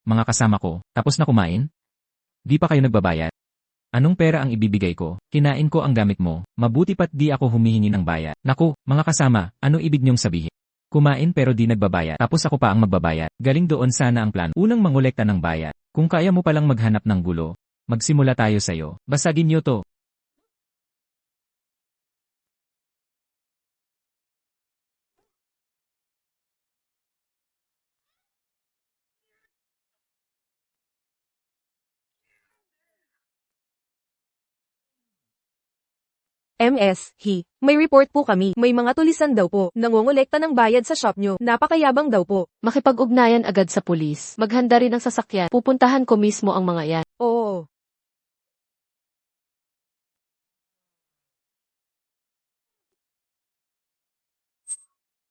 Mga kasama ko, tapos na kumain? Di pa kayo nagbabayad? Anong pera ang ibibigay ko? Kinain ko ang gamit mo, mabuti pa't di ako humihingi ng bayad. Naku, mga kasama, ano ibig niyong sabihin? Kumain pero di nagbabayad, tapos ako pa ang magbabayad. Galing doon sana ang plano. Unang mangolekta ng bayad. Kung kaya mo palang maghanap ng gulo, magsimula tayo sa'yo. Basagin niyo to. May report po kami. May mga tulisan daw po. Nangongolekta ng bayad sa shop nyo. Napakayabang daw po. Makipag-ugnayan agad sa pulis. Maghanda rin ng sasakyan. Pupuntahan ko mismo ang mga yan. Oo.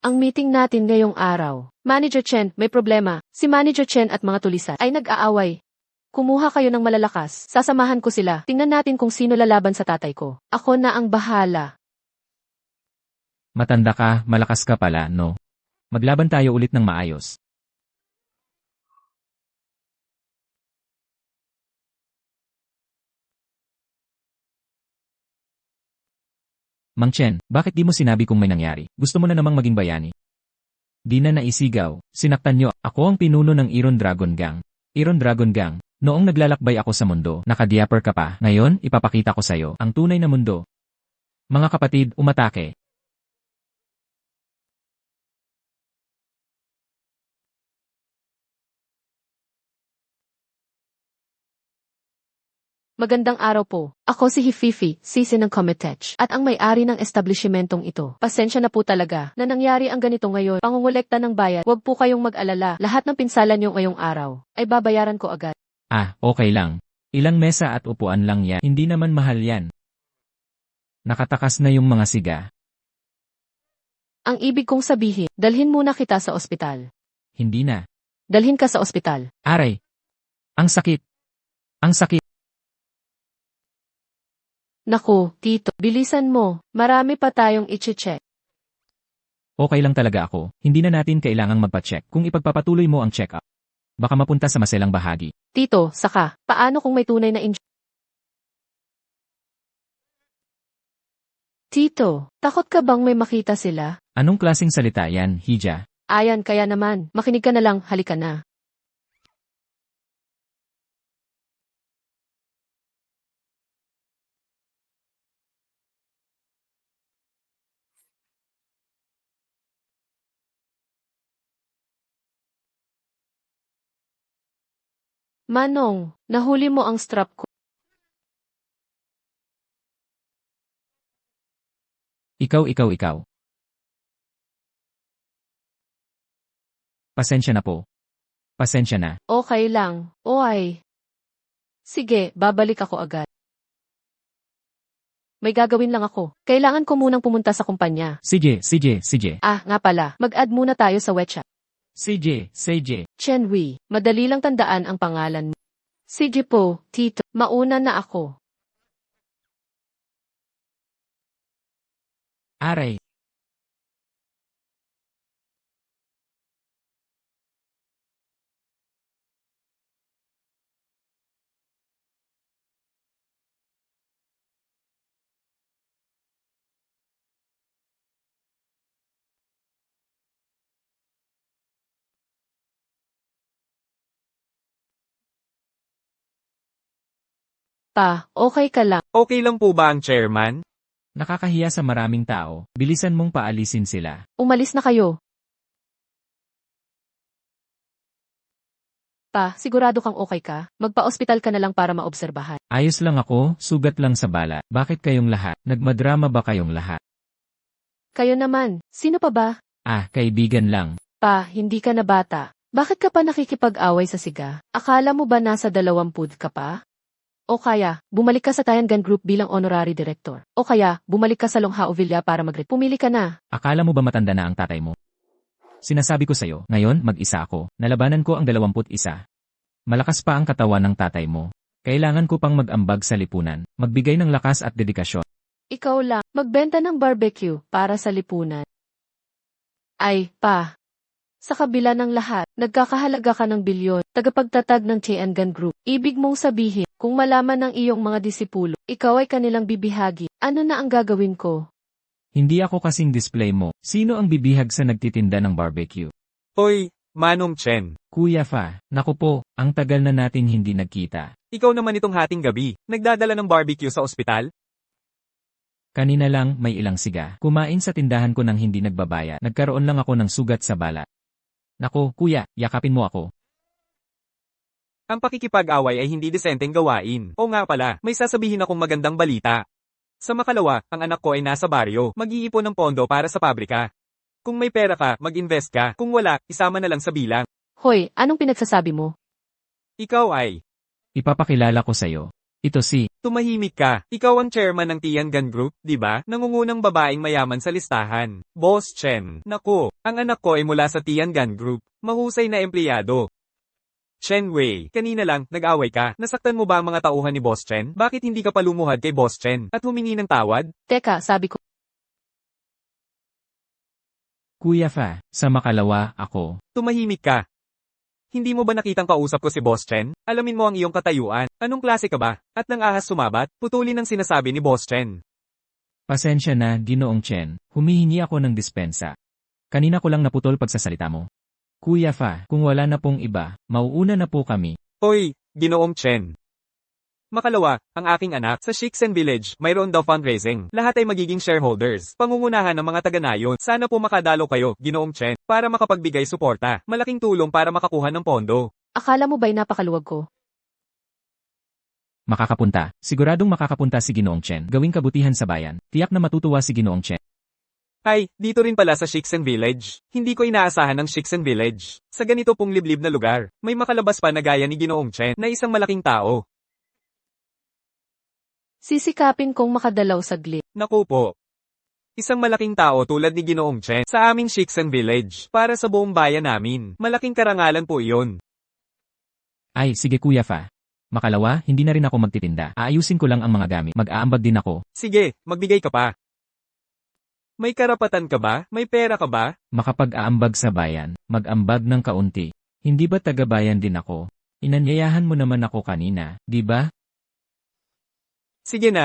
Ang meeting natin ngayong araw. Manager Chen, may problema. Si Manager Chen at mga tulisan ay nag-aaway. Kumuha kayo ng malalakas. Sasamahan ko sila. Tingnan natin kung sino lalaban sa tatay ko. Ako na ang bahala. Matanda ka, malakas ka pala, no? Maglaban tayo ulit ng maayos. Mang Chen, bakit di mo sinabi kung may nangyari? Gusto mo na namang maging bayani? Di na naisigaw, sinaktan nyo, ako ang pinuno ng Iron Dragon Gang. Iron Dragon Gang, noong naglalakbay ako sa mundo, nakadiaper ka pa, ngayon ipapakita ko sa'yo ang tunay na mundo. Mga kapatid, umatake. Magandang araw po. Ako si Hififi, sisi ng Cometech, at ang may-ari ng establishmentong ito. Pasensya na po talaga na nangyari ang ganito ngayon. Pangungulekta ng bayad. Huwag po kayong mag-alala. Lahat ng pinsalan niyo ngayong araw ay babayaran ko agad. Ah, okay lang. Ilang mesa at upuan lang yan. Hindi naman mahal yan. Nakatakas na yung mga siga. Ang ibig kong sabihin, dalhin muna kita sa ospital. Hindi na. Dalhin ka sa ospital. Aray! Ang sakit! Ang sakit! Naku, Tito, bilisan mo. Marami pa tayong iche-check. Okay lang talaga ako. Hindi na natin kailangang magpa-check kung ipagpapatuloy mo ang check-up. Baka mapunta sa maselang bahagi. Tito, saka, paano kung may tunay na Tito, takot ka bang may makita sila? Anong klaseng salita yan, Hija? Ayan, kaya naman, makinig ka na lang, halika na. Manong, nahuli mo ang strap ko. Ikaw. Pasensya na po. Pasensya na. Okay lang, oay. Sige, babalik ako agad. May gagawin lang ako. Kailangan ko munang pumunta sa kumpanya. CJ. Ah, nga pala, mag-add muna tayo sa WeChat. CJ. Chen Wei, madali lang tandaan ang pangalan mo. Sige po, Tito, mauna na ako. Aray! Pa, okay ka lang. Okay lang po ba ang chairman? Nakakahiya sa maraming tao. Bilisan mong paalisin sila. Umalis na kayo. Pa, sigurado kang okay ka? Magpa-ospital ka na lang para maobserbahan. Ayos lang ako, sugat lang sa bala. Bakit kayong lahat? Nagmadrama ba kayong lahat? Kayo naman, sino pa ba? Ah, kaibigan lang. Pa, hindi ka na bata. Bakit ka pa nakikipag-away sa siga? Akala mo ba nasa 20 ka pa? O kaya, bumalik ka sa Tayangan Group bilang honorary director. O kaya, bumalik ka sa Longhao Villa para Pumili ka na. Akala mo ba matanda na ang tatay mo? Sinasabi ko sa'yo, ngayon mag-isa ako. Nalabanan ko ang 21. Malakas pa ang katawan ng tatay mo. Kailangan ko pang mag-ambag sa lipunan. Magbigay ng lakas at dedikasyon. Ikaw lang, magbenta ng barbecue para sa lipunan. Ay, pa. Sa kabila ng lahat, nagkakahalaga ka ng bilyon, tagapagtatag ng Tiangan Group. Ibig mong sabihin, kung malaman ng iyong mga disipulo, ikaw ay kanilang bibihagi, ano na ang gagawin ko? Hindi ako kasing display mo. Sino ang bibihag sa nagtitinda ng barbecue? Hoy, Manong Chen. Kuya Fa, naku po, ang tagal na nating hindi nagkita. Ikaw naman itong hating gabi, nagdadala ng barbecue sa ospital? Kanina lang may ilang siga. Kumain sa tindahan ko nang hindi nagbabayad. Nagkaroon lang ako ng sugat sa balat. Naku, kuya, yakapin mo ako. Ang pakikipag-away ay hindi desenteng gawain. O nga pala, may sasabihin akong magandang balita. Sa makalawa, ang anak ko ay nasa baryo, mag-iipon ng pondo para sa pabrika. Kung may pera ka, mag-invest ka. Kung wala, isama na lang sa bilang. Hoy, anong pinagsasabi mo? Ikaw ay, Ipapakilala ko sa'yo. Ito si, tumahimik ka. Ikaw ang chairman ng Tiangan Group, di ba? Nangungunang babaeng mayaman sa listahan. Boss Chen. Naku, ang anak ko ay mula sa Tiangan Group. Mahusay na empleyado. Chen Wei, kanina lang, nag-away ka. Nasaktan mo ba ang mga tauhan ni Boss Chen? Bakit hindi ka palumuhad kay Boss Chen at humingi ng tawad? Teka, sabi ko, Kuya Fa, sa makalawa, ako. Tumahimik ka. Hindi mo ba nakitang kausap ko si Boss Chen? Alamin mo ang iyong katayuan. Anong klase ka ba? At nang ahas sumabat, putulin ang sinasabi ni Boss Chen. Pasensya na, Ginoong Chen. Humihingi ako ng dispensa. Kanina ko lang naputol pagsasalita mo. Kuya Fa, kung wala na pong iba, mauuna na po kami. Hoy, Ginoong Chen. Makalawa, ang aking anak, sa Shiksen Village, mayroon daw fundraising. Lahat ay magiging shareholders. Pangungunahan ng mga taga-nayon. Sana po makadalo kayo, Ginoong Chen, para makapagbigay suporta. Malaking tulong para makakuha ng pondo. akala mo ba'y napakaluwag ko? Makakapunta. Siguradong makakapunta si Ginoong Chen. Gawing kabutihan sa bayan. Tiyak na matutuwa si Ginoong Chen. Ay, dito rin pala sa Shiksen Village. Hindi ko inaasahan ng Shiksen Village. Sa ganito pong liblib na lugar, may makalabas pa na gaya ni Ginoong Chen na isang malaking tao. Sisikapin kong makadalaw saglit. Naku po. Isang malaking tao tulad ni Ginoong Chen sa aming Shiksen Village para sa buong bayan namin. Malaking karangalan po iyon. Ay, sige Kuya Fa. Makalawa, hindi na rin ako magtitinda. Aayusin ko lang ang mga gamit. Mag-aambag din ako. Sige, magbigay ka pa. May karapatan ka ba? May pera ka ba? Makapag-aambag sa bayan. Mag-ambag ng kaunti. Hindi ba taga-bayan din ako? Inanyayahan mo naman ako kanina, di ba? Sige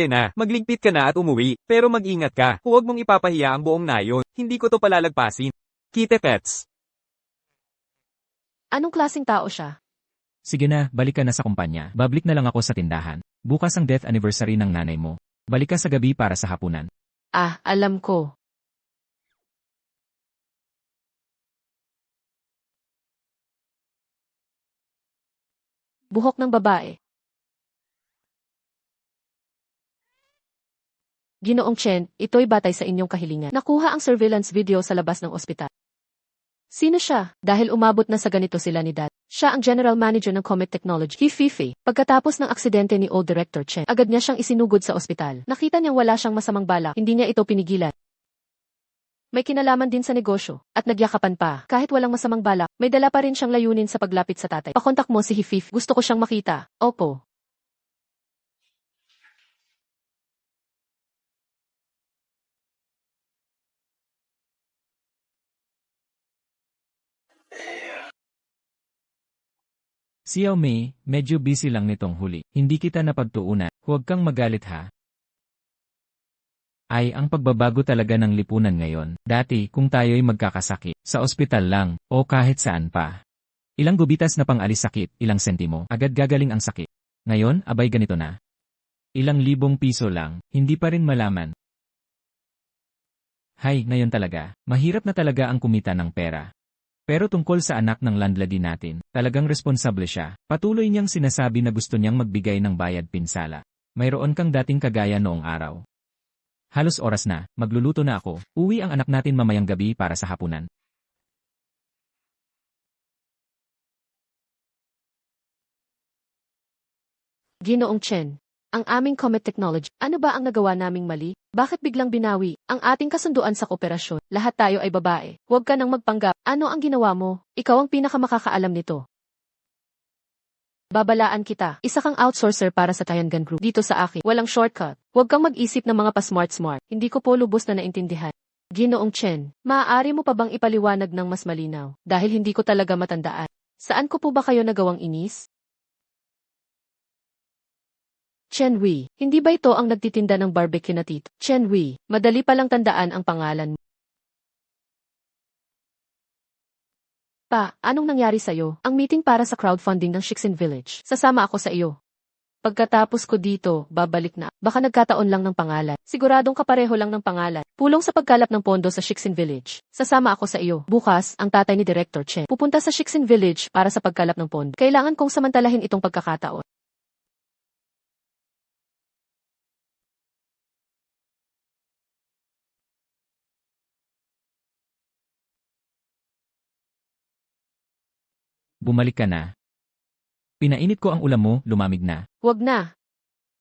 na, magligpit ka na at umuwi, pero mag-ingat ka, huwag mong ipapahiya ang buong nayon, hindi ko to palalagpasin. Kite Pets. Anong klaseng tao siya? Sige na, balik ka na sa kumpanya. Babalik na lang ako sa tindahan. Bukas ang death anniversary ng nanay mo. Balik ka sa gabi para sa hapunan. Ah, alam ko. Buhok ng babae. Ginoong Chen, ito'y batay sa inyong kahilingan. Nakuha ang surveillance video sa labas ng ospital. Sino siya? Dahil umabot na sa ganito sila ni Dad. Siya ang general manager ng Comet Technology, Fifi. Pagkatapos ng aksidente ni old director Chen, agad niya siyang isinugod sa ospital. Nakita niyang wala siyang masamang balak, hindi niya ito pinigilan. May kinalaman din sa negosyo, at nagyakapan pa. Kahit walang masamang balak, may dala pa rin siyang layunin sa paglapit sa tatay. Pakontak mo si Hifif, gusto ko siyang makita. Opo. Xiao Mei, medyo busy lang nitong huli. Hindi kita napagtuunan. Huwag kang magalit ha. Ay, ang pagbabago talaga ng lipunan ngayon. Dati, kung tayo'y magkakasakit, sa ospital lang, o kahit saan pa. Ilang gubitas na pang-alis sakit, ilang sentimo, agad gagaling ang sakit. Ngayon, abay ganito na. Ilang libong piso lang, hindi pa rin malaman. Hay, ngayon talaga, mahirap na talaga ang kumita ng pera. Pero tungkol sa anak ng landlady natin, talagang responsable siya. Patuloy niyang sinasabi na gusto niyang magbigay ng bayad pinsala. Mayroon kang dating kagaya noong araw. Halos oras na, magluluto na ako. Uwi ang anak natin mamayang gabi para sa hapunan. Ginoong Chen, ang aming Comet Technology, ano ba ang nagawa naming mali? Bakit biglang binawi ang ating kasunduan sa kooperasyon? Lahat tayo ay babae. Huwag ka nang magpanggap. Ano ang ginawa mo? Ikaw ang pinakamakakaalam nito. Babalaan kita. Isa kang outsourcer para sa Tiangan Group. Dito sa akin, walang shortcut. Huwag kang mag-isip ng mga pa-smart-smart. Hindi ko po lubos na naintindihan. Ginoong Chen, maaari mo pa bang ipaliwanag ng mas malinaw? Dahil hindi ko talaga matandaan. Saan ko po ba kayo nagawang inis? Chen Wei, hindi ba ito ang nagtitinda ng barbecue na tito? Chen Wei, madali palang tandaan ang pangalan mo. Pa, anong nangyari sa'yo? Ang meeting para sa crowdfunding ng Shixin Village. Sasama ako sa iyo. Pagkatapos ko dito, babalik na. Baka nagkataon lang ng pangalan. Siguradong kapareho lang ng pangalan. Pulong sa pagkalap ng pondo sa Shixin Village. Sasama ako sa iyo. Bukas, ang tatay ni Director Chen pupunta sa Shixin Village para sa pagkalap ng pondo. Kailangan kong samantalahin itong pagkakataon. Bumalik ka na. Pinainit ko ang ulam mo, lumamig na. Wag na.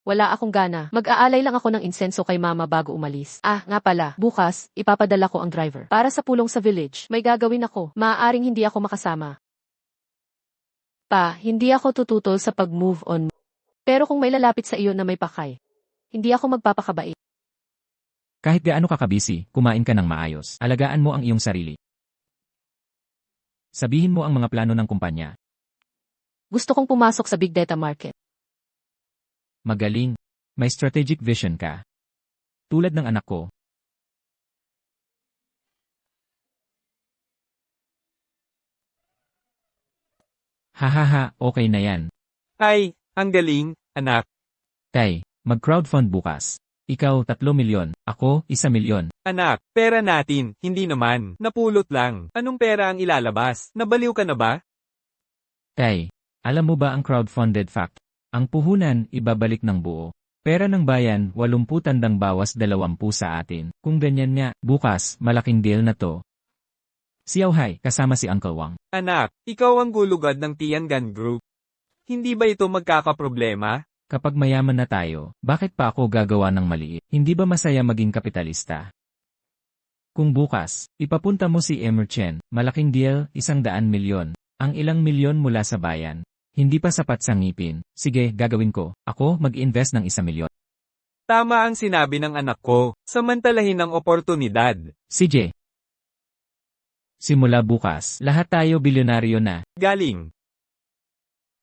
Wala akong gana. Mag-aalay lang ako ng insenso kay mama bago umalis. Ah, nga pala. Bukas, ipapadala ko ang driver. Para sa pulong sa village, may gagawin ako. Maaaring hindi ako makasama. Pa, hindi ako tututol sa pag-move on. Pero kung may lalapit sa iyo na may pakay, hindi ako magpapakabait. Kahit gaano ka kabisi, kumain ka ng maayos. Alagaan mo ang iyong sarili. Sabihin mo ang mga plano ng kumpanya. Gusto kong pumasok sa big data market. Magaling. May strategic vision ka. Tulad ng anak ko. Hahaha, okay na yan. Ay, ang galing, anak. Tay, mag-crowdfund bukas. Ikaw 3 milyon, ako 1 milyon. Anak, pera natin, hindi naman. Napulot lang. Anong pera ang ilalabas? Nabaliw ka na ba? Tay, alam mo ba ang crowdfunded fact? Ang puhunan, ibabalik ng buo. Pera ng bayan, 80 tandang bawas 20 sa atin. Kung ganyan nga, bukas, malaking deal na to. Si Auhai, kasama si Uncle Wang. Anak, ikaw ang gulugad ng Tiangan Group. Hindi ba ito magkakaproblema? Kapag mayaman na tayo, bakit pa ako gagawa ng maliit? Hindi ba masaya maging kapitalista? Kung bukas, ipapunta mo si Emmer Chen, malaking deal, 100 milyon. Ang ilang milyon mula sa bayan. Hindi pa sapat sa ngipin. Sige, gagawin ko. Ako mag-invest ng 1 milyon. Tama ang sinabi ng anak ko. Samantalahin ang oportunidad. CJ. Simula bukas, lahat tayo bilyonaryo na. Galing.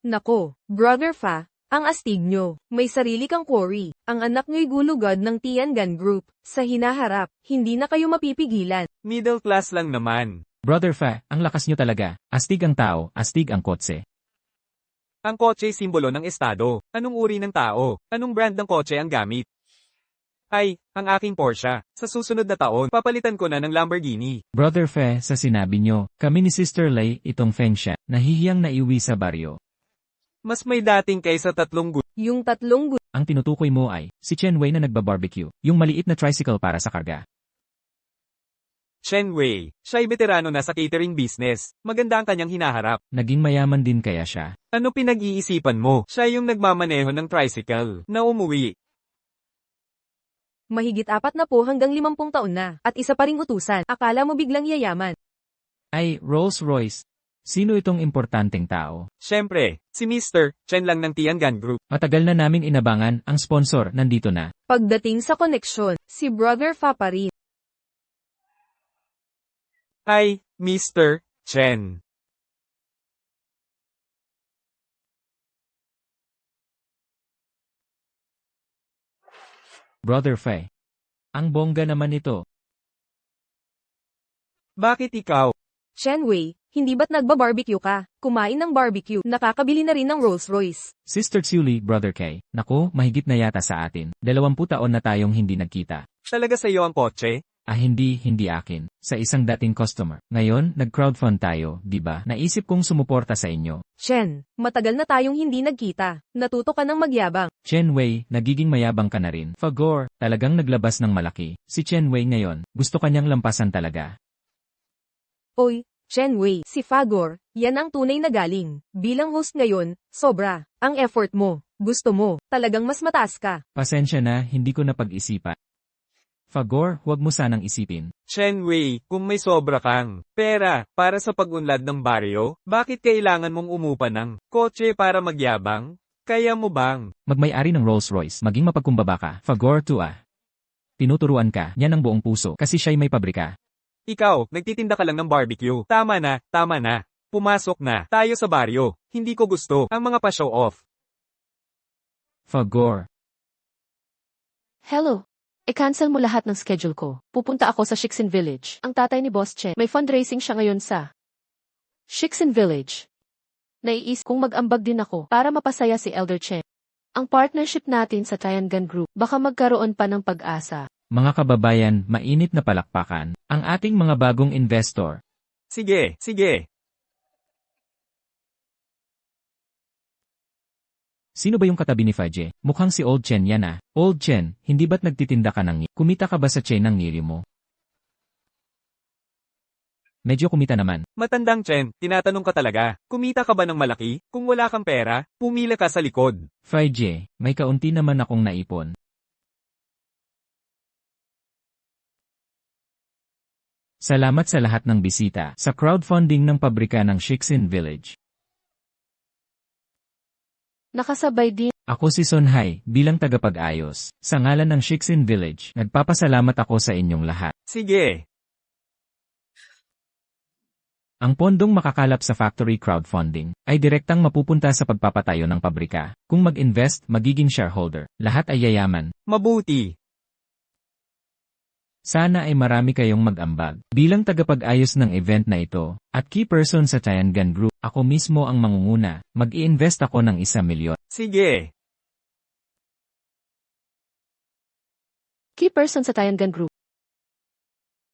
Nako, Brother Fa, ang astig nyo. May sarili kang quarry. Ang anak nyo'y gulugod ng Tiangan Group. Sa hinaharap, hindi na kayo mapipigilan. Middle class lang naman. Brother Fa, ang lakas nyo talaga. Astig ang tao, astig ang kotse. Ang kotse simbolo ng estado. Anong uri ng tao? Anong brand ng kotse ang gamit? Ay, ang aking Porsche. Sa susunod na taon, papalitan ko na ng Lamborghini. Brother Fa, sa sinabi nyo, kami ni Sister Lei, itong Feng Xia, nahihiyang naiuwi sa baryo. Mas may dating kaysa 3 Yung 3 Ang tinutukoy mo ay, si Chen Wei na nagbabarbecue, yung maliit na tricycle para sa karga. Chen Wei. Siya'y veterano na sa catering business. Maganda ang kanyang hinaharap. Naging mayaman din kaya siya. Ano pinag-iisipan mo? Siya yung nagmamaneho ng tricycle na umuwi. mahigit 40 hanggang 50 taon na, at isa pa ring utusan. Akala mo biglang yayaman. Ay, Rolls-Royce. Sino itong importanteng tao? Siyempre, si Mr. Chen lang ng Tiangan Group. Matagal na namin inabangan, ang sponsor, nandito na. Pagdating sa koneksyon, si Brother Fa pa rin. Ay, Mr. Chen. Brother Fei. Ang bongga naman ito. Bakit ikaw? Chen Wei, hindi ba't nagba-barbecue ka? Kumain ng barbecue, nakakabili na rin ng Rolls-Royce. Sister Xiuli, Brother Kay. Naku, mahigit na yata sa atin. 20 taon na tayong hindi nagkita. Talaga sa iyo ang kotse? Ah, hindi akin. Sa isang dating customer. Ngayon, nag-crowdfund tayo, di ba? Naisip kong sumuporta sa inyo. Chen, matagal na tayong hindi nagkita. Natuto ka ng magyabang. Chen Wei, nagiging mayabang ka na rin. Fagor, talagang naglabas ng malaki. Si Chen Wei ngayon, gusto kanyang lampasan talaga. Oy, Chen Wei, si Fagor, yan ang tunay na galing. Bilang host ngayon, sobra. Ang effort mo, gusto mo, talagang mas mataas ka. Pasensya na, hindi ko napag-isipan. Fagor, huwag mo sanang isipin. Chen Wei, kung may sobra kang pera para sa pag-unlad ng baryo, bakit kailangan mong umupa ng kotse para magyabang? Kaya mo bang? Magmay-ari ng Rolls-Royce, maging mapagkumbaba ka. Fagor 2 ah. Tinuturuan ka niya ng buong puso kasi siya'y may pabrika. Ikaw, nagtitinda ka lang ng barbecue. Tama na, tama na. Pumasok na tayo sa baryo. Hindi ko gusto ang mga pa-show off. Fagor. Hello. I-cancel mo lahat ng schedule ko. Pupunta ako sa Shixin Village. Ang tatay ni Boss Chen, may fundraising siya ngayon sa Shixin Village. Naiisip kung mag-ambag din ako para mapasaya si Elder Chen. Ang partnership natin sa Tiangan Group, baka magkaroon pa ng pag-asa. Mga kababayan, mainit na palakpakan. Ang ating mga bagong investor. Sige, sige. Sino ba yung katabi ni Faje? Mukhang si Old Chen yan ah. Old Chen, hindi ba't nagtitinda ka ng kumita ka ba sa chain ng nilyo mo? Medyo kumita naman. Matandang Chen, tinatanong ka talaga. Kumita ka ba ng malaki? Kung wala kang pera, pumila ka sa likod. Faje, may kaunti naman akong naipon. Salamat sa lahat ng bisita sa crowdfunding ng pabrika ng Shixin Village. Nakasabay din. Ako si Sonhai, bilang tagapag-ayos. Sa ngalan ng Shixin Village, nagpapasalamat ako sa inyong lahat. Sige. Ang pondong makakalap sa factory crowdfunding ay direktang mapupunta sa pagpapatayo ng pabrika. Kung mag-invest, magiging shareholder. Lahat ay yayaman. Mabuti. Sana ay marami kayong mag-ambag. Bilang tagapag-ayos ng event na ito, at key person sa Tiangan Group, ako mismo ang mangunguna. Mag-i-invest ako ng 1 milyon. Sige. Key person sa Tiangan Group.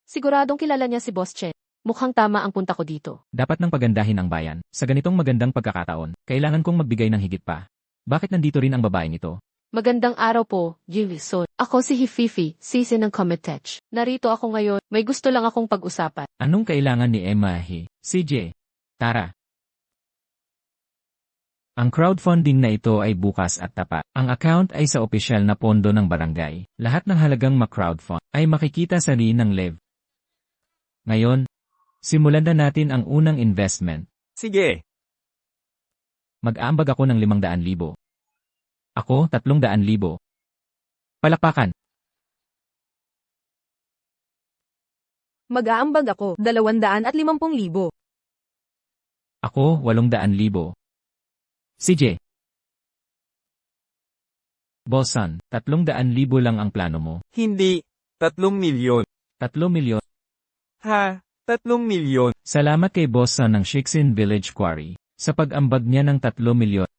Siguradong kilala niya si Boss Chen. Mukhang tama ang punta ko dito. Dapat nang pagandahin ang bayan. Sa ganitong magandang pagkakataon, kailangan kong magbigay ng higit pa. Bakit nandito rin ang babaeng ito? Magandang araw po, Yilison. Ako si Hififi, sisi ng Cometech. Narito ako ngayon, may gusto lang akong pag-usapan. Anong kailangan ni Emma He? CJ. Tara. Ang crowdfunding na ito ay bukas at tapat. Ang account ay sa opisyal na pondo ng barangay. Lahat ng halagang ma-crowdfund ay makikita sa rin ng Lev. Ngayon, simulan na natin ang unang investment. Sige. Mag-aambag ako ng 500,000. Ako, 300,000. Palakpakan. Mag-aambag ako, 250,000. Ako, 800,000. CJ. Bossan, 300,000 lang ang plano mo. Hindi. 3 milyon. 3 milyon. Ha? 3 milyon. Salamat kay Bossan ng Shixin Village Quarry sa pag-ambag niya ng 3 milyon.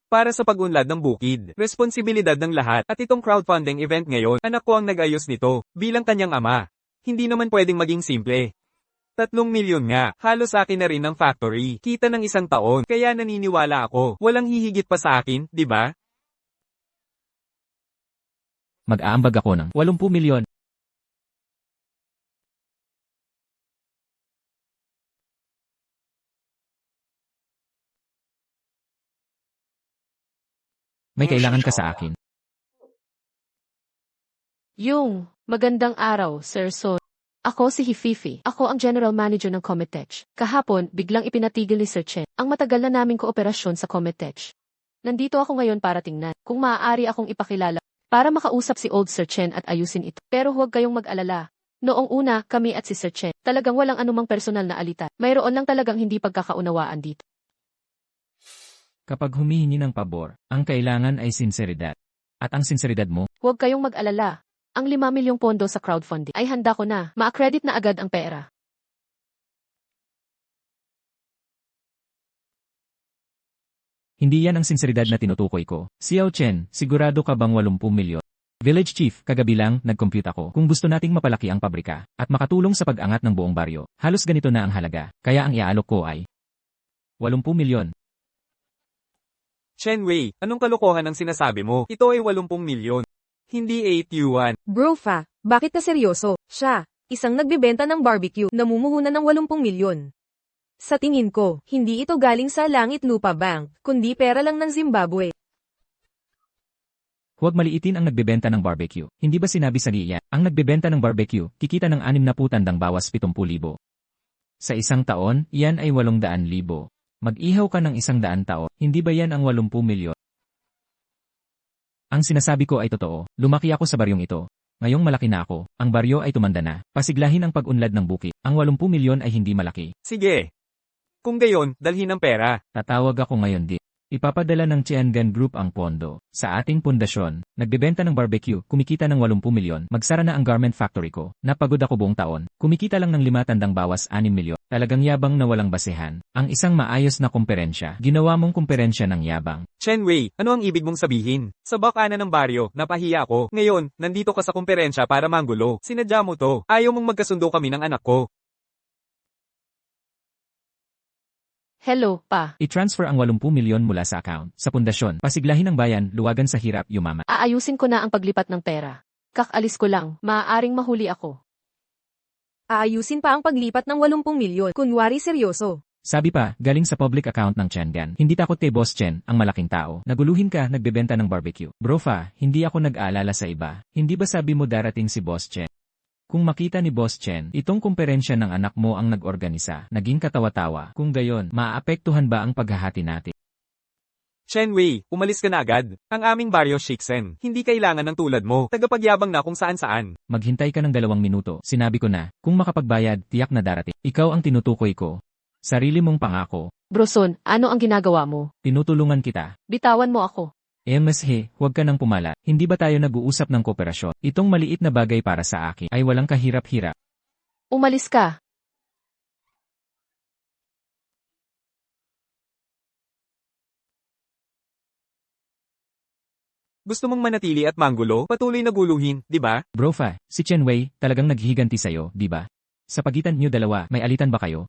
Para sa pag-unlad ng bukid, responsibilidad ng lahat at itong crowdfunding event ngayon, anak ko ang nag-ayos nito, bilang kanyang ama. Hindi naman pwedeng maging simple. 3 milyon nga, halos akin na rin ng factory, kita ng 1 taon, kaya naniniwala ako, walang hihigit pa sa akin, di ba? Mag-aambag ako ng 80 milyon. May kailangan ka sa akin. Magandang araw, Sir Son. Ako si Hififi. Ako ang General Manager ng Cometech. Kahapon, biglang ipinatigil ni Sir Chen ang matagal na naming kooperasyon sa Cometech. Nandito ako ngayon para tingnan kung maaari akong ipakilala para makausap si Old Sir Chen at ayusin ito. Pero huwag kayong mag-alala. Noong una, kami at si Sir Chen, talagang walang anumang personal na alitan. Mayroon lang talagang hindi pagkakaunawaan dito. Kapag humihingi ng pabor, ang kailangan ay sinseridad. At ang sinseridad mo, Huwag kayong mag-alala. Ang 5 milyong pondo sa crowdfunding ay handa ko na. Ma-accredit na agad ang pera. hindi yan ang sinseridad na tinutukoy ko. Xiao Chen, sigurado ka bang 80 milyon? Village Chief, kagabi lang, nag-compute ako. Kung gusto nating mapalaki ang pabrika, at makatulong sa pag-angat ng buong baryo, halos ganito na ang halaga. Kaya ang iaalok ko ay 80 milyon. Chen Wei, anong kalokohan ang sinasabi mo? Ito ay 80 milyon. Hindi 8 yuan. Bro Fa, bakit ka seryoso? Siya, isang nagbebenta ng barbecue, namumuhunan ng 80 milyon. Sa tingin ko, hindi ito galing sa Langit Lupa Bank, kundi pera lang ng Zimbabwe. Huwag maliitin ang nagbebenta ng barbecue. Hindi ba sinabi sa niya, ang nagbebenta ng barbecue, kikita ng 60 tandang bawas 70,000. Sa isang taon, iyan ay 800,000. Mag-ihaw ka ng 100 taon, hindi ba yan ang 80 milyon? Ang sinasabi ko ay totoo. Lumaki ako sa baryong ito. Ngayong malaki na ako, ang baryo ay tumanda na. Pasiglahin ang pag-unlad ng bukid. Ang 80 milyon ay hindi malaki. Sige. Kung gayon, dalhin ang pera. Tatawag ako ngayon di. Ipapadala ng Tiangan Group ang pondo. Sa ating pundasyon, nagbebenta ng barbecue, kumikita ng 80 milyon. Magsara na ang garment factory ko. Napagod ako buong taon. Kumikita lang ng 5 tandang bawas 6 milyon. Talagang yabang na walang basehan. Ang isang maayos na kumperensya. Ginawa mong kumperensya ng yabang. Chen Wei, ano ang ibig mong sabihin? Sa bakana ng baryo, napahiya ako. Ngayon, nandito ka sa kumperensya para manggulo. Sinadya mo to. Ayaw mong magkasundo kami ng anak ko. Hello, pa. I-transfer ang 80 milyon mula sa account, sa pundasyon. Pasiglahin ng bayan, luwagan sa hirap, yumaman. Aayusin ko na ang paglipat ng pera. Kakalis ko lang, maaaring mahuli ako. Aayusin pa ang paglipat ng 80 milyon. Kunwari seryoso. Sabi pa, galing sa public account ng Tiangan. Hindi takot kay Boss Chen, ang malaking tao. Naguluhin ka, nagbebenta ng barbecue. Bro Fa, hindi ako nag-aalala sa iba. Hindi ba sabi mo darating si Boss Chen? Kung makita ni Boss Chen, itong kumperensya ng anak mo ang nag-organisa, naging katawa-tawa. Kung gayon, maaapektuhan ba ang paghahati natin? Chen Wei, umalis ka na agad. Ang aming baryo Shiksen, hindi kailangan ng tulad mo. Tagapagyabang na kung saan-saan. Maghintay ka ng 2 minuto. Sinabi ko na, kung makapagbayad, tiyak na darating. Ikaw ang tinutukoy ko. Sarili mong pangako. Broson, ano ang ginagawa mo? Tinutulungan kita. Bitawan mo ako. MSH, huwag ka nang pumala. Hindi ba tayo nag-uusap ng kooperasyon? Itong maliit na bagay para sa akin ay walang kahirap-hirap. Umalis ka. Gusto mong manatili at manggulo? Patuloy na guluhin, di ba? Bro Fa, si Chen Wei, talagang naghihiganti sa'yo, di ba? Sa pagitan niyo dalawa, may alitan ba kayo?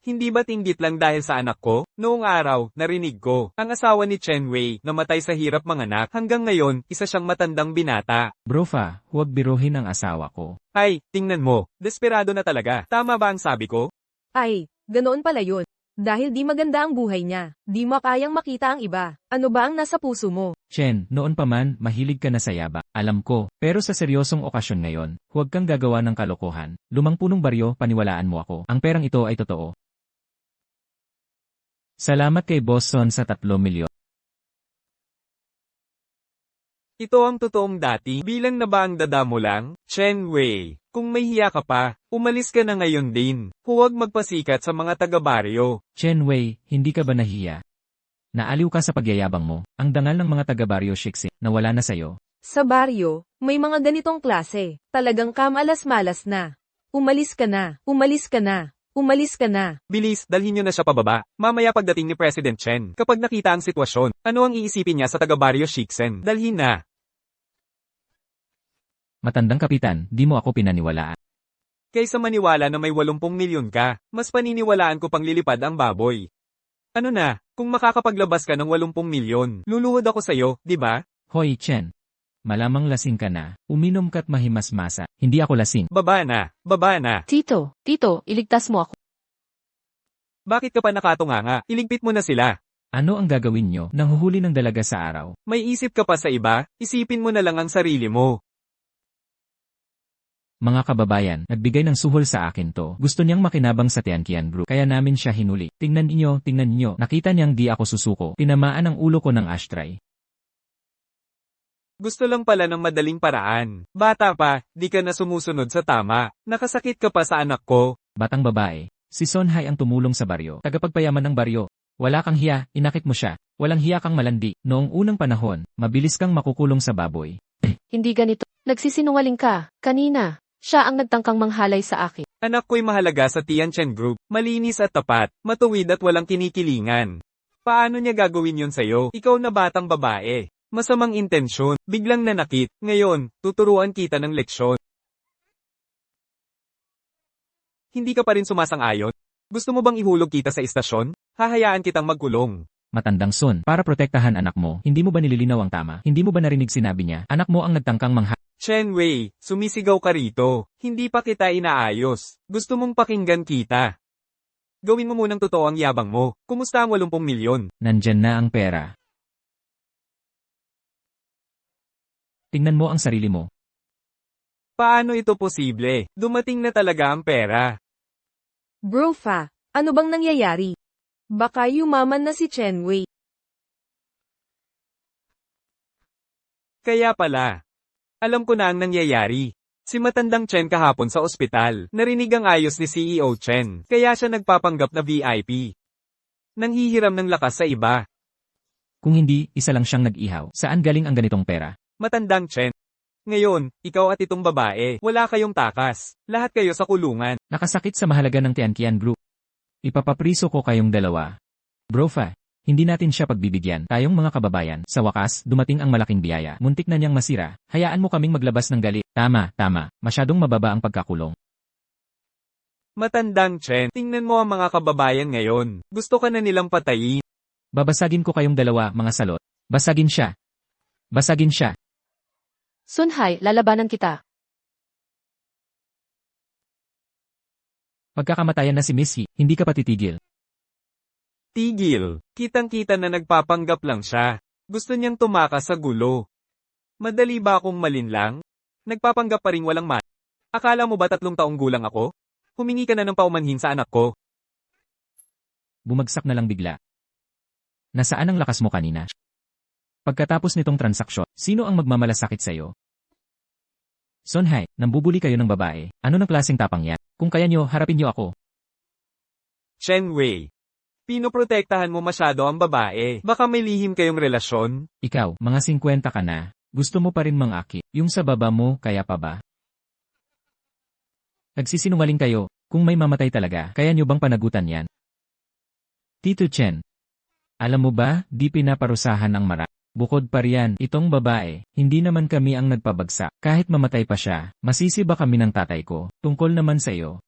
Hindi ba tinggit lang dahil sa anak ko? Noong araw, narinig ko, ang asawa ni Chen Wei, namatay sa hirap manganak. Hanggang ngayon, isa siyang matandang binata. Bro Fa, huwag biruhin ang asawa ko. Ay, tingnan mo, desperado na talaga. Tama ba ang sabi ko? Ay, ganoon pala yun. Dahil di maganda ang buhay niya, di makayang makita ang iba. Ano ba ang nasa puso mo? Chen, noon pa man, mahilig ka na sa yaba. Alam ko, pero sa seryosong okasyon ngayon, huwag kang gagawa ng kalokohan. Lumang punong baryo, paniwalaan mo ako. Ang perang ito ay totoo. Salamat kay Boss Son sa 3 milyon. Ito ang totoong dati, bilang na ba ang dada mo lang? Chen Wei, kung may hiya ka pa, umalis ka na ngayon din. Huwag magpasikat sa mga taga-baryo. Chen Wei, hindi ka ba nahiya? Naaliw ka sa pagyayabang mo, ang dangal ng mga taga-baryo Shixin, nawala na sa'yo. Sa baryo, may mga ganitong klase. Talagang kamalas-malas na. Umalis ka na. Umalis ka na. Umalis ka na. Bilis, dalhin niyo na siya pababa. Mamaya pagdating ni President Chen, kapag nakita ang sitwasyon, ano ang iisipin niya sa taga-baryo Shiksen? Dalhin na. Matandang kapitan, di mo ako pinaniwalaan. Kaysa maniwala na may 80 milyon ka, mas paniniwalaan ko pang lilipad ang baboy. Ano na, kung makakapaglabas ka ng 80 milyon, luluhod ako sa'yo, di ba? Hoy Chen, malamang lasing ka na, uminom ka't mahimasmasa, hindi ako lasing. Baba na, baba na. Tito, iligtas mo ako. Bakit ka pa nakatunganga? Iligpit mo na sila. Ano ang gagawin nyo nang huhuli ng dalaga sa araw? May isip ka pa sa iba, isipin mo na lang ang sarili mo. Mga kababayan, nagbigay ng suhol sa akin to. Gusto niyang makinabang sa Tianqian Group, kaya namin siya hinuli. Tingnan ninyo, nakita niyang di ako susuko. Tinamaan ang ulo ko ng ashtray. Gusto lang pala ng madaling paraan. Bata pa, di ka na sumusunod sa tama. Nakasakit ka pa sa anak ko. Batang babae, si Son Hai ang tumulong sa baryo. Tagapagpayaman ng baryo. Wala kang hiya, inakit mo siya. Walang hiya kang malandi. Noong unang panahon, mabilis kang makukulong sa baboy. Hindi ganito. Nagsisinungaling ka. Kanina, siya ang nagtangkang manghalay sa akin. Anak ko'y mahalaga sa Tianchen Group. Malinis at tapat, matuwid at walang kinikilingan. Paano niya gagawin yun sa'yo? Ikaw na batang babae. Masamang intensyon, biglang nanakit. Ngayon, tuturuan kita ng leksyon. Hindi ka pa rin sumasang-ayon? Gusto mo bang ihulog kita sa istasyon? Hahayaan kitang magkulong. Matandang Son, para protektahan anak mo, hindi mo ba nililinaw ang tama? Hindi mo ba narinig sinabi niya, anak mo ang nagtangkang Chen Wei, sumisigaw ka rito. Hindi pa kita inaayos. Gusto mong pakinggan kita. Gawin mo munang totoo ang yabang mo. Kumusta ang 80 milyon? Nandyan na ang pera. Tingnan mo ang sarili mo. Paano ito posible? Dumating na talaga ang pera. Bro Fa, ano bang nangyayari? Baka yumaman na si Chen Wei. Kaya pala. Alam ko na ang nangyayari. Si matandang Chen kahapon sa ospital, narinig ang ayos ni CEO Chen, kaya siya nagpapanggap na VIP. Nanghihiram ng lakas sa iba. Kung hindi, isa lang siyang nag-ihaw. Saan galing ang ganitong pera? Matandang Chen. Ngayon, ikaw at itong babae, wala kayong takas. Lahat kayo sa kulungan. Nakasakit sa mahalaga ng Tianqian Group. Ipapapriso ko kayong dalawa. Bro Fa, hindi natin siya pagbibigyan. Tayong mga kababayan, sa wakas, dumating ang malaking biyaya. Muntik na niyang masira. Hayaan mo kaming maglabas ng galit. Tama. Masyadong mababa ang pagkakulong. Matandang Chen, tingnan mo ang mga kababayan ngayon. Gusto ka na nilang patayin. Babasagin ko kayong dalawa, mga salot. Basagin siya. Sunhai, lalabanan kita. Pagkakamatayan na si Missy, hindi ka pa titigil. Tigil. Kitang-kita na nagpapanggap lang siya. Gusto niyang tumakas sa gulo. Madali ba akong malinlang? Nagpapanggap pa rin walang man. Akala mo ba 3 taong gulang ako? Humingi ka na ng paumanhin sa anak ko. Bumagsak na lang bigla. Nasaan ang lakas mo kanina? Pagkatapos nitong transaksyon, sino ang magmamalasakit sa'yo? Sunhai, nambubuli kayo ng babae. Ano ng klaseng tapang yan? Kung kaya nyo, harapin nyo ako. Chen Wei. Pinoprotektahan mo masyado ang babae. Baka may lihim kayong relasyon. Ikaw, mga 50 ka na. Gusto mo pa rin mangaki. Yung sa baba mo, kaya pa ba? Nagsisinungaling kayo. Kung may mamatay talaga, kaya nyo bang panagutan yan? Tito Chen. Alam mo ba, di pinaparusahan ang mara. Bukod pa riyan, itong babae, hindi naman kami ang nagpabagsak. Kahit mamatay pa siya, masisiba kami ng tatay ko. Tungkol naman sa iyo.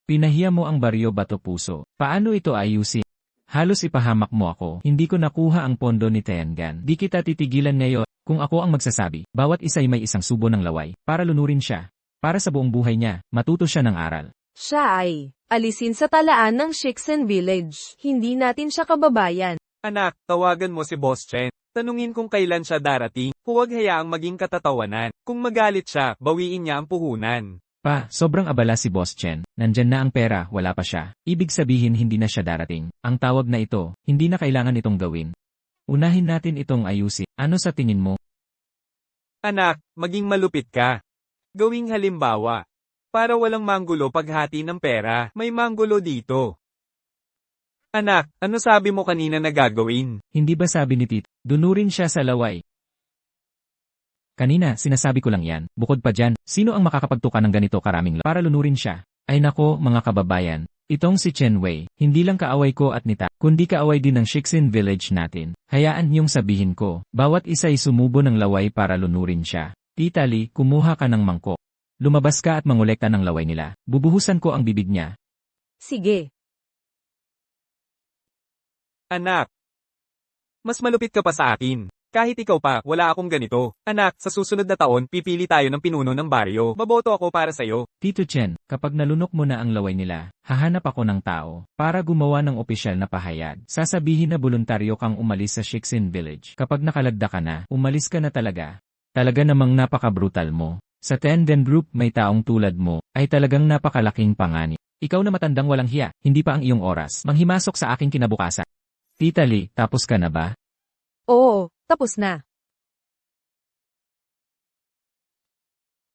Pinahiya mo ang baryo bato puso. Paano ito ayusin? Halos ipahamak mo ako. Hindi ko nakuha ang pondo ni Tiangan. Di kita titigilan ngayon. Kung ako ang magsasabi, bawat isa'y may isang subo ng laway. Para lunurin siya. Para sa buong buhay niya, matuto siya ng aral. Siya ay alisin sa talaan ng Shixen Village. Hindi natin siya kababayan. Anak, tawagan mo si Boss Chen. Tanungin kung kailan siya darating. Huwag hayaang maging katatawanan. Kung magalit siya, bawiin niya ang puhunan. Pa, sobrang abala si Boss Chen. Nandyan na ang pera, wala pa siya. Ibig sabihin hindi na siya darating. Ang tawag na ito, hindi na kailangan itong gawin. Unahin natin itong ayusin. Ano sa tingin mo? Anak, maging malupit ka. Gawing halimbawa. Para walang manggulo paghati ng pera, may manggulo dito. Anak, ano sabi mo kanina na gagawin? Hindi ba sabi ni Tito, dunurin siya sa laway? Kanina, sinasabi ko lang yan. Bukod pa dyan, sino ang makakapagtuka ng ganito karaming para lunurin siya? Ay nako, mga kababayan. Itong si Chen Wei, hindi lang kaaway ko at nita, kundi kaaway din ng Shixin Village natin. Hayaan niyong sabihin ko, bawat isa'y sumubo ng laway para lunurin siya. Tita Li, kumuha ka ng mangkok. Lumabas ka at mangolekta ng laway nila. Bubuhusan ko ang bibig niya. Sige. Anak, mas malupit ka pa sa akin. Kahit ikaw pa, wala akong ganito. Anak, sa susunod na taon, pipili tayo ng pinuno ng baryo. Baboto ako para sa'yo. Tito Chen, kapag nalunok mo na ang laway nila, hahanap ako ng tao para gumawa ng opisyal na pahayag. Sasabihin na voluntaryo kang umalis sa Shixin Village. Kapag nakalagda ka na, umalis ka na talaga. Talaga namang napaka-brutal mo. Sa Tiangan Group may taong tulad mo, ay talagang napakalaking panganib. Ikaw na matandang walang hiya, hindi pa ang iyong oras. Manghimasok sa aking kinabukasan. Tita Li, tapos ka na ba? Oo, tapos na.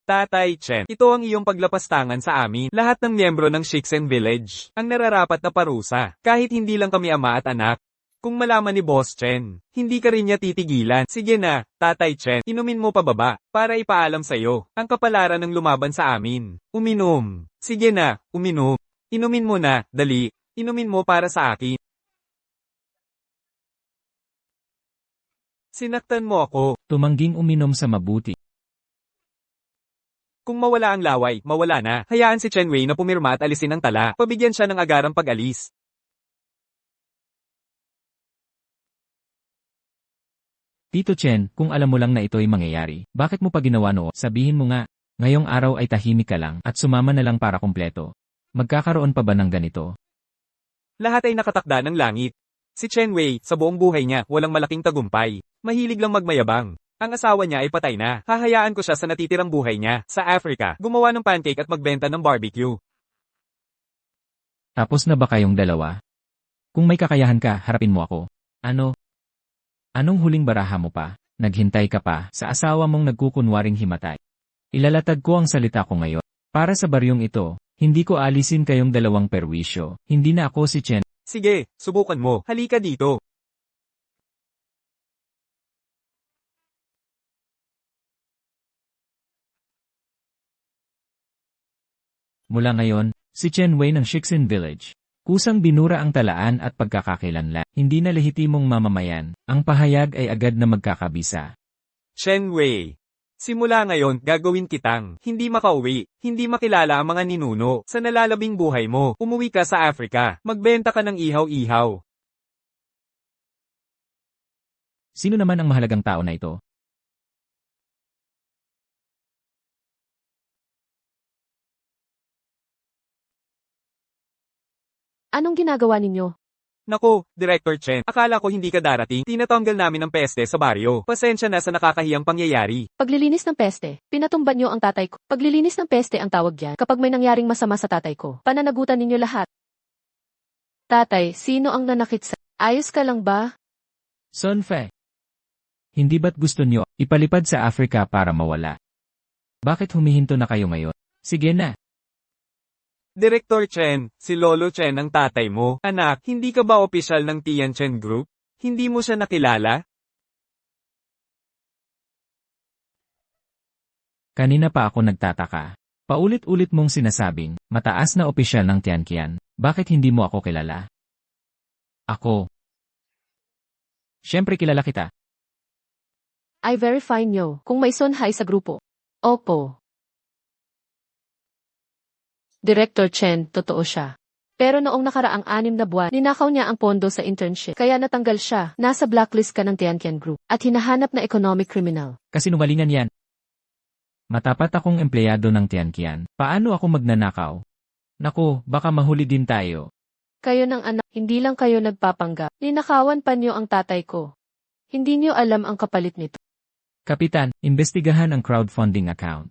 Tatay Chen, ito ang iyong paglapastangan sa amin. Lahat ng miyembro ng Shixen Village, ang nararapat na parusa. Kahit hindi lang kami ama at anak. Kung malaman ni Boss Chen, hindi ka rin niya titigilan. Sige na, Tatay Chen, inumin mo pababa, para ipaalam sa'yo, ang kapalaran ng lumaban sa amin. Uminom. Sige na, uminom. Inumin mo na, dali. Inumin mo para sa akin. Sinaktan mo ako. Tumangging uminom sa mabuti. Kung mawala ang laway, mawala na. Hayaan si Chen Wei na pumirma at alisin ang tala. Pabigyan siya ng agarang pag-alis. Tito Chen, kung alam mo lang na ito'y mangyayari, bakit mo pa ginawa noon? Sabihin mo nga, ngayong araw ay tahimik ka lang at sumama na lang para kumpleto. Magkakaroon pa ba ng ganito? Lahat ay nakatakda ng langit. Si Chen Wei, sa buong buhay niya, walang malaking tagumpay. Mahilig lang magmayabang. Ang asawa niya ay patay na. Hahayaan ko siya sa natitirang buhay niya, sa Africa, gumawa ng pancake at magbenta ng barbecue. Tapos na ba kayong dalawa? Kung may kakayahan ka, harapin mo ako. Ano? Anong huling baraha mo pa? Naghintay ka pa sa asawa mong nagkukunwaring himatay. Ilalatag ko ang salita ko ngayon. Para sa baryong ito, hindi ko alisin kayong dalawang perwisyo. Hindi na ako si Chen. Sige, subukan mo. Halika dito. Mula ngayon, si Chen Wei ng Shixin Village. Kusang binura ang talaan at pagkakakilanlan. Hindi na lehitimong mamamayan. Ang pahayag ay agad na magkakabisa. Chen Wei. Simula ngayon, gagawin kitang hindi makauwi, hindi makilala ang mga ninuno. Sa nalalabing buhay mo, umuwi ka sa Africa. Magbenta ka ng ihaw-ihaw. Sino naman ang mahalagang tao na ito? Anong ginagawa ninyo? Naku, Director Chen, akala ko hindi ka darating. Tinatanggal namin ang peste sa baryo. Pasensya na sa nakakahiyang pangyayari. Paglilinis ng peste, pinatumba niyo ang tatay ko. Paglilinis ng peste ang tawag yan kapag may nangyaring masama sa tatay ko. Pananagutan ninyo lahat. Tatay, sino ang nanakit sa... Ayos ka lang ba? Sun Fe. Hindi ba't gusto nyo ipalipad sa Africa para mawala? Bakit humihinto na kayo ngayon? Sige na. Director Chen, si Lolo Chen ang tatay mo. Anak, hindi ka ba opisyal ng Tian Chen Group? Hindi mo siya nakilala? Kanina pa ako nagtataka. Paulit-ulit mong sinasabing, mataas na opisyal ng Tianqian. Bakit hindi mo ako kilala? Ako. Siyempre kilala kita. I verify nyo kung may sonhay sa grupo. Opo. Director Chen, totoo siya. Pero noong nakaraang 6 na buwan, ninakaw niya ang pondo sa internship. Kaya natanggal siya. Nasa blacklist ka ng Tianqian Group. At hinahanap na economic criminal. Kasinungalingan yan. Matapat akong empleyado ng Tianqian. Paano ako magnanakaw? Naku, baka mahuli din tayo. Kayo ng anak, hindi lang kayo nagpapanggap. Ninakawan pa niyo ang tatay ko. Hindi niyo alam ang kapalit nito. Kapitan, imbestigahan ang crowdfunding account.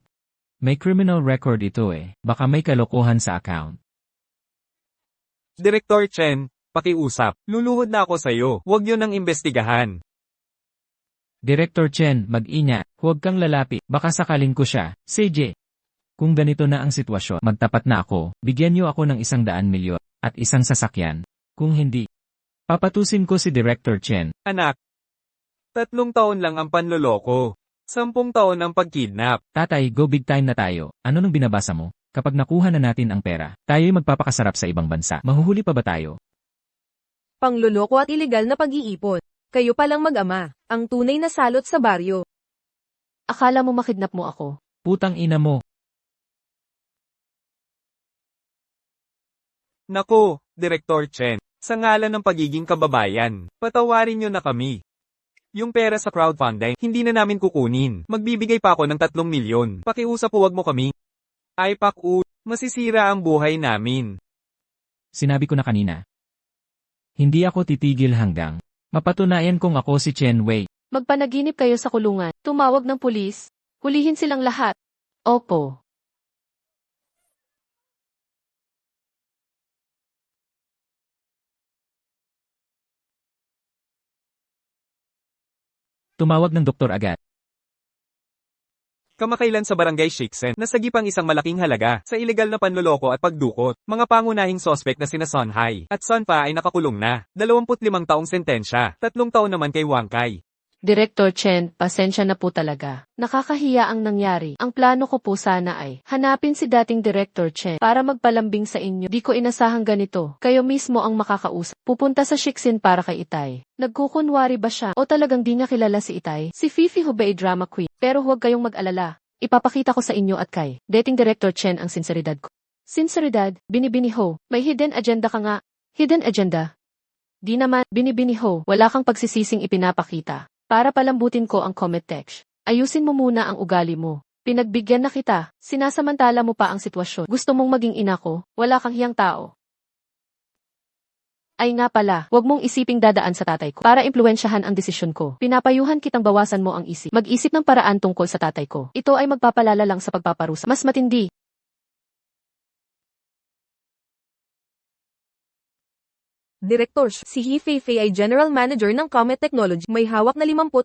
May criminal record ito eh. Baka may kalokohan sa account. Director Chen, pakiusap. Luluhod na ako sa'yo. Huwag yun ang imbestigahan. Director Chen, mag-inya. Huwag kang lalapi. Baka sakalin ko siya. CJ. Kung ganito na ang sitwasyon, magtapat na ako. Bigyan niyo ako ng 100 milyon at isang sasakyan. Kung hindi, papatusin ko si Director Chen. Anak, 3 taon lang ang panloloko. 10 taon ang pagkidnap. Tatay, go big time na tayo. Ano nang binabasa mo? Kapag nakuha na natin ang pera, tayo'y magpapakasarap sa ibang bansa. Mahuhuli pa ba tayo? Pangluloko at ilegal na pag-iipon. Kayo palang mag-ama, ang tunay na salot sa baryo. Akala mo makidnap mo ako? Putang ina mo. Nako, Director Chen, sa ngalan ng pagiging kababayan, patawarin niyo na kami. Yung pera sa crowdfunding, hindi na namin kukunin. Magbibigay pa ako ng 3 milyon. Pakiusap huwag mo kami. Ay paku, masisira ang buhay namin. Sinabi ko na kanina. Hindi ako titigil hanggang mapatunayan kong ako si Chen Wei. Magpanaginip kayo sa kulungan. Tumawag ng pulis. Hulihin silang lahat. Opo. Tumawag ng doktor agad. Kamakailan sa Barangay Shixen, nasagip ang isang malaking halaga sa ilegal na panloloko at pagdukot. Mga pangunahing sospek na sina Sun Hai at Sun Pa ay nakakulong na. 25 taong sentensya, 3 taon naman kay Wang Kai. Director Chen, pasensya na po talaga. Nakakahiya ang nangyari. Ang plano ko po sana ay hanapin si dating Director Chen para magpalambing sa inyo. Di ko inasahang ganito. Kayo mismo ang makakausap. Pupunta sa Shixin para kay Itay. Nagkukunwari ba siya o talagang di niya kilala si Itay? Si Fifi Hubei drama queen. Pero huwag kayong mag-alala. Ipapakita ko sa inyo at kay dating Director Chen ang sinseridad ko. Sinseridad, binibiniho. May hidden agenda ka nga. Hidden agenda? Di naman, binibiniho. Wala kang pagsisising ipinapakita. Para palambutin ko ang comment text. Ayusin mo muna ang ugali mo. Pinagbigyan na kita, sinasamantala mo pa ang sitwasyon. Gusto mong maging ina ko, wala kang hiyang tao. Ay nga pala, wag mong isiping dadaan sa tatay ko. Para impluwensyahan ang desisyon ko. Pinapayuhan kitang bawasan mo ang isip. Mag-isip ng paraan tungkol sa tatay ko. Ito ay magpapalala lang sa pagpaparusa. Mas matindi. Director si He Feifei ay General Manager ng Comet Technology. May hawak na 52%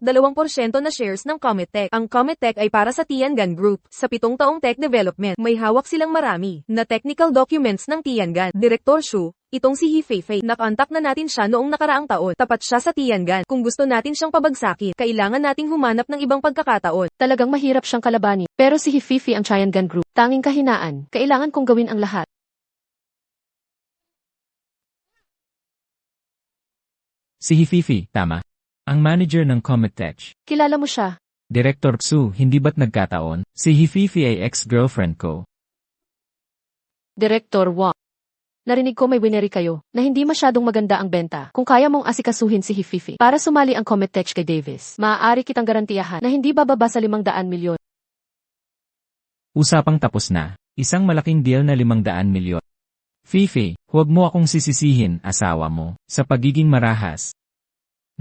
na shares ng Comet Tech. Ang Comet Tech ay para sa Tiangan Group. Sa 7 taong tech development, may hawak silang marami na technical documents ng Tiangan. Director Shu, itong si He Feifei, nakontak na natin siya noong nakaraang taon. Tapat siya sa Tiangan. Kung gusto natin siyang pabagsakin, kailangan nating humanap ng ibang pagkakataon. Talagang mahirap siyang kalabanin. Pero si He Feifei ang Tiangan Group. Tanging kahinaan, kailangan kong gawin ang lahat. Si He Feifei, tama. Ang manager ng Comet Tech. Kilala mo siya. Director Xu, hindi ba't nagkataon? Si He Feifei ay ex-girlfriend ko. Director Wang. Narinig ko may wineri kayo, na hindi masyadong maganda ang benta. Kung kaya mong asikasuhin si He Feifei para sumali ang Comet Tech kay Davis, maaari kitang garantiyahan na hindi bababa sa 500 milyon. Usapang tapos na. Isang malaking deal na 500 milyon. Feifei, huwag mo akong sisisihin, asawa mo, sa pagiging marahas.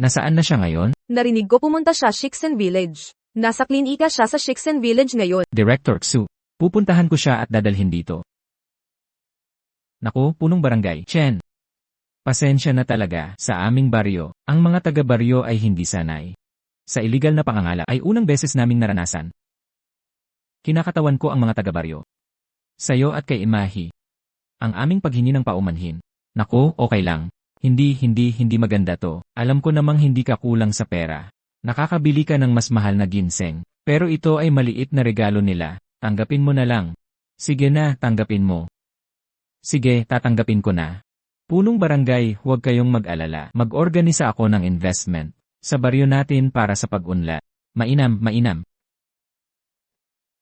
Nasaan na siya ngayon? Narinig ko pumunta siya Shixen Village. Nasa klinika siya sa Shixen Village ngayon. Director Xu, pupuntahan ko siya at dadalhin dito. Naku, punong barangay, Chen. Pasensya na talaga, sa aming baryo, ang mga taga-baryo ay hindi sanay. Sa illegal na pangangala ay unang beses naming naranasan. Kinakatawan ko ang mga taga-baryo. Sayo at kay Imahi. Ang aming paghingi ng paumanhin. Naku, okay lang. Hindi maganda to. Alam ko namang hindi ka kulang sa pera. Nakakabili ka ng mas mahal na ginseng. Pero ito ay maliit na regalo nila. Tanggapin mo na lang. Sige na, tanggapin mo. Sige, tatanggapin ko na. Punong barangay, huwag kayong mag-alala. Mag-organisa ako ng investment sa baryo natin para sa pag-unlad. Mainam.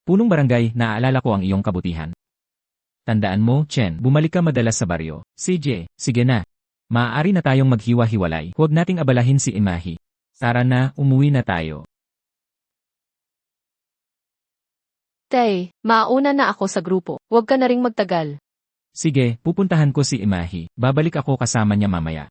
Punong barangay, naaalala ko ang iyong kabutihan. Tandaan mo, Chen, bumalik ka madalas sa baryo. CJ, sige na. Maaari na tayong maghiwa-hiwalay. Huwag nating abalahin si Imahi. Tara na, umuwi na tayo. Tay, mauna na ako sa grupo. Huwag ka na ring magtagal. Sige, pupuntahan ko si Imahi. Babalik ako kasama niya mamaya.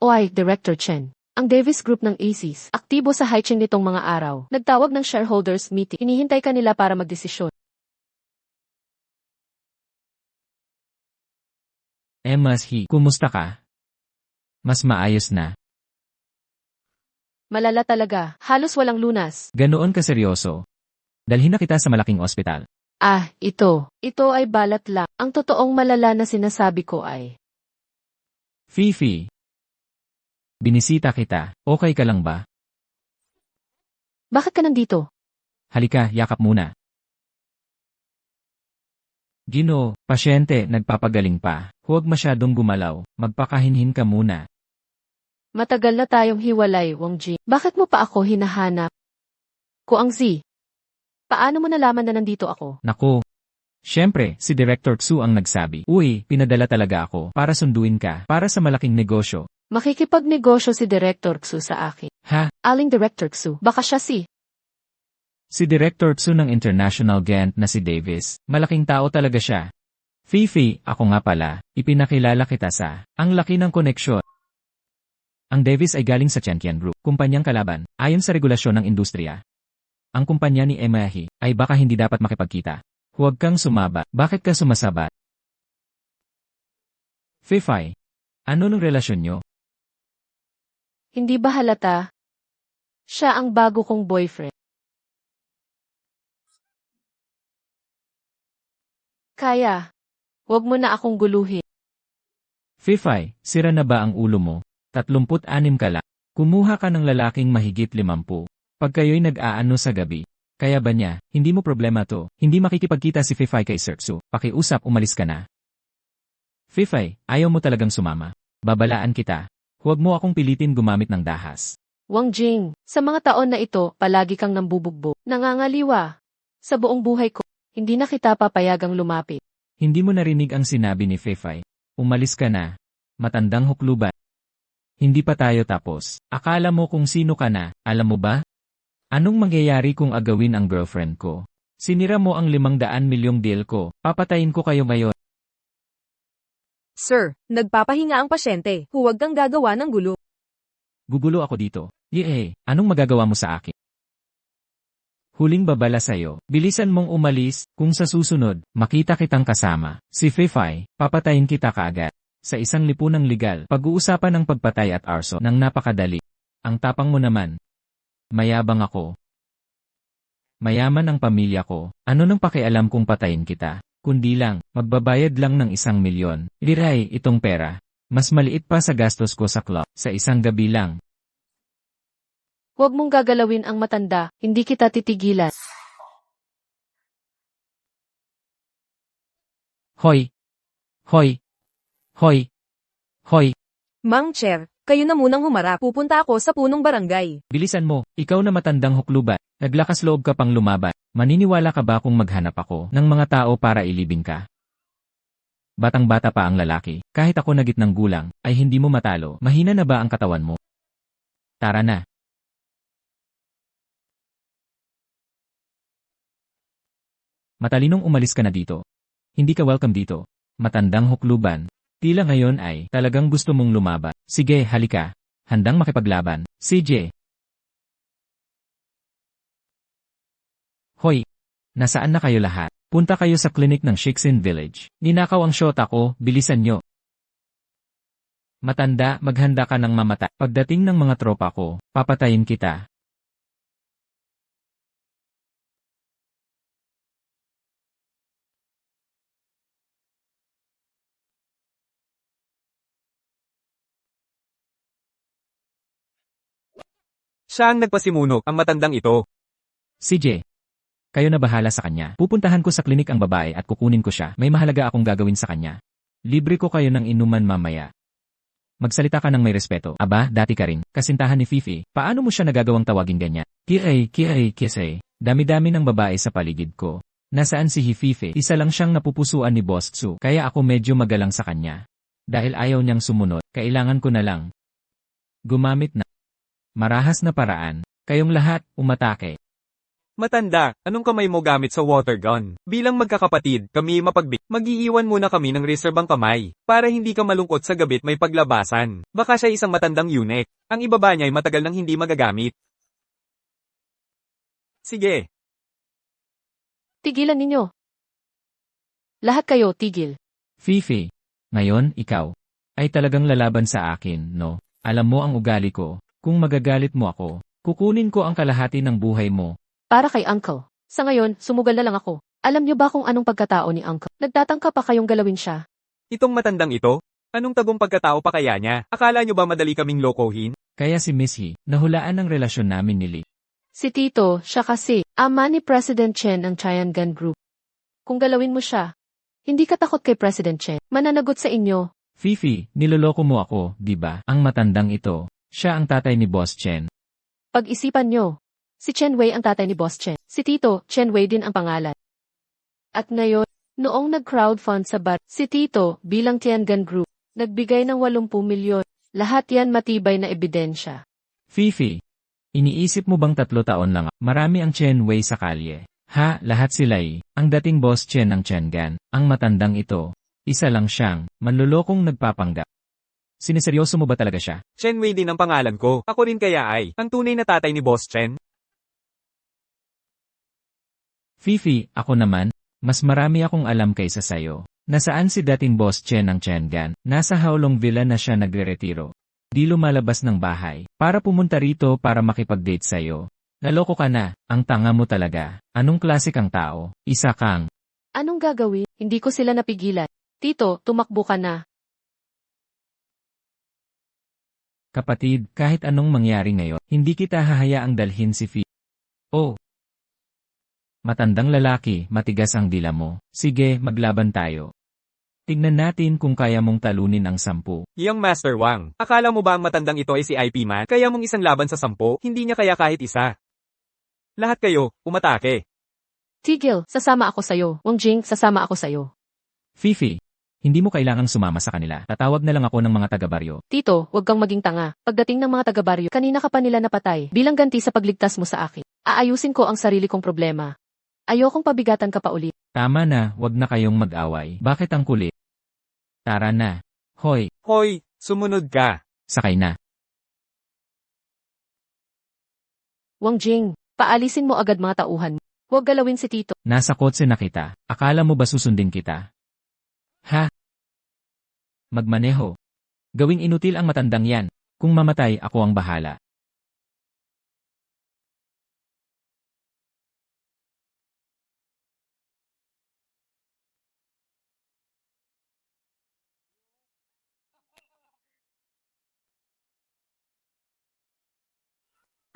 Oy, Director Chen. Ang Davis Group ng ACES, aktibo sa Haicheng nitong mga araw. Nagtawag ng shareholders meeting. Hinihintay ka nila para magdesisyon. Imahi, kumusta ka? Mas maayos na. Malala talaga. Halos walang lunas. Ganoon ka seryoso. Dalhin na kita sa malaking ospital. Ah, ito. Ito ay balat lang. Ang totoong malala na sinasabi ko ay... Feifei. Binisita kita. Okay ka lang ba? Bakit ka nandito? Halika, yakap muna. Gino, pasyente, nagpapagaling pa. Huwag masyadong gumalaw. Magpakahinhin ka muna. Matagal na tayong hiwalay, Wang Ji. Bakit mo pa ako hinahanap? Kuang Zi. Paano mo nalaman na nandito ako? Naku. Siyempre, si Director Xu ang nagsabi. Uy, pinadala talaga ako para sunduin ka para sa malaking negosyo. Makikipagnegosyo si Director Xu sa akin. Ha? Aling Director Xu? Baka siya Si Director Xu ng International Gent na si Davis. Malaking tao talaga siya. Feifei, ako nga pala, ipinakilala kita sa ang laki ng koneksyon. Ang Davis ay galing sa Tianqian Group, kumpanyang kalaban, ayon sa regulasyon ng industriya. Ang kumpanya ni Imahi ay baka hindi dapat makipagkita. Huwag kang sumaba. Bakit ka sumasabat? Feifei, ano nung relasyon nyo? Hindi ba halata? Siya ang bago kong boyfriend. Kaya, wag mo na akong guluhin. Feifei, sira na ba ang ulo mo? 36 ka lang. Kumuha ka ng lalaking mahigit 50. Pag kayo'y nag-aano sa gabi. Kaya ba niya, hindi mo problema to. Hindi makikipagkita si Feifei kay Sir Xu. Pakiusap, umalis ka na. Feifei, ayaw mo talagang sumama. Babalaan kita. Huwag mo akong pilitin gumamit ng dahas. Wang Jing, sa mga taon na ito, palagi kang nambubugbog. Nangangaliwa. Sa buong buhay ko, hindi na kita papayagang lumapit. Hindi mo narinig ang sinabi ni Feifei. Umalis ka na. Matandang hukluban. Hindi pa tayo tapos. Akala mo kung sino ka na, alam mo ba? Anong mangyayari kung agawin ang girlfriend ko? Sinira mo ang 500 milyong deal ko. Papatayin ko kayo ngayon. Sir, nagpapahinga ang pasyente. Huwag kang gagawa ng gulo. Gugulo ako dito. Yee, anong magagawa mo sa akin? Huling babala sa'yo. Bilisan mong umalis, kung sa susunod, makita kitang kasama. Si Feifei, papatayin kita kaagad. Sa isang lipunang legal, pag-uusapan ng pagpatay at arso ng napakadali. Ang tapang mo naman. Mayabang ako. Mayaman ang pamilya ko. Ano nang pakialam kung patayin kita? Kundi lang, magbabayad lang ng 1,000,000. Liray, itong pera. Mas maliit pa sa gastos ko sa club, sa isang gabi lang. Huwag mong gagalawin ang matanda, hindi kita titigilan. Hoy! Hoy! Hoy! Hoy! Mang Chair, kayo na munang humarap. Pupunta ako sa punong barangay. Bilisan mo, ikaw na matandang huklubat. Naglakas loob ka pang lumaban. Maniniwala ka ba kung maghanap ako ng mga tao para ilibing ka? Batang-bata pa ang lalaki. Kahit ako na gitnang gulang, ay hindi mo matalo. Mahina na ba ang katawan mo? Tara na. Matalinong umalis ka na dito. Hindi ka welcome dito. Matandang hukluban. Tila ngayon ay talagang gusto mong lumaban. Sige, halika. Handang makipaglaban. CJ. Hoy! Nasaan na kayo lahat? Punta kayo sa klinik ng Shiksin Village. Ninakaw ang shota ko, bilisan nyo. Matanda, maghanda ka ng mamata. Pagdating ng mga tropa ko, papatayin kita. Siya ang nagpasimuno, ang matandang ito. CJ. Kayo na bahala sa kanya. Pupuntahan ko sa klinik ang babae at kukunin ko siya. May mahalaga akong gagawin sa kanya. Libre ko kayo ng inuman mamaya. Magsalita ka ng may respeto. Aba, dati ka rin. Kasintahan ni Fifi. Paano mo siya nagagawang tawagin ganyan? Kiray. Dami-dami ng babae sa paligid ko. Nasaan si Fifi? Isa lang siyang napupusuan ni Boss Tsu. Kaya ako medyo magalang sa kanya. Dahil ayaw niyang sumunod, kailangan ko na lang gumamit na marahas na paraan. Kayong lahat, umatake. Matanda, anong kamay mo gamit sa water gun? Bilang magkakapatid, kami mag-iiwan muna kami ng reserbang kamay, para hindi ka malungkot sa gabit may paglabasan. Baka siya isang matandang eunuch. Ang ibaba niya ay matagal nang hindi magagamit. Sige. Tigilan ninyo. Lahat kayo, tigil. Fifi. Ngayon, ikaw. Ay talagang lalaban sa akin, no? Alam mo ang ugali ko. Kung magagalit mo ako, kukunin ko ang kalahati ng buhay mo. Para kay Uncle. Sa ngayon, sumugal na lang ako. Alam niyo ba kung anong pagkatao ni Uncle? Nagtatangka pa kayong galawin siya. Itong matandang ito? Anong tagong pagkatao pa kaya niya? Akala niyo ba madali kaming lokohin? Kaya si Missy, nahulaan ang relasyon namin ni Lee. Si Tito, siya kasi, ama ni President Chen ng Tiangan Group. Kung galawin mo siya, hindi ka takot kay President Chen. Mananagot sa inyo. Fifi, niloloko mo ako, di ba? Ang matandang ito, siya ang tatay ni Boss Chen. Pag-isipan nyo. Si Chen Wei ang tatay ni Boss Chen. Si Tito, Chen Wei din ang pangalan. At ngayon, noong nag-crowdfund sa si Tito bilang Tiangan Group, nagbigay ng 80 milyon. Lahat yan matibay na ebidensya. Fifi, iniisip mo bang 3 taon lang? Marami ang Chen Wei sa kalye. Ha, lahat sila ang dating Boss Chen ng Tiangan, ang matandang ito. Isa lang siyang manlulokong nagpapanggap. Siniseryoso mo ba talaga siya? Chen Wei din ang pangalan ko. Ako rin kaya ay, ang tunay na tatay ni Boss Chen. Fifi, ako naman, mas marami akong alam kaysa sayo. Nasaan si dating Boss Chen ng Tiangan? Nasa Haolong Villa na siya nagre-retiro. Di lumalabas ng bahay, para pumunta rito para makipag-date sa'yo. Naloko ka na, ang tanga mo talaga. Anong klase kang tao? Isa kang. Anong gagawin? Hindi ko sila napigilan. Tito, tumakbo ka na. Kapatid, kahit anong mangyari ngayon, hindi kita hahayaang dalhin si Fifi. Oh. Matandang lalaki, matigas ang dila mo. Sige, maglaban tayo. Tignan natin kung kaya mong talunin ang 10. Young Master Wang, akala mo ba ang matandang ito ay si IP Man? Kaya mong isang laban sa 10? Hindi niya kaya kahit isa. Lahat kayo, umatake. Tigil, sasama ako sayo. Wang Jing, sasama ako sayo. Fifi, hindi mo kailangang sumama sa kanila. Tatawag na lang ako ng mga taga-baryo. Tito, huwag kang maging tanga. Pagdating ng mga taga-baryo, kanina ka pa nila napatay. Bilang ganti sa pagligtas mo sa akin, aayusin ko ang sarili kong problema. Ayokong pabigatan ka pa ulit. Tama na, wag na kayong mag-away. Bakit ang kulit? Tara na. Hoy, Hoy, sumunod ka. sakay na. Wang Jing, paalisin mo agad mga tauhan. Huwag galawin si Tito. Nasa kotse na kita. Akala mo ba susundin kita? Ha? Magmaneho. Gawing inutil ang matandang yan. Kung mamatay, ako ang bahala.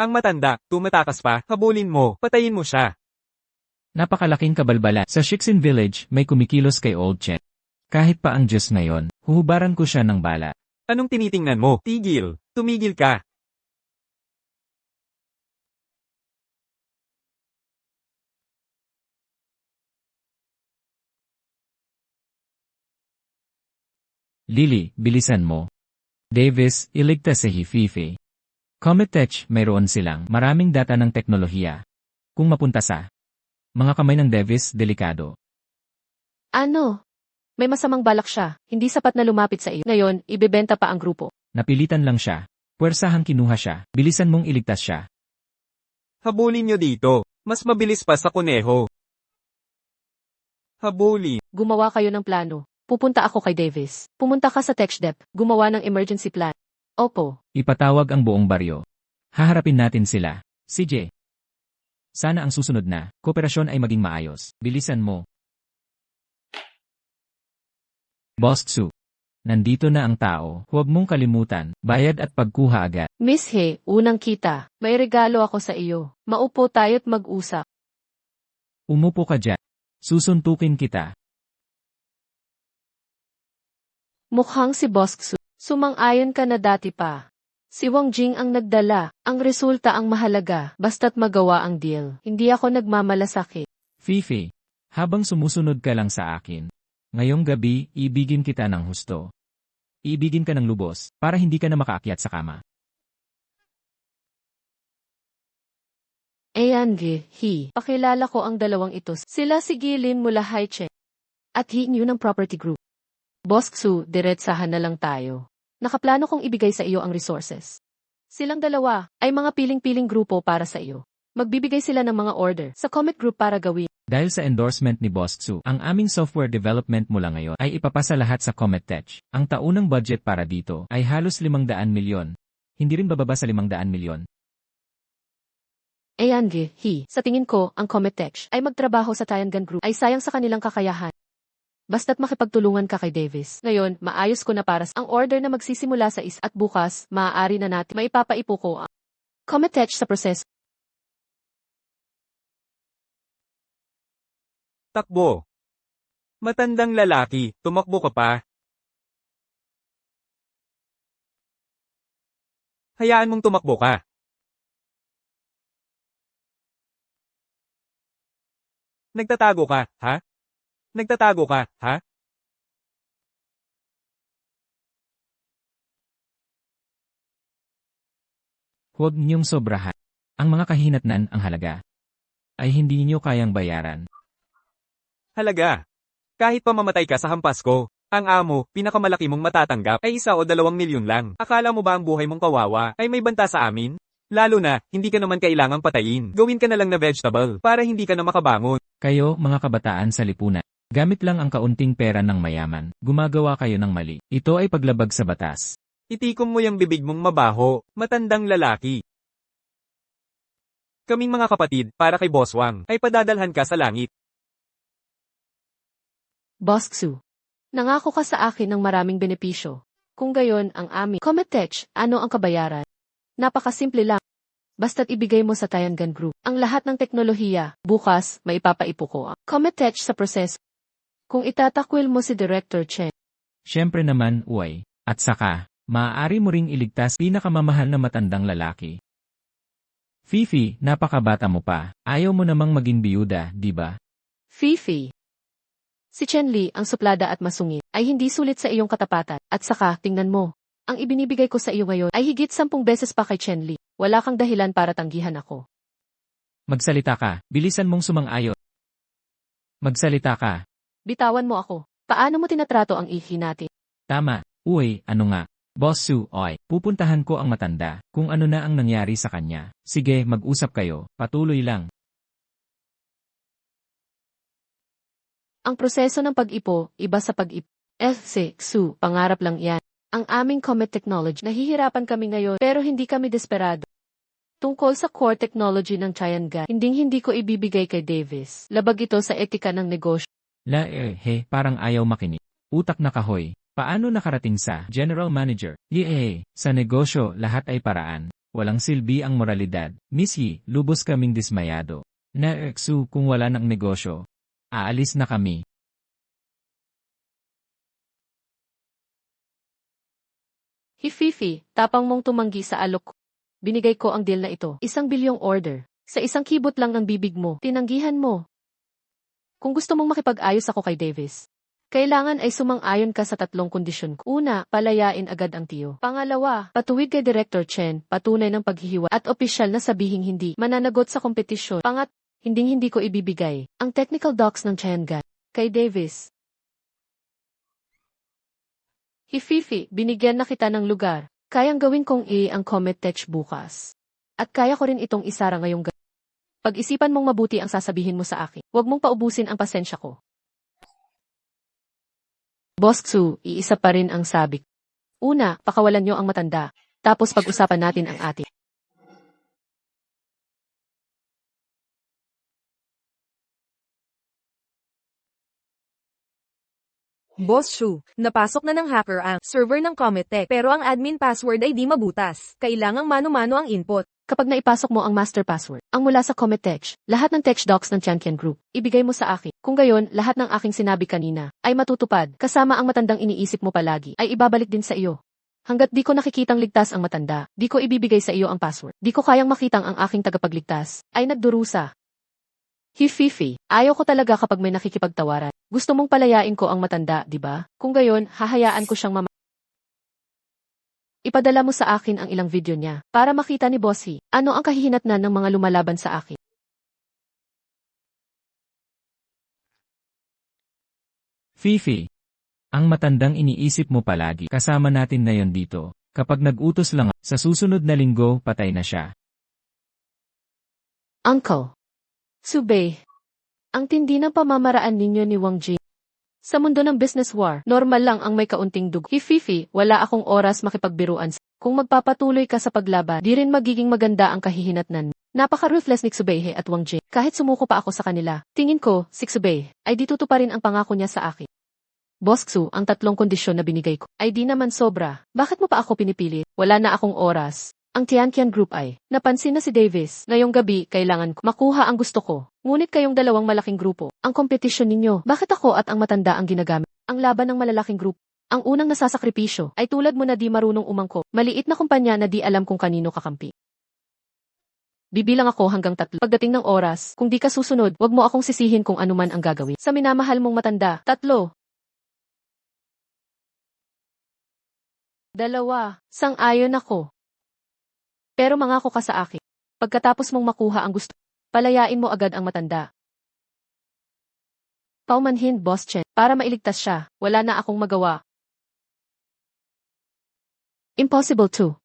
Ang matanda, tumatakas pa, habulin mo, patayin mo siya. Napakalaking kabalbala. Sa Shixin Village, may kumikilos kay Old Chen. Kahit pa ang Diyos ngayon, huhubaran ko siya ng bala. Anong tinitingnan mo? Tigil. Tumigil ka. Lily, bilisan mo. Davis, iligtas si Hififi. Cometech, mayroon silang maraming data ng teknolohiya. Kung mapunta sa mga kamay ng Davis, delikado. Ano? May masamang balak siya, hindi sapat na lumapit sa iyo. Ngayon, ibebenta pa ang grupo. Napilitan lang siya. Puwersahang kinuha siya. Bilisan mong iligtas siya. Habulin nyo dito. Mas mabilis pa sa kuneho. Habulin. Gumawa kayo ng plano. Pupunta ako kay Davis. Pumunta ka sa TechDep, gumawa ng emergency plan. Opo. Ipatawag ang buong baryo. Haharapin natin sila. CJ. Sana ang susunod na kooperasyon ay maging maayos. Bilisan mo. Boss Tsu. Nandito na ang tao. Huwag mong kalimutan. Bayad at pagkuha agad. Miss He, unang kita. May regalo ako sa iyo. Maupo tayo't mag-usap. Umupo ka dyan. Susuntukin kita. Mukhang si Boss Tsu. Sumang-ayon ka na dati pa. Si Wang Jing ang nagdala. Ang resulta ang mahalaga. Basta't magawa ang deal. Hindi ako nagmamalasakit. Fifi. Habang sumusunod ka lang sa akin. Ngayong gabi, ibigin kita ng husto. Ibigin ka ng lubos, para hindi ka na makaakyat sa kama. Ayan He. Pakilala ko ang dalawang ito. Sila si Gilin mula Haiche. At He Nyu ng Property Group. Boss Tsu, diretsahan na lang tayo. Nakaplano kong ibigay sa iyo ang resources. Silang dalawa ay mga piling-piling grupo para sa iyo. Magbibigay sila ng mga order sa Comet Group para gawin. Dahil sa endorsement ni Boss Tsu, ang aming software development mula ngayon ay ipapasa lahat sa Cometech. Ang taunang budget para dito ay halos 500 milyon. Hindi rin bababa sa 500 milyon. Ayan He. Sa tingin ko, ang Cometech ay magtrabaho sa Tiangan Group ay sayang sa kanilang kakayahan. Basta't makipagtulungan ka kay Davis. Ngayon, maayos ko na para ang order na magsisimula sa at bukas, maaari na natin maipapaipo ko ang Cometech sa proseso. Takbo. Matandang lalaki, tumakbo ka pa. Hayaan mong tumakbo ka. Nagtatago ka, ha? Nagtatago ka, ha? Huwag niyong sobrahan. Ang mga kahinatnan ang halaga ay hindi niyo kayang bayaran. Halaga. Kahit pa mamatay ka sa hampas ko, ang amo, pinakamalaki mong matatanggap ay 1 o 2 milyon lang. Akala mo ba ang buhay mong kawawa ay may banta sa amin? Lalo na, hindi ka naman kailangang patayin. Gawin ka na lang na vegetable para hindi ka na makabangon. Kayo, mga kabataan sa lipunan, gamit lang ang kaunting pera ng mayaman, gumagawa kayo ng mali. Ito ay paglabag sa batas. Itikom mo yung bibig mong mabaho, matandang lalaki. Kaming mga kapatid, para kay Boss Wang, ay padadalhan ka sa langit. Boss Tsu. Nangako ka sa akin ng maraming benepisyo. Kung gayon ang amin. Cometech, ano ang kabayaran? Napakasimple lang. Basta't ibigay mo sa Tiangan Group ang lahat ng teknolohiya. Bukas, maipapaipo ko ang Cometech sa proseso. Kung itatakwil mo si Director Chen. Siyempre naman, uway. At saka, maaari mo ring iligtas pinakamamahal na matandang lalaki. Fifi, napakabata mo pa. Ayaw mo namang maging biyuda, di ba? Fifi. Si Chen Li, ang suplada at masungit, ay hindi sulit sa iyong katapatan. At saka, tingnan mo. Ang ibinibigay ko sa iyo ngayon ay higit 10 beses pa kay Chen Li. Wala kang dahilan para tanggihan ako. Magsalita ka, bilisan mong sumang-ayon. Magsalita ka. Bitawan mo ako. Paano mo tinatrato ang ihi natin? Tama, uy, ano nga. Boss Tsu, oy, pupuntahan ko ang matanda, kung ano na ang nangyari sa kanya. Sige, mag-usap kayo, patuloy lang. Ang proseso ng pag-ipo, iba sa pag-ipo. Su, pangarap lang yan. Ang aming Comet Technology, nahihirapan kami ngayon pero hindi kami desperado. Tungkol sa core technology ng Tiangong, hindi ko ibibigay kay Davis. Labag ito sa etika ng negosyo. Parang ayaw makinig. Utak na kahoy. Paano nakarating sa General Manager? Sa negosyo, lahat ay paraan. Walang silbi ang moralidad. Miss Yi, lubos kaming dismayado. Su, kung wala ng negosyo, aalis na kami. Hififi, tapang mong tumanggi sa alok ko. Binigay ko ang deal na ito. 1 bilyong order. Sa isang kibot lang ng bibig mo, tinanggihan mo. Kung gusto mong makipag-ayos ako kay Davis, kailangan ay sumang-ayon ka sa 3 kondisyon ko. Una, palayain agad ang tiyo. Pangalawa, patuwid kay Director Chen, patunay ng paghihiwa at opisyal na sabihing hindi mananagot sa kompetisyon. Hindi ko ibibigay ang technical docs ng Tiangong kay Davis. Hififi, binigyan na kita ng lugar. Kayang gawin kong ang Comet Tech bukas. At kaya ko rin itong isara ngayong gabi. Pag-isipan mong mabuti ang sasabihin mo sa akin. Huwag mong paubusin ang pasensya ko. Boss Su, iisa pa rin ang sabik. Una, pakawalan niyo ang matanda. Tapos pag-usapan natin ang atin. Boss Shu, napasok na ng hacker ang server ng Comet Tech pero ang admin password ay di mabutas. Kailangang mano-mano ang input. Kapag naipasok mo ang master password, ang mula sa Comet Tech, lahat ng tech docs ng Tiangong Group, ibigay mo sa akin. Kung gayon, lahat ng aking sinabi kanina ay matutupad, kasama ang matandang iniisip mo palagi, ay ibabalik din sa iyo. Hanggat di ko nakikitang ligtas ang matanda, di ko ibibigay sa iyo ang password. Di ko kayang makitang ang aking tagapagligtas, ay nagdurusa. Hififi, ayaw ko talaga kapag may nakikipagtawaran. Gusto mong palayain ko ang matanda, di ba? Kung gayon, hahayaan ko siyang Ipadala mo sa akin ang ilang video niya para makita ni Bossy ano ang kahihinatnan ng mga lumalaban sa akin. Fifi, ang matandang iniisip mo palagi kasama natin na yon dito. Kapag nag-utos lang, sa susunod na linggo, patay na siya. Uncle Subei, ang tindi ng pamamaraan ninyo ni Wang Jing. Sa mundo ng business war, normal lang ang may kaunting dugo. Hififi, wala akong oras makipagbiruan. Kung magpapatuloy ka sa paglaban, di rin magiging maganda ang kahihinatnan. Napaka-ruthless ni Subei at Wang Jing. Kahit sumuko pa ako sa kanila, tingin ko, si Subei, ay di tutuparin ang pangako niya sa akin. Boss Su, ang 3 kondisyon na binigay ko, ay di naman sobra. Bakit mo pa ako pinipilit? Wala na akong oras. Ang Tiangong Group ay, napansin na si Davis, ngayong gabi, kailangan ko makuha ang gusto ko. Ngunit kayong dalawang malaking grupo, ang kompetisyon ninyo, bakit ako at ang matanda ang ginagamit? Ang laban ng malalaking grupo, ang unang nasasakripisyo, ay tulad mo na di marunong umangko, maliit na kumpanya na di alam kung kanino kakampi. Bibilang ako hanggang 3. Pagdating ng oras, kung di ka susunod, wag mo akong sisihin kung anuman ang gagawin. Sa minamahal mong matanda, 3. 2. Sang-ayon ako. Pero mangako ka sa akin. Pagkatapos mong makuha ang gusto, palayain mo agad ang matanda. Paumanhin, Boss Chen, para mailigtas siya, wala na akong magawa. Impossible 2.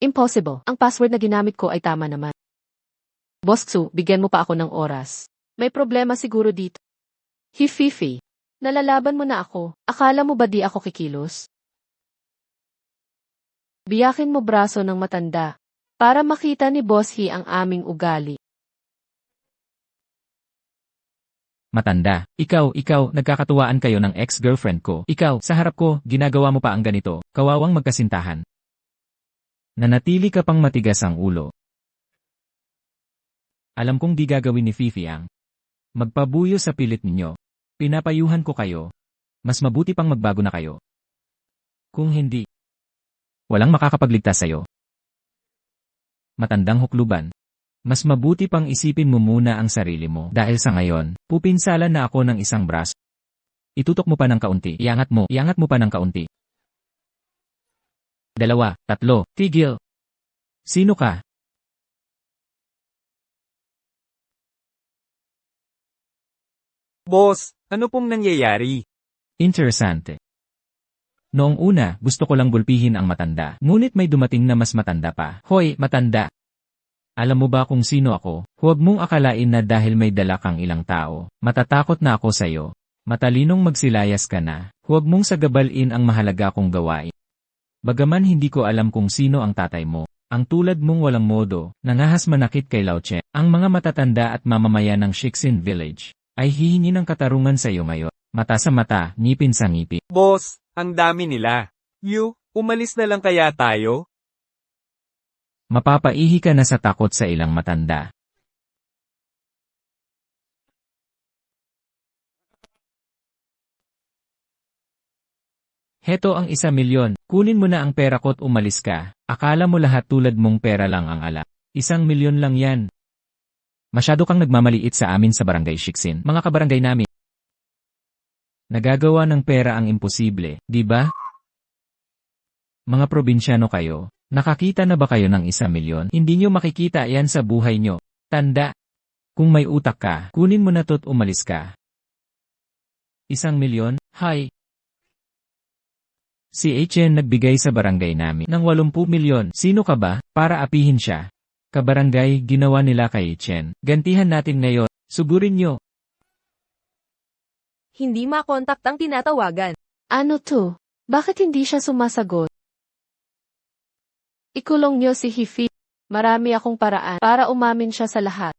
Impossible. Ang password na ginamit ko ay tama naman. Boss Su, bigyan mo pa ako ng oras. May problema siguro dito. Hififi, nalalaban mo na ako. Akala mo ba di ako kikilos? Biyakin mo braso ng matanda. Para makita ni Boss He ang aming ugali. Matanda, ikaw, nagkakatuwaan kayo ng ex-girlfriend ko. Ikaw, sa harap ko, ginagawa mo pa ang ganito, kawawang magkasintahan. Nanatili ka pang matigas ang ulo. Alam kong di gagawin ni Fifi ang magpabuyo sa pilit ninyo. Pinapayuhan ko kayo. Mas mabuti pang magbago na kayo. Kung hindi, walang makakapagligtas sa'yo. Matandang hukluban. Mas mabuti pang isipin mo muna ang sarili mo dahil sa ngayon, pupinsalan na ako ng isang braso. Itutok mo pa ng kaunti. Iangat mo pa ng kaunti. 2, 3, tigil. Sino ka? Boss, ano pong nangyayari? Interesante. Noong una, gusto ko lang gulpihin ang matanda. Ngunit may dumating na mas matanda pa. Hoy, matanda! Alam mo ba kung sino ako? Huwag mong akalain na dahil may dala kang ilang tao, matatakot na ako sa'yo. Matalinong magsilayas ka na, huwag mong sagabalin ang mahalaga kong gawain. Bagaman hindi ko alam kung sino ang tatay mo, ang tulad mong walang modo, nangahas manakit kay Lao Chen, ang mga matatanda at mamamayan ng Shixin Village, ay hihingi ng katarungan sa iyo ngayon. Mata sa mata, ngipin sa ngipin. Boss, ang dami nila. Umalis na lang kaya tayo? Mapapaihi ka na sa takot sa ilang matanda. Heto ang 1,000,000, kunin mo na ang pera ko't umalis ka, akala mo lahat tulad mong pera lang ang ala. 1,000,000 lang yan. Masyado kang nagmamaliit sa amin sa barangay Shixin, mga kabarangay namin. Nagagawa ng pera ang imposible, di ba? Mga probinsyano kayo, nakakita na ba kayo ng 1,000,000? Hindi nyo makikita yan sa buhay nyo. Tanda. Kung may utak ka, kunin mo na to't umalis ka. 1,000,000? Hay! Si Chen nagbigay sa barangay namin ng 80,000,000. Sino ka ba, para apihin siya? Kabarangay, ginawa nila kay Chen. Gantihan natin ngayon. Sugurin nyo. Hindi makontak ang tinatawagan. Ano to? Bakit hindi siya sumasagot? Ikulong niyo si Hifi. Marami akong paraan para umamin siya sa lahat.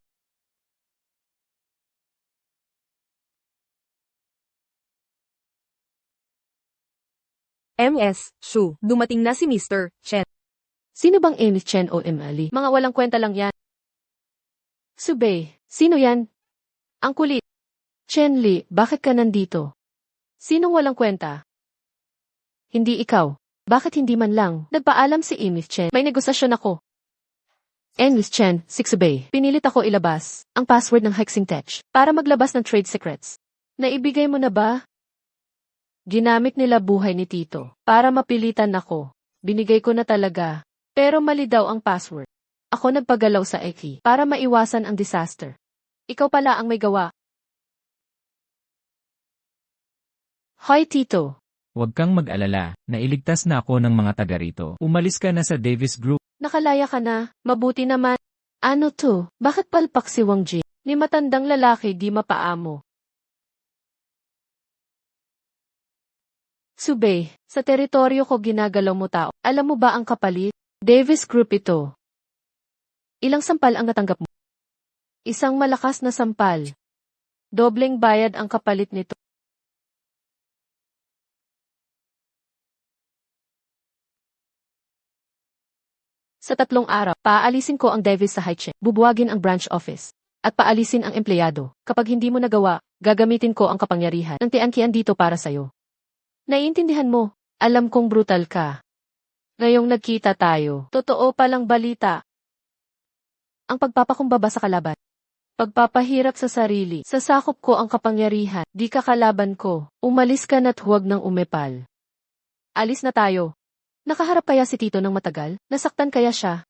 MS, Shu, dumating na si Mr. Chen. Sino bang Amy Chen o Emily? Mga walang kwenta lang yan. Subei, sino yan? Ang kulit. Chen Li, bakit ka nandito? Sinong walang kwenta? Hindi ikaw. Bakit hindi man lang nagpaalam si Amy Chen? May negosasyon ako. Amy Chen, Subei, pinilit ako ilabas ang password ng Hexing Tech para maglabas ng trade secrets. Naibigay mo na ba? Ginamit nila buhay ni Tito para mapilitan ako. Binigay ko na talaga. Pero mali daw ang password. Ako nagpagalaw sa Eki para maiwasan ang disaster. Ikaw pala ang may gawa. Hoy Tito. Huwag kang mag-alala, nailigtas na ako ng mga taga rito. Umalis ka na sa Davis Group. Nakalaya ka na, mabuti naman. Ano to? Bakit palpak si Wang Ji? Ni matandang lalaki di mapaamo. Subei, sa teritoryo ko ginagalaw mo tao. Alam mo ba ang kapalit? Davis Group ito. Ilang sampal ang natanggap mo? Isang malakas na sampal. Dobleng bayad ang kapalit nito. Sa 3 araw, paalisin ko ang Davis sa Haiche, bubuwagin ang branch office, at paalisin ang empleyado. Kapag hindi mo nagawa, gagamitin ko ang kapangyarihan ng tiangkian dito para sayo. Naiintindihan mo, alam kong brutal ka. Ngayong nagkita tayo, totoo palang balita. Ang pagpapakumbaba sa kalaban. Pagpapahirap sa sarili, sasakop ko ang kapangyarihan, di ka kalaban ko. Umalis ka na't huwag nang umepal. Alis na tayo. Nakaharap kaya si Tito ng matagal? Nasaktan kaya siya?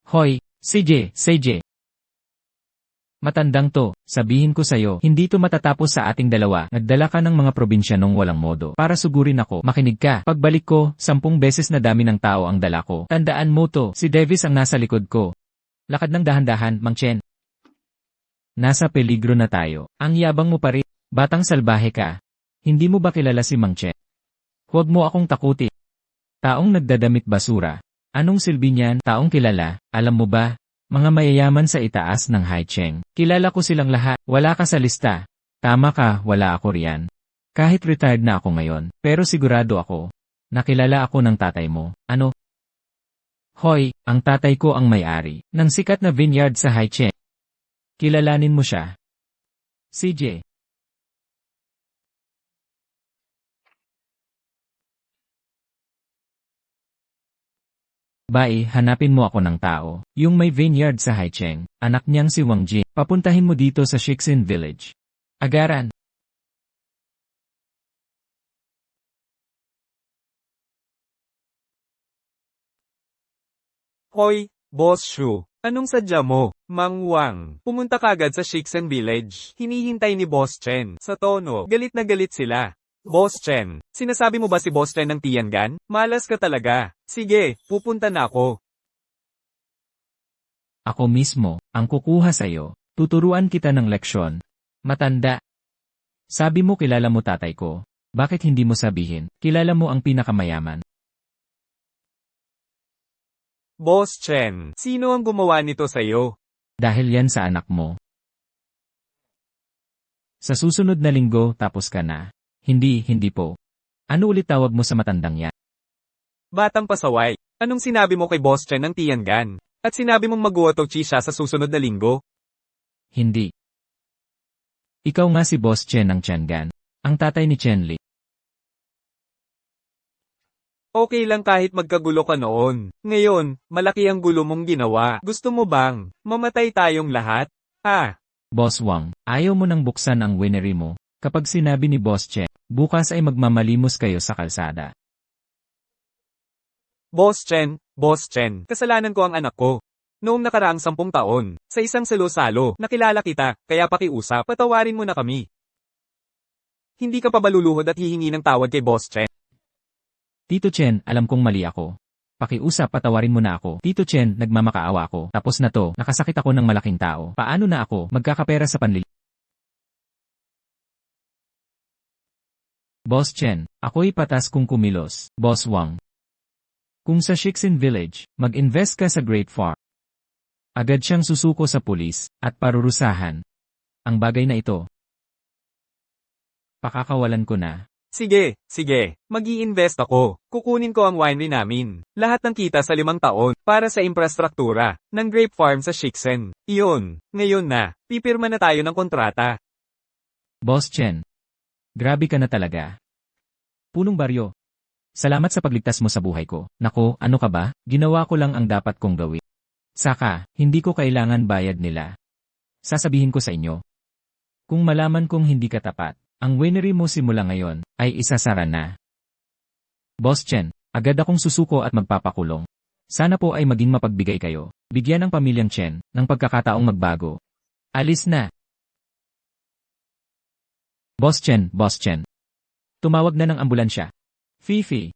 Hoy, CJ. Matandang to, sabihin ko sa'yo, hindi to matatapos sa ating dalawa. Nagdala ka ng mga probinsyanong walang modo. Para sugurin ako, makinig ka. Pagbalik ko, 10 beses na dami ng tao ang dala ko. Tandaan mo to, si Davis ang nasa likod ko. Lakad ng dahan-dahan, Mang Chen. Nasa peligro na tayo. Ang yabang mo pa rin. Batang salbahe ka. Hindi mo ba kilala si Mang Chen? Huwag mo akong takuti. Taong nagdadamit basura. Anong silbi niyan? Taong kilala, alam mo ba? Mga mayayaman sa itaas ng Haicheng. Kilala ko silang lahat. Wala ka sa lista. Tama ka, wala ako riyan. Kahit retired na ako ngayon, pero sigurado ako. Nakilala ako ng tatay mo. Ano? Hoy, ang tatay ko ang may-ari ng sikat na vineyard sa Haicheng. Kilalanin mo siya. CJ. Bai, hanapin mo ako ng tao, yung may vineyard sa Haicheng, anak niyang si Wang Ji. Papuntahin mo dito sa Shixin Village. Agaran. Hoy, Boss Shu. Anong sadya mo, Mang Wang? Pumunta kagad sa Shixin Village. Hinihintay ni Boss Chen. Sa tono, galit na galit sila. Boss Chen, sinasabi mo ba si Boss Chen ng Tiangan? Malas ka talaga. Sige, pupunta na ako. Ako mismo, ang kukuha sa'yo. Tuturuan kita ng leksyon. Matanda. Sabi mo kilala mo tatay ko. Bakit hindi mo sabihin, kilala mo ang pinakamayaman? Boss Chen, sino ang gumawa nito sa'yo? Dahil yan sa anak mo. Sa susunod na linggo tapos ka na. Hindi po. Ano ulit tawag mo sa matandang yan? Batang pasaway, anong sinabi mo kay Boss Chen ng Tianggan? At sinabi mong mag-uotokchi siya sa susunod na linggo? Hindi. Ikaw nga si Boss Chen ng Tianggan, ang tatay ni Chen Li. Okay lang kahit magkagulo ka noon. Ngayon, malaki ang gulo mong ginawa. Gusto mo bang mamatay tayong lahat? Boss Wang, ayaw mo nang buksan ang winery mo. Kapag sinabi ni Boss Chen, bukas ay magmamalimos kayo sa kalsada. Boss Chen, kasalanan ko ang anak ko. Noong nakaraang 10 taon, sa isang salo-salo, nakilala kita, kaya pakiusap, patawarin mo na kami. Hindi ka pa baluluhod at hihingi ng tawad kay Boss Chen. Tito Chen, alam kong mali ako. Pakiusap, patawarin mo na ako. Tito Chen, nagmamakaawa ako. Tapos na to, nakasakit ako ng malaking tao. Paano na ako magkakapera sa panlili? Boss Chen, ako'y patas kung kumilos. Boss Wang. Kung sa Shixin Village, mag-invest ka sa Great Farm. Agad siyang susuko sa pulis, at parurusahan. Ang bagay na ito. Pakakawalan ko na. Sige, mag-i-invest ako. Kukunin ko ang winery namin. Lahat ng kita sa 5 taon, para sa infrastruktura, ng grape farm sa Shixen. Iyon, ngayon na, pipirma na tayo ng kontrata. Boss Chen. Grabe ka na talaga. Punong baryo. Salamat sa pagligtas mo sa buhay ko. Nako, ano ka ba? Ginawa ko lang ang dapat kong gawin. Saka, hindi ko kailangan bayad nila. Sasabihin ko sa inyo. Kung malaman kong hindi ka tapat, ang winery mo simula ngayon, ay isasara na. Boss Chen, agad akong susuko at magpapakulong. Sana po ay maging mapagbigay kayo. Bigyan ng pamilyang Chen, ng pagkakataong magbago. Alis na. Boss Chen. Tumawag na ng ambulansya. Fifi,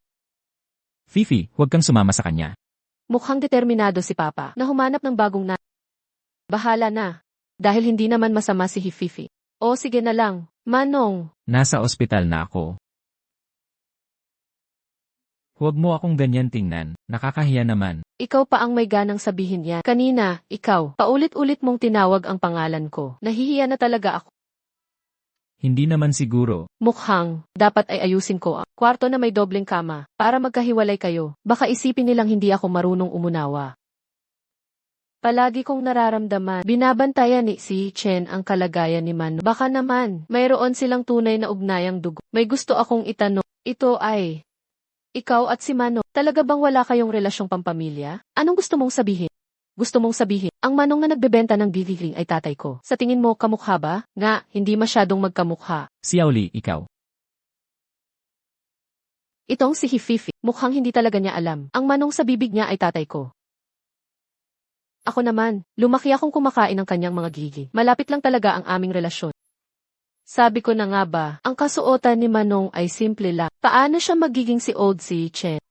huwag kang sumama sa kanya. Mukhang determinado si Papa na humanap ng bagong na. Bahala na. Dahil hindi naman masama si Hififi. O sige na lang, Manong. Nasa ospital na ako. Huwag mo akong ganyan tingnan, nakakahiya naman. Ikaw pa ang may ganang sabihin yan. Kanina, ikaw, paulit-ulit mong tinawag ang pangalan ko. Nahihiya na talaga ako. Hindi naman siguro. Mukhang, dapat ay ayusin ko ang kwarto na may dobleng kama, para magkahiwalay kayo. Baka isipin nilang hindi ako marunong umunawa. Palagi kong nararamdaman, binabantayan ni si Chen ang kalagayan ni Mano. Baka naman, mayroon silang tunay na ugnayang dugo. May gusto akong itanong, ito ay, ikaw at si Mano, talaga bang wala kayong relasyong pampamilya? Anong gusto mong sabihin? Gusto mong sabihin, ang Manong na nagbebenta ng biligling ay tatay ko. Sa tingin mo, kamukha ba? Nga, hindi masyadong magkamukha. Xiaoli, ikaw. Itong si Hififi, mukhang hindi talaga niya alam. Ang Manong sa bibig niya ay tatay ko. Ako naman, lumaki akong kumakain ng kanyang mga gigi. Malapit lang talaga ang aming relasyon. Sabi ko na nga ba, ang kasuotan ni Manong ay simple lang. Paano siya magiging si Old si Chen?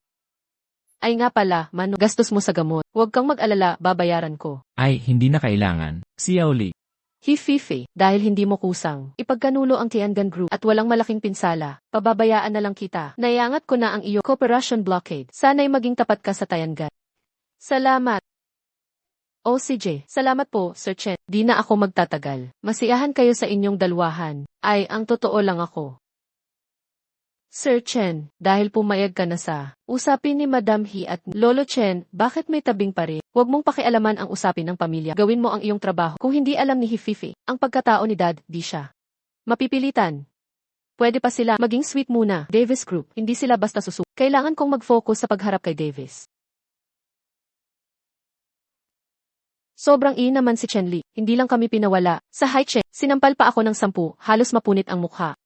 Ay nga pala, Manong, gastos mo sa gamot. Huwag kang mag-alala, babayaran ko. Ay, hindi na kailangan. Xiaoli. Hififi, dahil hindi mo kusang, ipagkanulo ang Tianggan Group at walang malaking pinsala, pababayaan na lang kita. Naiangat ko na ang iyong cooperation blockade. Sana'y maging tapat ka sa Tianggan. Salamat. O CJ, salamat po, Sir Chen. Di na ako magtatagal. Masiyahan kayo sa inyong dalwahan. Ay, ang totoo lang ako. Sir Chen, dahil pumayag ka na sa usapin ni Madam He at Lolo Chen, bakit may tabing pa rin? Huwag mong pakialaman ang usapin ng pamilya. Gawin mo ang iyong trabaho. Kung hindi alam ni Hififi, ang pagkatao ni Dad, di siya mapipilitan. Pwede pa sila maging sweet muna. Davis Group, hindi sila basta susuko. Kailangan kong mag-focus sa pagharap kay Davis. Sobrang naman si Chen Li, hindi lang kami pinawala. Sa high check, sinampal pa ako ng 10, halos mapunit ang mukha.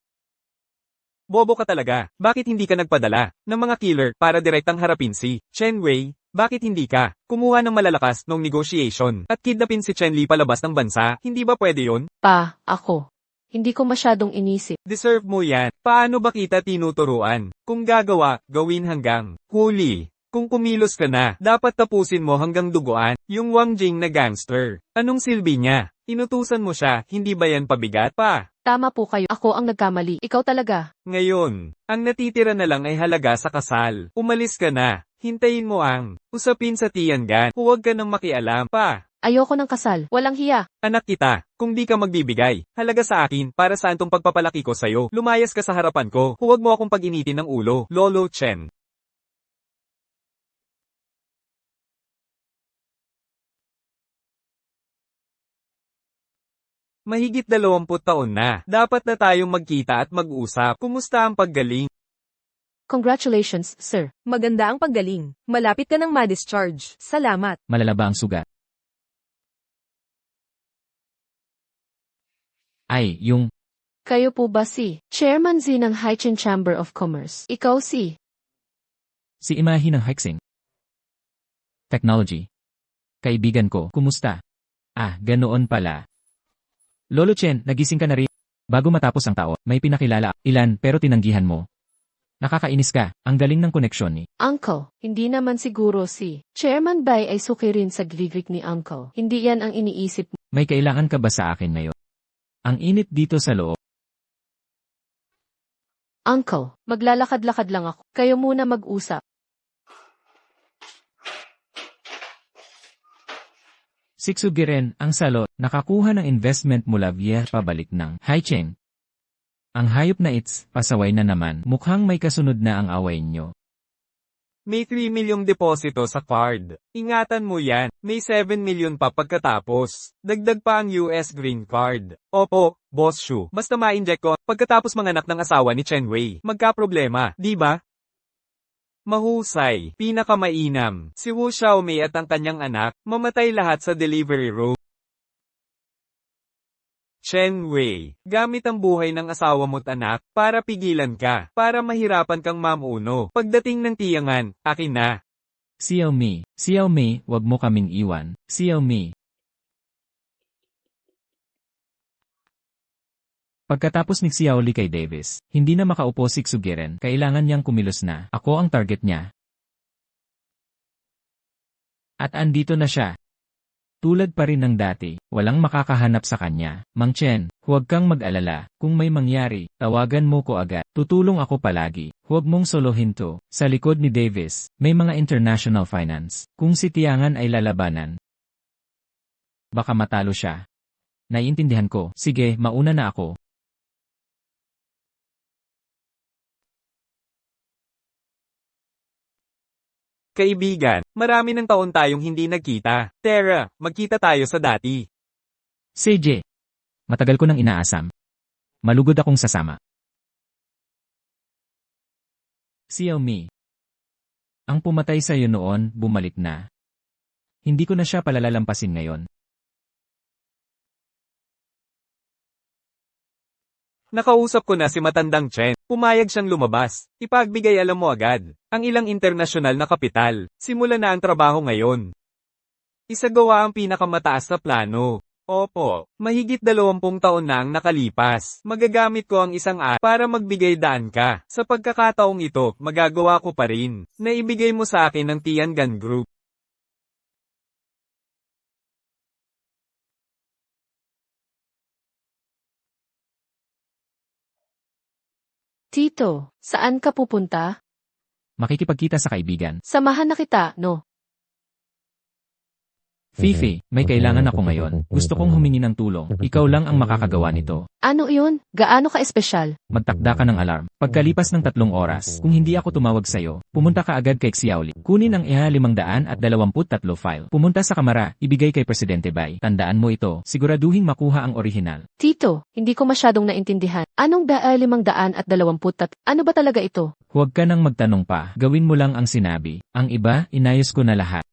Bobo ka talaga. Bakit hindi ka nagpadala ng mga killer para direktang harapin si Chen Wei? Bakit hindi ka kumuha ng malalakas nung negotiation at kidnapin si Chen Li palabas ng bansa? Hindi ba pwede yon? Pa, ako. Hindi ko masyadong inisip. Deserve mo yan. Paano ba kita tinuturuan? Kung gagawa, gawin hanggang huli. Kung kumilos ka na, dapat tapusin mo hanggang duguan, yung Wang Jing na gangster. Anong silbi niya? Inutusan mo siya, hindi ba yan pabigat pa? Tama po kayo. Ako ang nagkamali. Ikaw talaga. Ngayon, ang natitira na lang ay halaga sa kasal. Umalis ka na. Hintayin mo ang usapin sa Tiangan. Huwag ka nang makialam pa. Ayoko ng kasal. Walang hiya. Anak kita, kung di ka magbibigay, halaga sa akin, para saan tong pagpapalaki ko sa'yo, lumayas ka sa harapan ko, huwag mo akong pag-initin ng ulo, Lolo Chen. Mahigit 20 taon na, dapat na tayong magkita at mag-usap. Kumusta ang paggaling? Congratulations, sir. Maganda ang paggaling. Malapit ka ng ma-discharge. Salamat. Malala ba ang sugat? Ay, yung Kayo po ba si Chairman Z ng Haichen Chamber of Commerce? Ikaw si si Imahe ng Hixing Technology. Kaibigan ko, kumusta? Ah, ganoon pala. Lolo Chen, nagising ka na rin. Bago matapos ang taon, may pinakilala, ilan, pero tinanggihan mo. Nakakainis ka, ang galing ng koneksyon ni. Uncle. Hindi naman siguro si Chairman Bai ay suki rin sa glivik ni Uncle. Hindi yan ang iniisip mo. May kailangan ka ba sa akin ngayon? Ang init dito sa loob. Uncle, maglalakad-lakad lang ako. Kayo muna mag-usap. Siksugiren, ang salo, nakakuha ng investment mula via pabalik ng Haicheng. Ang hayop na its, pasaway na naman, mukhang may kasunod na ang away nyo. May 3 milyong deposito sa card. Ingatan mo yan, may 7 milyon pa pagkatapos. Dagdag pa ang US Green Card. Opo, Boss Shu. Basta ma-inject ko, pagkatapos manganak ng asawa ni Chen Wei. Magka-problema, di ba? Mahusay, pinakamainam. Si Wu Xiaomei at ang kanyang anak, mamatay lahat sa delivery room. Chen Wei, gamit ang buhay ng asawa mo't anak, para pigilan ka, para mahirapan kang mamuno. Pagdating ng tiyangan, akin na. Xiaomei, wag mo kaming iwan. Xiaomei. Pagkatapos ni Xiaoli kay Davis, hindi na makaupo si Xugeren, kailangan niyang kumilos na. Ako ang target niya. At andito na siya. Tulad pa rin ng dati, walang makakahanap sa kanya. Mang Chen, huwag kang mag-alala. Kung may mangyari, tawagan mo ko agad. Tutulong ako palagi. Huwag mong solohin to. Sa likod ni Davis, may mga international finance. Kung si Tiangan ay lalabanan, baka matalo siya. Naiintindihan ko. Sige, mauna na ako. Kaibigan, marami ng taon tayong hindi nagkita. Tara, magkita tayo sa dati. CJ. Matagal ko nang inaasam. Malugod akong sasama. Xiaomi. Ang pumatay sa iyo noon, bumalik na. Hindi ko na siya palalalampasin ngayon. Nakausap ko na si Matandang Chen. Pumayag siyang lumabas. Ipagbigay alam mo agad. Ang ilang internasyonal na kapital. Simula na ang trabaho ngayon. Isagawa ang pinakamataas na plano. Opo, mahigit 20 taon na ang nakalipas. Magagamit ko ang isang para magbigay daan ka. Sa pagkakataong ito, magagawa ko pa rin. Naibigay mo sa akin ng Tiangan Group. Tito, saan ka pupunta? Makikipagkita sa kaibigan. Samahan na kita, no? Fifi, may kailangan ako ngayon. Gusto kong humingi ng tulong. Ikaw lang ang makakagawa nito. Ano iyon? Gaano ka-espesyal? Magtakda ka ng alarm. Pagkalipas ng 3 oras, kung hindi ako tumawag sa'yo, pumunta ka agad kay Xiaoli. Kunin ang IHA-523 file. Pumunta sa kamara, ibigay kay Presidente Bai. Tandaan mo ito, siguraduhin makuha ang orihinal. Tito, hindi ko masyadong naintindihan. Anong 523? Ano ba talaga ito? Huwag ka nang magtanong pa. Gawin mo lang ang sinabi. Ang iba, inayos ko na lahat.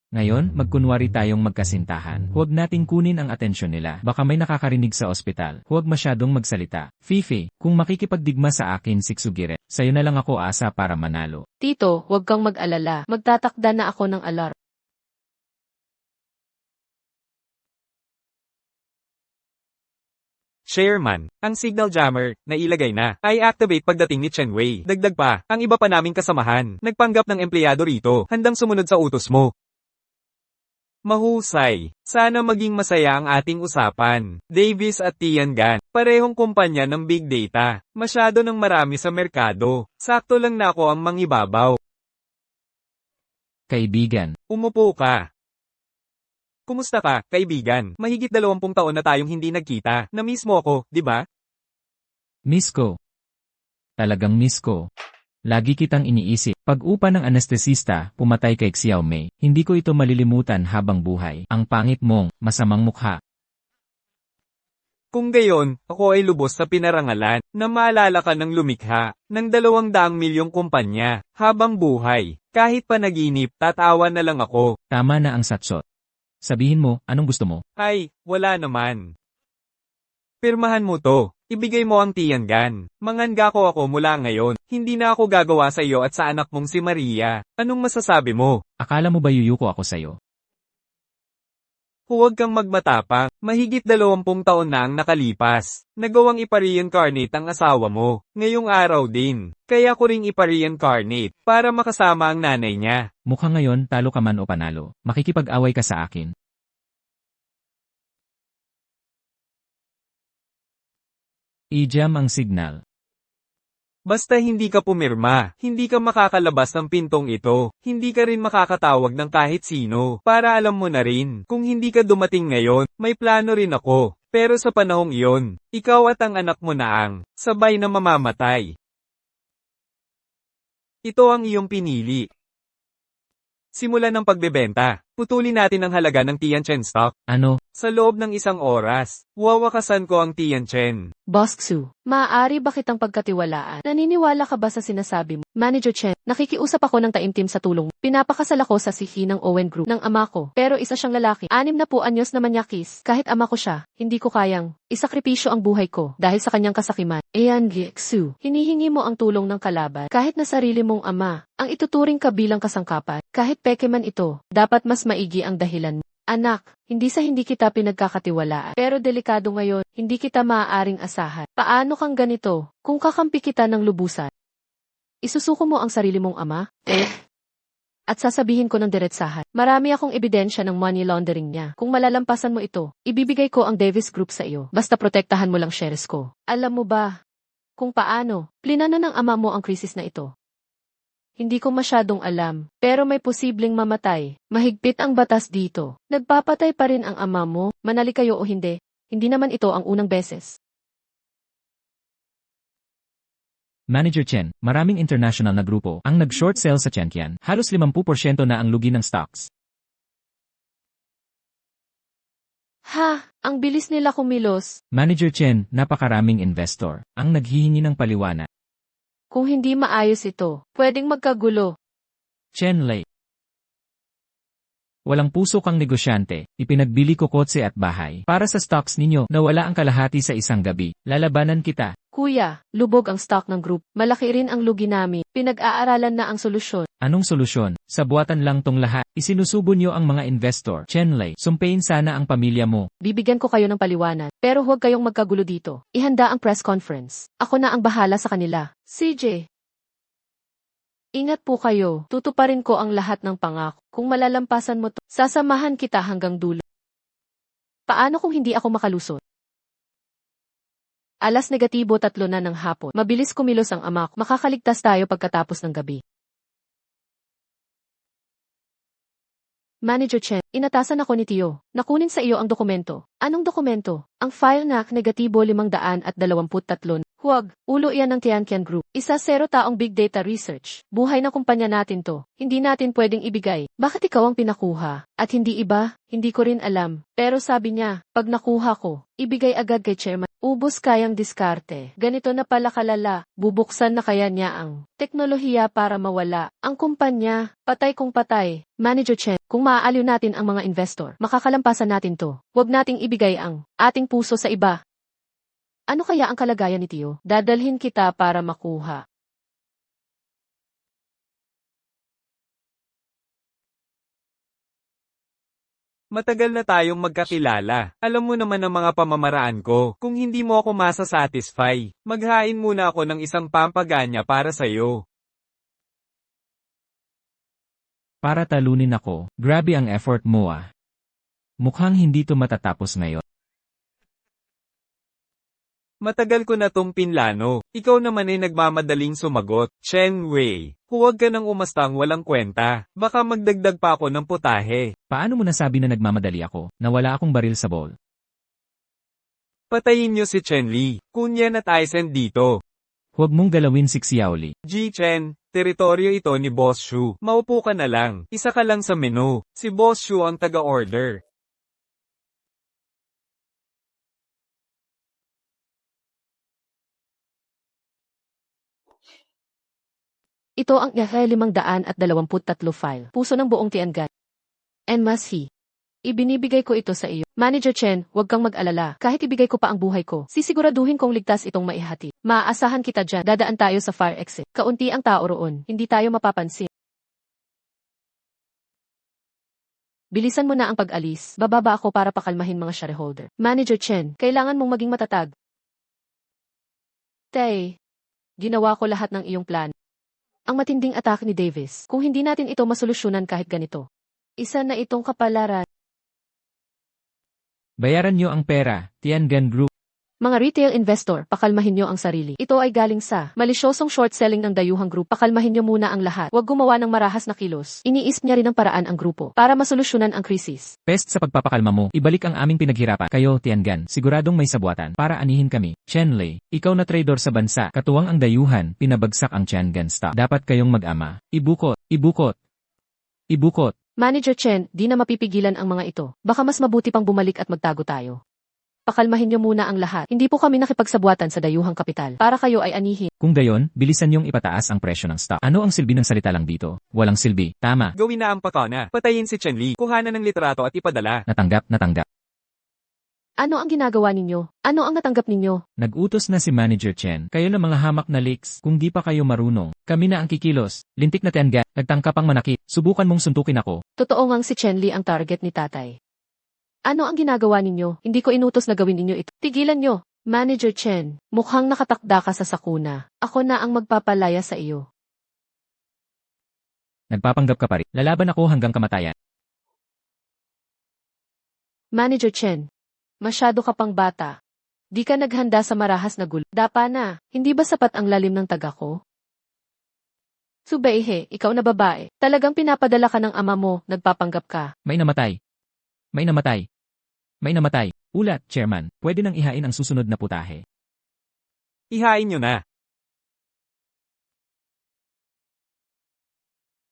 Ngayon, magkunwari tayong magkasintahan. Huwag nating kunin ang atensyon nila. Baka may nakakarinig sa ospital. Huwag masyadong magsalita. Fifi, kung makikipagdigma sa akin si Xugire, sa'yo na lang ako asa para manalo. Tito, huwag kang mag-alala. Magtatakda na ako ng alarm. Chairman, ang signal jammer, na ilagay na, ay activate pagdating ni Chen Wei. Dagdag pa, ang iba pa naming kasamahan, nagpanggap ng empleyado rito, handang sumunod sa utos mo. Mahusay. Sana maging masaya ang ating usapan. Davis at Tiangan, parehong kumpanya ng big data. Masyado ng marami sa merkado. Sakto lang na ako ang mangibabaw. Kaibigan, Umupo ka. Kumusta ka, kaibigan? Mahigit 20 taon na tayong hindi nagkita. Na-miss mo ako, di ba? miss ko. Talagang miss ko. Lagi kitang iniisip. Pag-upa ng anestesista, pumatay kay Xiaomei. Hindi ko ito malilimutan habang buhay. Ang pangit mong, masamang mukha. Kung gayon, ako ay lubos sa pinarangalan, na maalala ka ng lumikha, ng 200 milyong kumpanya, habang buhay. Kahit panaginip, tatawa na lang ako. Tama na ang satsot. Sabihin mo, anong gusto mo? Ay, wala naman. Pirmahan mo to. Ibigay mo ang Tiangan. Manganga ko ako mula ngayon. Hindi na ako gagawa sa iyo at sa anak mong si Maria. Anong masasabi mo? Akala mo ba yuyuko ako sa'yo? Huwag kang magmatapang. Mahigit 20 taon na ang nakalipas. Nagawang ipa-reincarnate ang asawa mo. Ngayong araw din. Kaya ko ring ipa-reincarnate para makasama ang nanay niya. Mukhang ngayon, talo ka man o panalo. Makikipag-away ka sa akin. I-jam ang signal. Basta hindi ka pumirma, hindi ka makakalabas ng pintong ito, hindi ka rin makakatawag ng kahit sino, para alam mo na rin, kung hindi ka dumating ngayon, may plano rin ako, pero sa panahong iyon, ikaw at ang anak mo na ang, sabay na mamamatay. Ito ang iyong pinili. Simulan ng pagbebenta, putulin natin ang halaga ng Tianchen stock. Ano? Sa loob ng 1 oras, wawakasan ko ang Tianchen. Boss Xu, maaari ba kitang pagkatiwalaan? Naniniwala ka ba sa sinasabi mo? Manager Chen, nakikiusap ako ng taimtim sa tulong. Pinapakasal ako sa sihi ng Owen Group ng ama ko. Pero isa siyang lalaki. 6 anyos na manyakis. Kahit ama ko siya, hindi ko kayang isakripisyo ang buhay ko dahil sa kanyang kasakiman. Ayan, Xu, hinihingi mo ang tulong ng kalaban kahit na sarili mong ama. Ang ituturing ka bilang kasangkapan. Kahit peke man ito, dapat mas maigi ang dahilan mo. Anak, hindi sa hindi kita pinagkakatiwalaan. Pero delikado ngayon, hindi kita maaaring asahan. Paano kang ganito, kung kakampi kita ng lubusan? Isusuko mo ang sarili mong ama? At sasabihin ko ng diretsahan, marami akong ebidensya ng money laundering niya. Kung malalampasan mo ito, ibibigay ko ang Davis Group sa iyo. Basta protektahan mo lang shares ko. Alam mo ba, kung paano, plinano ng ama mo ang krisis na ito? Hindi ko masyadong alam, pero may posibleng mamatay. Mahigpit ang batas dito. Nagpapatay pa rin ang ama mo, manali kayo o hindi. Hindi naman ito ang unang beses. Manager Chen, maraming international na grupo ang nag-short sell sa Tianqian. Halos 50% na ang lugi ng stocks. Ha, ang bilis nila kumilos. Manager Chen, napakaraming investor ang naghihingi ng paliwanag. Kung hindi maayos ito, pwedeng magkagulo. Chen Lei. Walang puso kang negosyante, ipinagbili ko kotse at bahay. Para sa stocks ninyo na wala ang kalahati sa isang gabi, lalabanan kita. Kuya, lubog ang stock ng group. Malaki rin ang lugi namin. Pinag-aaralan na ang solusyon. Anong solusyon? Sa buwatan lang tong lahat. Isinusubo niyo ang mga investor. Chen Lei, sumpein sana ang pamilya mo. Bibigyan ko kayo ng paliwanag, pero huwag kayong magkagulo dito. Ihanda ang press conference. Ako na ang bahala sa kanila. CJ. Ingat po kayo. Tutuparin ko ang lahat ng pangako. Kung malalampasan mo to, sasamahan kita hanggang dulo. Paano kung hindi ako makalusot? 3:00 na ng hapon. Mabilis kumilos ang ama ko. Makakaligtas tayo pagkatapos ng gabi. Manager Chen, inatasan ako ni Tio. Nakunin sa iyo ang dokumento. Anong dokumento? Ang file na -523. Huwag, ulo iyan ng Tianqian Group. 0 taong big data research. Buhay ng kumpanya natin to. Hindi natin pwedeng ibigay. Bakit ikaw ang pinakuha? At hindi iba? Hindi ko rin alam. Pero sabi niya, pag nakuha ko, ibigay agad kay chairman. Ubos kayang diskarte. Ganito na pala kalala. Bubuksan na kaya niya ang teknolohiya para mawala. Ang kumpanya, patay kung patay. Manager Chen, kung maaaliw natin ang mga investor, makakalampasan natin to. Huwag nating ibigay ang ating puso sa iba. Ano kaya ang kalagayan ni Tio? Dadalhin kita para makuha. Matagal na tayong magkakilala. Alam mo naman ang mga pamamaraan ko. Kung hindi mo ako masasatisfy, maghain muna ako ng isang pampaganya para sa'yo. Para talunin ako, grabe ang effort mo ah. Mukhang hindi to matatapos ngayon. Matagal ko na tong pinlano. Ikaw naman ay nagmamadaling sumagot. Chen Wei, huwag ka nang umastang walang kwenta. Baka magdagdag pa ako ng putahe. Paano mo nasabi na nagmamadali ako, na wala akong baril sa bowl? Patayin niyo si Chen Li, Kunyan at Aizen dito. Huwag mong galawin si Xiaoli. Ji Chen, teritoryo ito ni Boss Shu. Maupo ka na lang. Isa ka lang sa menu. Si Boss Shu ang taga-order. Ito ang IH-523 file. Puso ng buong Tiangan. And mas he. Ibinibigay ko ito sa iyo. Manager Chen, huwag kang mag-alala. Kahit ibigay ko pa ang buhay ko, sisiguraduhin kong ligtas itong maihati. Maaasahan kita dyan. Dadaan tayo sa fire exit. Kaunti ang tao roon. Hindi tayo mapapansin. Bilisan mo na ang pag-alis. Bababa ako para pakalmahin mga shareholder. Manager Chen, kailangan mong maging matatag. Tay, ginawa ko lahat ng iyong plan. Ang matinding atake ni Davis, kung hindi natin ito masolusyonan kahit ganito. Isa na itong kapalaran. Bayaran niyo ang pera, Tiangan Group. Mga retail investor, pakalmahin niyo ang sarili. Ito ay galing sa malisyosong short selling ng Dayuhang Group. Pakalmahin niyo muna ang lahat. Huwag gumawa ng marahas na kilos. Iniisip niya rin ang paraan ang grupo para masolusyonan ang krisis. Pest sa pagpapakalma mo, ibalik ang aming pinaghirapan. Kayo, Tiangan, siguradong may sabuatan para anihin kami. Chen Lei, ikaw na trader sa bansa, katuwang ang dayuhan, pinabagsak ang Tiangan stock. Dapat kayong mag-ama. Ibukot, ibukot, ibukot. Manager Chen, di na mapipigilan ang mga ito. Baka mas mabuti pang bumalik at magtago tayo. Pakalmahin niyo muna ang lahat. Hindi po kami nakipagsabuatan sa dayuhang kapital para kayo ay anihin. Kung gayon, bilisan niyong ipataas ang presyo ng stock. Ano ang silbi ng salita lang dito? Walang silbi. Tama. Gawin na ang pakana. Patayin si Chen Li, kuhanan ng litrato at ipadala. Natanggap, natanggap. Ano ang ginagawa ninyo? Ano ang natanggap ninyo? Nag-utos na si Manager Chen. Kayo na mga hamak na leaks. Kung di pa kayo marunong, kami na ang kikilos. Lintik na Tiangan, nagtangka pang manakit. Subukan mong suntukin ako. Totoo ngang si Chen Li ang target ni tatay. Ano ang ginagawa ninyo? Hindi ko inutos na gawin ninyo ito. Tigilan nyo. Manager Chen, mukhang nakatakda ka sa sakuna. Ako na ang magpapalaya sa iyo. Nagpapanggap ka pa rin. Lalaban ako hanggang kamatayan. Manager Chen, masyado ka pang bata. Di ka naghanda sa marahas na gulo. Dapa na, hindi ba sapat ang lalim ng taga ko? Subeihe, ikaw na babae. Talagang pinapadala ka ng ama mo, nagpapanggap ka. May namatay. May namatay. May namatay. Ulat, Chairman. Pwede nang ihain ang susunod na putahe. Ihain niyo na.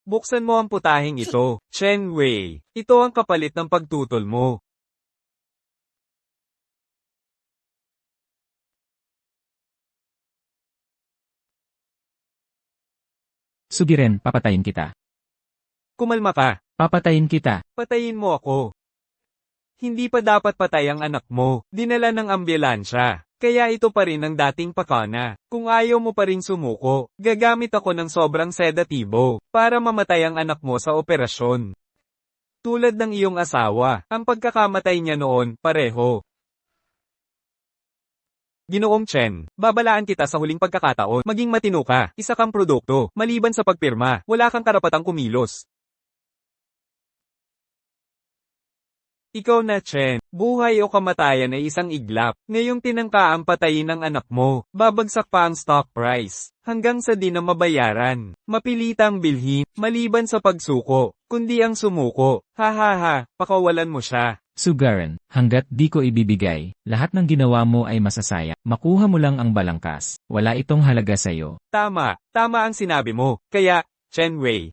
Buksan mo ang putaheng ito, Chen Wei. Ito ang kapalit ng pagtutol mo. Sugiren, papatayin kita. Kumalma ka. Papatayin kita. Patayin mo ako. Hindi pa dapat patay ang anak mo. Dinala ng ambulansya. Kaya ito pa rin ang dating pakana. Kung ayaw mo pa rin sumuko, gagamit ako ng sobrang sedatibo para mamatay ang anak mo sa operasyon. Tulad ng iyong asawa, ang pagkakamatay niya noon, pareho. Ginoong Chen, babalaan kita sa huling pagkakataon. Maging matino ka. Isa kang produkto. Maliban sa pagpirma, wala kang karapatang kumilos. Ikaw na Chen, buhay o kamatayan ay isang iglap. Ngayong tinangka ang patayin ng anak mo, babagsak pa ang stock price. Hanggang sa di na mabayaran. Mapilitang bilhin, maliban sa pagsuko, kundi ang sumuko. Ha, pakawalan mo siya. Sugaran, hanggat di ko ibibigay, lahat ng ginawa mo ay masasaya. Makuha mo lang ang balangkas. Wala itong halaga sa'yo. Tama ang sinabi mo. Kaya, Chen Wei,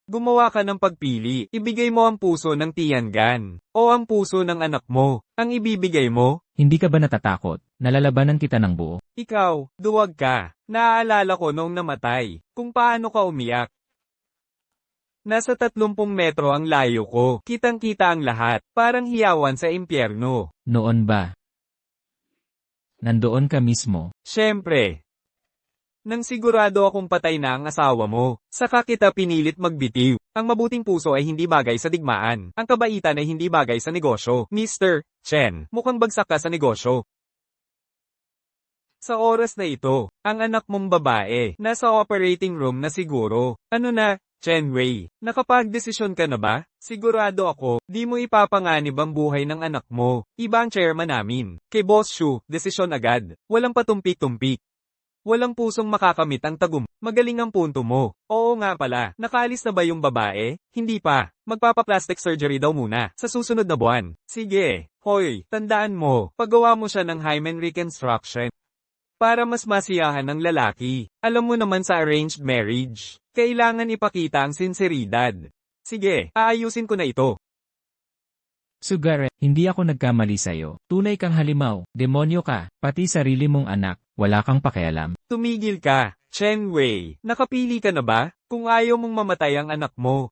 gumawa ka ng pagpili. Ibigay mo ang puso ng Tiangan o ang puso ng anak mo. Ang ibibigay mo? Hindi ka ba natatakot? Nalalabanan kita ng buo. Ikaw, duwag ka. Naaalala ko noong namatay, kung paano ka umiyak. Nasa 30 metro ang layo ko. Kitang-kita ang lahat. Parang hiyawan sa impyerno. Noon ba? Nandoon ka mismo. Siyempre. nang sigurado akong patay na ang asawa mo. Saka kita pinilit magbitiw. Ang mabuting puso ay hindi bagay sa digmaan. Ang kabaitan ay hindi bagay sa negosyo. Mr. Chen, mukhang bagsak ka sa negosyo. Sa oras na ito, ang anak mong babae, nasa operating room na siguro. Ano na, Chen Wei, nakapag-desisyon ka na ba? Sigurado ako, di mo ipapanganib ang buhay ng anak mo. Iba ang chairman namin. Kay Boss Shu, desisyon agad. Walang patumpik-tumpik. Walang pusong makakamit ang tagum. Magaling ang punto mo. Oo nga pala, nakaalis na ba yung babae? Hindi pa. Magpapa-plastic surgery daw muna, sa susunod na buwan. Sige, hoy, tandaan mo, paggawa mo siya ng hymen reconstruction. Para mas masiyahan ng lalaki. Alam mo naman sa arranged marriage, kailangan ipakita ang sinseridad. Sige, aayusin ko na ito. Sugar, hindi ako nagkamali sa'yo. Tunay kang halimaw, demonyo ka, pati sarili mong anak, wala kang pakialam. Tumigil ka, Chen Wei. Nakapili ka na ba? Kung ayaw mong mamatay ang anak mo,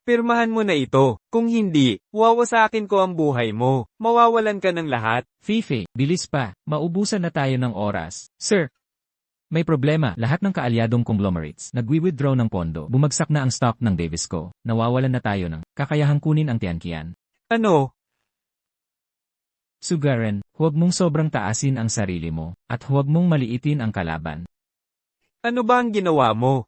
pirmahan mo na ito. Kung hindi, wawasakin ko ang buhay mo. Mawawalan ka ng lahat. Fifi, bilis pa, maubusan na tayo ng oras. Sir, may problema. Lahat ng kaalyadong conglomerates nagwi-withdraw ng pondo. Bumagsak na ang stock ng Davisco. Nawawalan na tayo ng kakayahang kunin ang Tianqian. Ano? Sugaran, huwag mong sobrang taasin ang sarili mo, at huwag mong maliitin ang kalaban. Ano ba ang ginawa mo?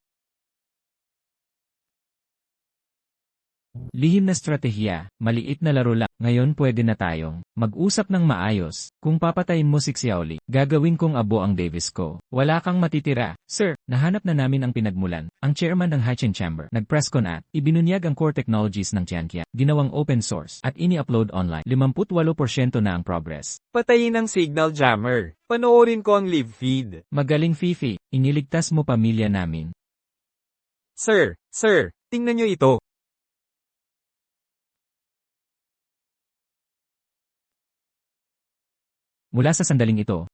Lihim na estratehiya, maliit na laro lang. Ngayon pwede na tayong mag-usap ng maayos. Kung papatayin mo si Xiaoli, gagawin kong abo ang Davisco. Wala kang matitira. Sir, nahanap na namin ang pinagmulan. Ang chairman ng Hachin Chamber, nag-presscon at ibinunyag ang core technologies ng Tianqian, ginawang open source, at ini-upload online. 58% na ang progress. Patayin ang signal jammer. Panoorin ko ang live feed. Magaling Fifi, iniligtas mo pamilya namin. Sir, tingnan nyo ito. Mula sa sandaling ito,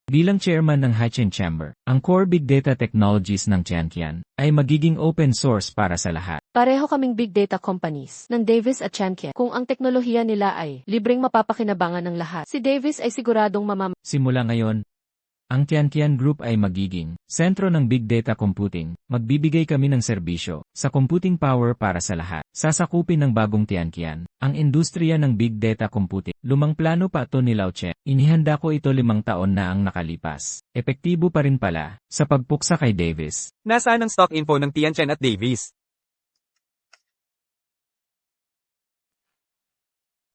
bilang chairman ng Hachin Chamber, ang core big data technologies ng Tianqian ay magiging open source para sa lahat. Pareho kaming big data companies ng Davis at Tianqian. Kung ang teknolohiya nila ay libreng mapapakinabangan ng lahat, si Davis ay siguradong Simula ngayon, ang Tianqian Group ay magiging sentro ng big data computing. Magbibigay kami ng serbisyo sa computing power para sa lahat. Sasakupin ng bagong Tianqian ang industriya ng big data computing. Lumang plano pa ito ni Lao Chen. Inihanda ko ito 5 taon na ang nakalipas. Epektibo pa rin pala sa pagpuksa kay Davis. Nasaan ang stock info ng Tianqian at Davis?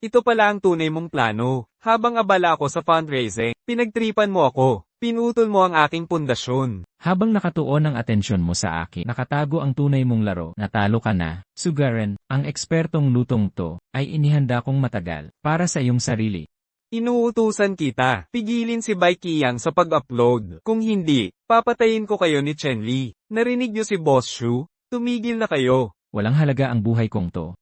Ito pala ang tunay mong plano. Habang abala ako sa fundraising, pinagtripan mo ako. Pinutol mo ang aking pundasyon. Habang nakatuon ang atensyon mo sa akin, nakatago ang tunay mong laro. Natalo ka na. Sugaran, ang ekspertong lutong to ay inihanda kong matagal para sa iyong sarili. Inuutusan kita. Pigilin si Bai Qiang sa pag-upload. Kung hindi, papatayin ko kayo ni Chen Li. Narinig niyo si Boss Shu? Tumigil na kayo. Walang halaga ang buhay kong to.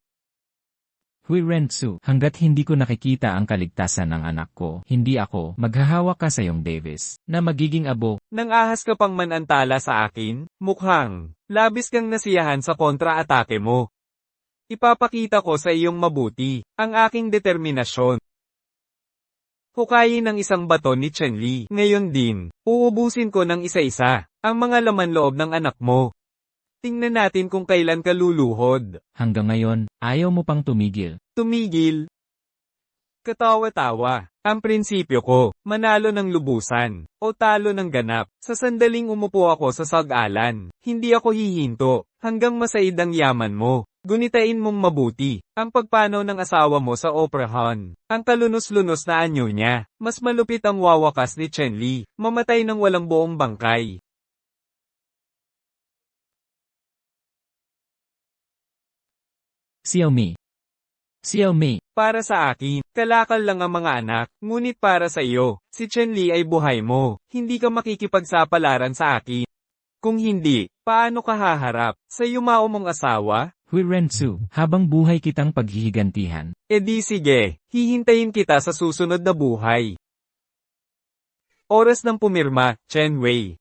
Hui Renzu, hanggat hindi ko nakikita ang kaligtasan ng anak ko, hindi ako maghahawak ka sa iyong Davis, na magiging abo. Nang ahas ka pang manantala sa akin, mukhang labis kang nasiyahan sa kontra-atake mo. Ipapakita ko sa iyong mabuti ang aking determinasyon. Hukayin ng isang bato ni Chen Li. Ngayon din, uubusin ko ng isa-isa ang mga laman loob ng anak mo. Tingnan natin kung kailan ka luluhod. Hanggang ngayon, ayaw mo pang tumigil. Tumigil. Katawa-tawa. Ang prinsipyo ko, manalo ng lubusan, o talo ng ganap. Sa sandaling umupo ako sa sag-alan, hindi ako hihinto, hanggang masaid ang yaman mo. Gunitain mong mabuti, ang pagpanaw ng asawa mo sa operahan. Ang kalunos-lunos na anyo niya, mas malupit ang wawakas ni Chen Li, mamatay ng walang buong bangkay. Xiaomi. Para sa akin, kalakal lang ang mga anak, ngunit para sa iyo, si Chen Li ay buhay mo, hindi ka makikipagsapalaran sa akin. Kung hindi, paano ka haharap sa yumao mong asawa? Hui Renzu, habang buhay kitang paghihigantihan. E di sige, hihintayin kita sa susunod na buhay. Oras ng pumirma, Chen Wei.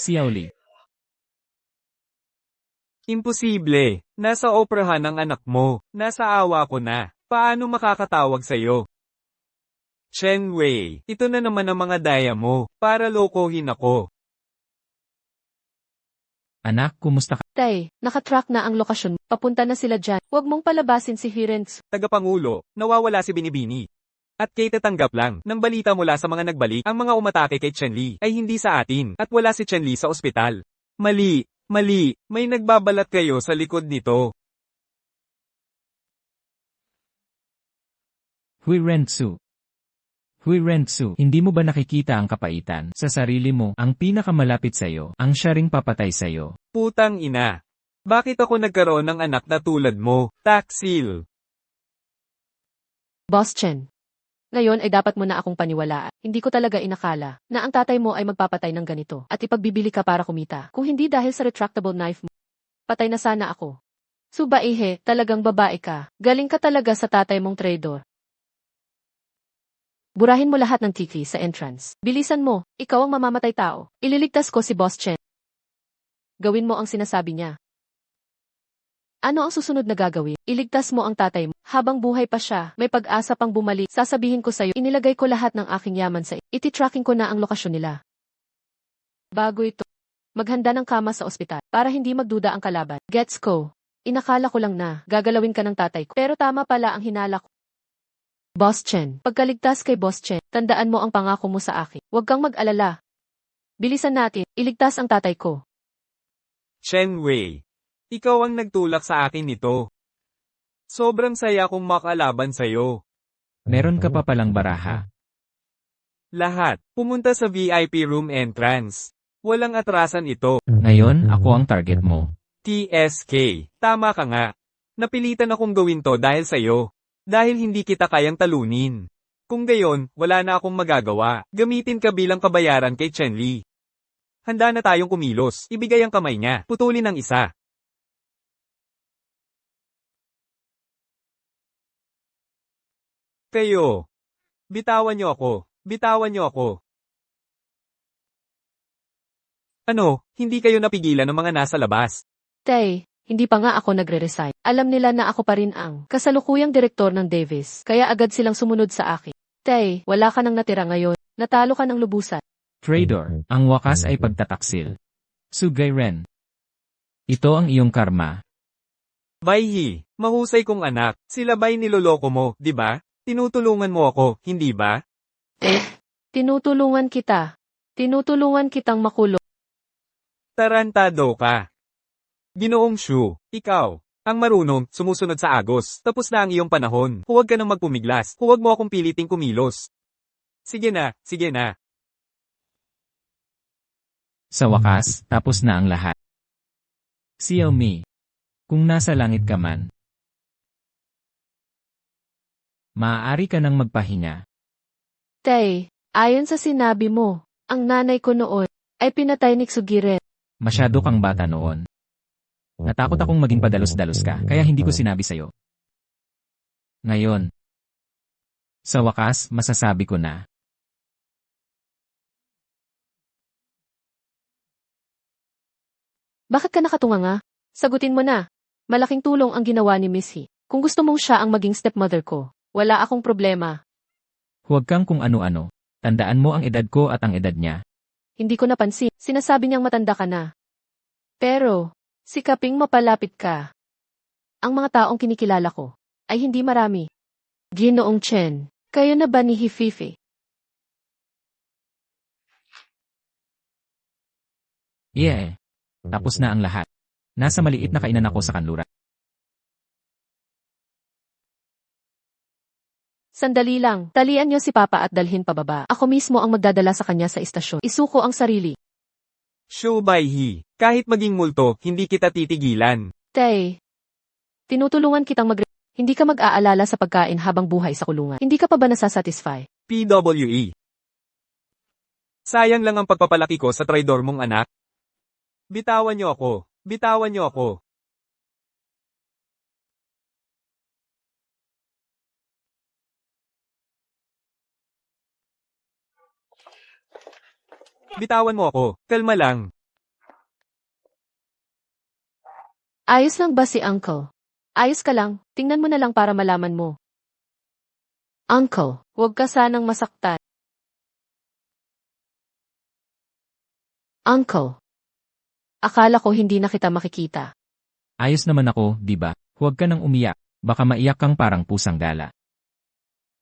Xiaoli. Imposible. Nasa operahan ang anak mo. Nasa awa ko na. Paano makakatawag sa'yo? Chen Wei, ito na naman ang mga daya mo, para lokohin ako. Anak, kumusta ka? Tay, nakatrack na ang lokasyon. Papunta na sila dyan. Huwag mong palabasin si Hirens. Tagapangulo, nawawala si Binibini. At kay tatanggap lang, ng balita mula sa mga nagbalik, ang mga umatake kay Chen Li ay hindi sa atin, at wala si Chen Li sa ospital. Mali, may nagbabalat kayo sa likod nito. Hui Renzu, hindi mo ba nakikita ang kapaitan sa sarili mo? Ang pinakamalapit sa'yo, ang siya ring papatay sa'yo. Putang ina. Bakit ako nagkaroon ng anak na tulad mo, Taksil? Boss Chen. Ngayon ay dapat mo na akong paniwalaan. Hindi ko talaga inakala na ang tatay mo ay magpapatay ng ganito at ipagbibili ka para kumita. Kung hindi dahil sa retractable knife mo, patay na sana ako. Subaihe, talagang babae ka. Galing ka talaga sa tatay mong traidor. Burahin mo lahat ng tiki sa entrance. Bilisan mo, ikaw ang mamamatay tao. Ililigtas ko si Boss Chen. Gawin mo ang sinasabi niya. Ano ang susunod na gagawin? Iligtas mo ang tatay mo. Habang buhay pa siya, may pag-asa pang bumalik. Sasabihin ko sa'yo, inilagay ko lahat ng aking yaman sa iti-tracking ko na ang lokasyon nila. Bago ito, maghanda ng kama sa ospital para hindi magduda ang kalaban. Gets ko. Inakala ko lang na gagalawin ka ng tatay ko. Pero tama pala ang hinala ko. Boss Chen, pagkaligtas kay Boss Chen, tandaan mo ang pangako mo sa akin. Huwag kang mag-alala. Bilisan natin, iligtas ang tatay ko. Chen Wei, ikaw ang nagtulak sa akin nito. Sobrang saya kong makalaban sa'yo. Meron ka pa palang baraha. Lahat, pumunta sa VIP room entrance. Walang atrasan ito. Ngayon, ako ang target mo. TSK, tama ka nga. Napilitan akong gawin to dahil sa'yo. Dahil hindi kita kayang talunin. Kung gayon, wala na akong magagawa. Gamitin ka bilang kabayaran kay Chen Li. Handa na tayong kumilos. Ibigay ang kamay niya. Putulin ang isa. Kayo. Bitawan niyo ako. Bitawan niyo ako. Ano, hindi kayo napigilan ng mga nasa labas? Tay, hindi pa nga ako nagre-resign. Alam nila na ako pa rin ang kasalukuyang direktor ng Davis, kaya agad silang sumunod sa akin. Tay, wala ka nang natira ngayon. Natalo ka ng lubusan. Trader, ang wakas ay pagtataksil. Sugay Ren. Ito ang iyong karma. Baihi, mahusay kong anak. Sila ba'y niloloko mo, di ba? Tinutulungan mo ako, hindi ba? Tinutulungan kita. Tinutulungan kitang makulong. Tarantado ka. Ginoong Shu, ikaw, ang marunong, sumusunod sa agos. Tapos na ang iyong panahon. Huwag ka nang magpumiglas. Huwag mo akong piliting kumilos. Sige na, sige na. Sa wakas, tapos na ang lahat. Xiaomi. Kung nasa langit ka man, maaari ka nang magpahinga. Tay, ayon sa sinabi mo, ang nanay ko noon ay pinatay ni Tsugiren. Masyado kang bata noon. Natakot akong maging padalos-dalos ka, kaya hindi ko sinabi sa'yo. Ngayon, sa wakas, masasabi ko na. Bakit ka nakatunganga? Sagutin mo na. Malaking tulong ang ginawa ni Miss He. Kung gusto mong siya ang maging stepmother ko, wala akong problema. Huwag kang kung ano-ano. Tandaan mo ang edad ko at ang edad niya. Hindi ko napansin. Sinasabi niyang matanda ka na. Pero, sikaping mapalapit ka. Ang mga taong kinikilala ko ay hindi marami. Ginoong Chen, kayo na ba ni Hififi? Yeah. Tapos na ang lahat. Nasa maliit na kainan ako sa kanluran. Sandali lang, talian niyo si Papa at dalhin pababa. Ako mismo ang magdadala sa kanya sa istasyon. Isuko ang sarili. Shu Baihi, kahit maging multo, hindi kita titigilan. Tay, tinutulungan kitang hindi ka mag-aalala sa pagkain habang buhay sa kulungan. Hindi ka pa ba nasasatisfy? PWE. Sayang lang ang pagpapalaki ko sa traidor mong anak. Bitawan niyo ako. Bitawan niyo ako. Bitawan mo ako. Kalma lang. Ayos lang ba si Uncle? Ayos ka lang, tingnan mo na lang para malaman mo. Uncle, huwag ka sanang masaktan. Uncle, akala ko hindi na kita makikita. Ayos naman ako, di ba? Huwag ka nang umiyak. Baka maiyak kang parang pusang gala.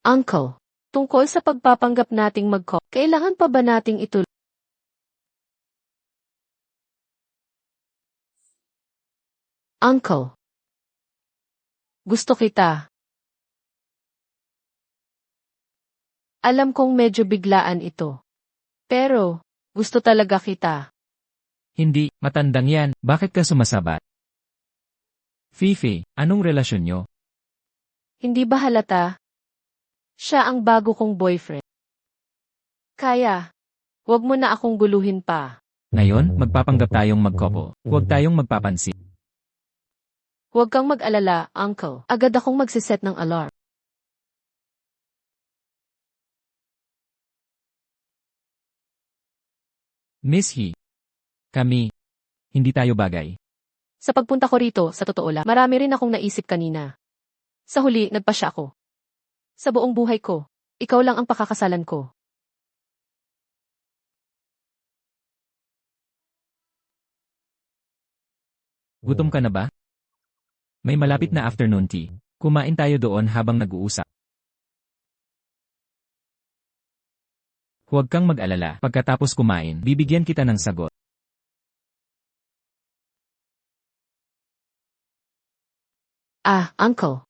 Uncle, tungkol sa pagpapanggap nating kailangan pa ba nating ituloy? Uncle, gusto kita. Alam kong medyo biglaan ito. Pero, gusto talaga kita. Hindi, matandang yan. Bakit ka sumasabat? Fifi, anong relasyon nyo? Hindi ba halata? Siya ang bago kong boyfriend. Kaya, wag mo na akong guluhin pa. Ngayon, magpapanggap tayong magkopo. Huwag tayong magpapansin. Huwag kang mag-alala, Uncle. Agad akong magsiset ng alarm. Miss He. Kami. Hindi tayo bagay. Sa pagpunta ko rito, sa totoo lang, marami rin akong naisip kanina. Sa huli, nagpasya ako. Sa buong buhay ko, ikaw lang ang pakakasalan ko. Gutom ka na ba? May malapit na afternoon tea. Kumain tayo doon habang nag-uusap. Huwag kang mag-alala. Pagkatapos kumain, bibigyan kita ng sagot. Ah, Uncle.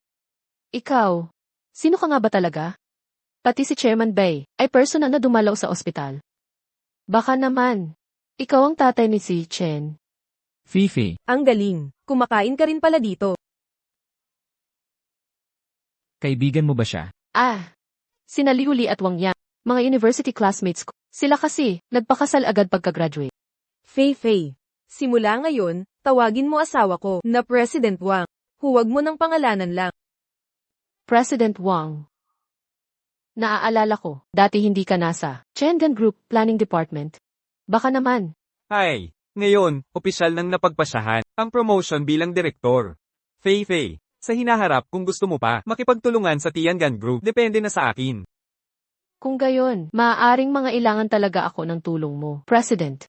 Ikaw, sino ka nga ba talaga? Pati si Chairman Bay ay personal na dumalaw sa ospital. Baka naman, ikaw ang tatay ni si Chen. Fifi, Ang galing. Kumakain ka rin pala dito. kaibigan mo ba siya? Ah, sina Liuli at Wang Yang, mga university classmates ko. Sila kasi, nagpakasal agad pagka-graduate. Fei, simula ngayon, tawagin mo asawa ko na President Wang. Huwag mo ng pangalanan lang. President Wang. Naaalala ko, dati hindi ka nasa Chengan Group Planning Department. Baka naman. Hi! Ngayon, opisyal nang napagpasyahan ang promotion bilang direktor. Fei, sa hinaharap kung gusto mo pa, makipagtulungan sa Tiangan Group, depende na sa akin. Kung gayon, maaaring mga ilangan talaga ako ng tulong mo, President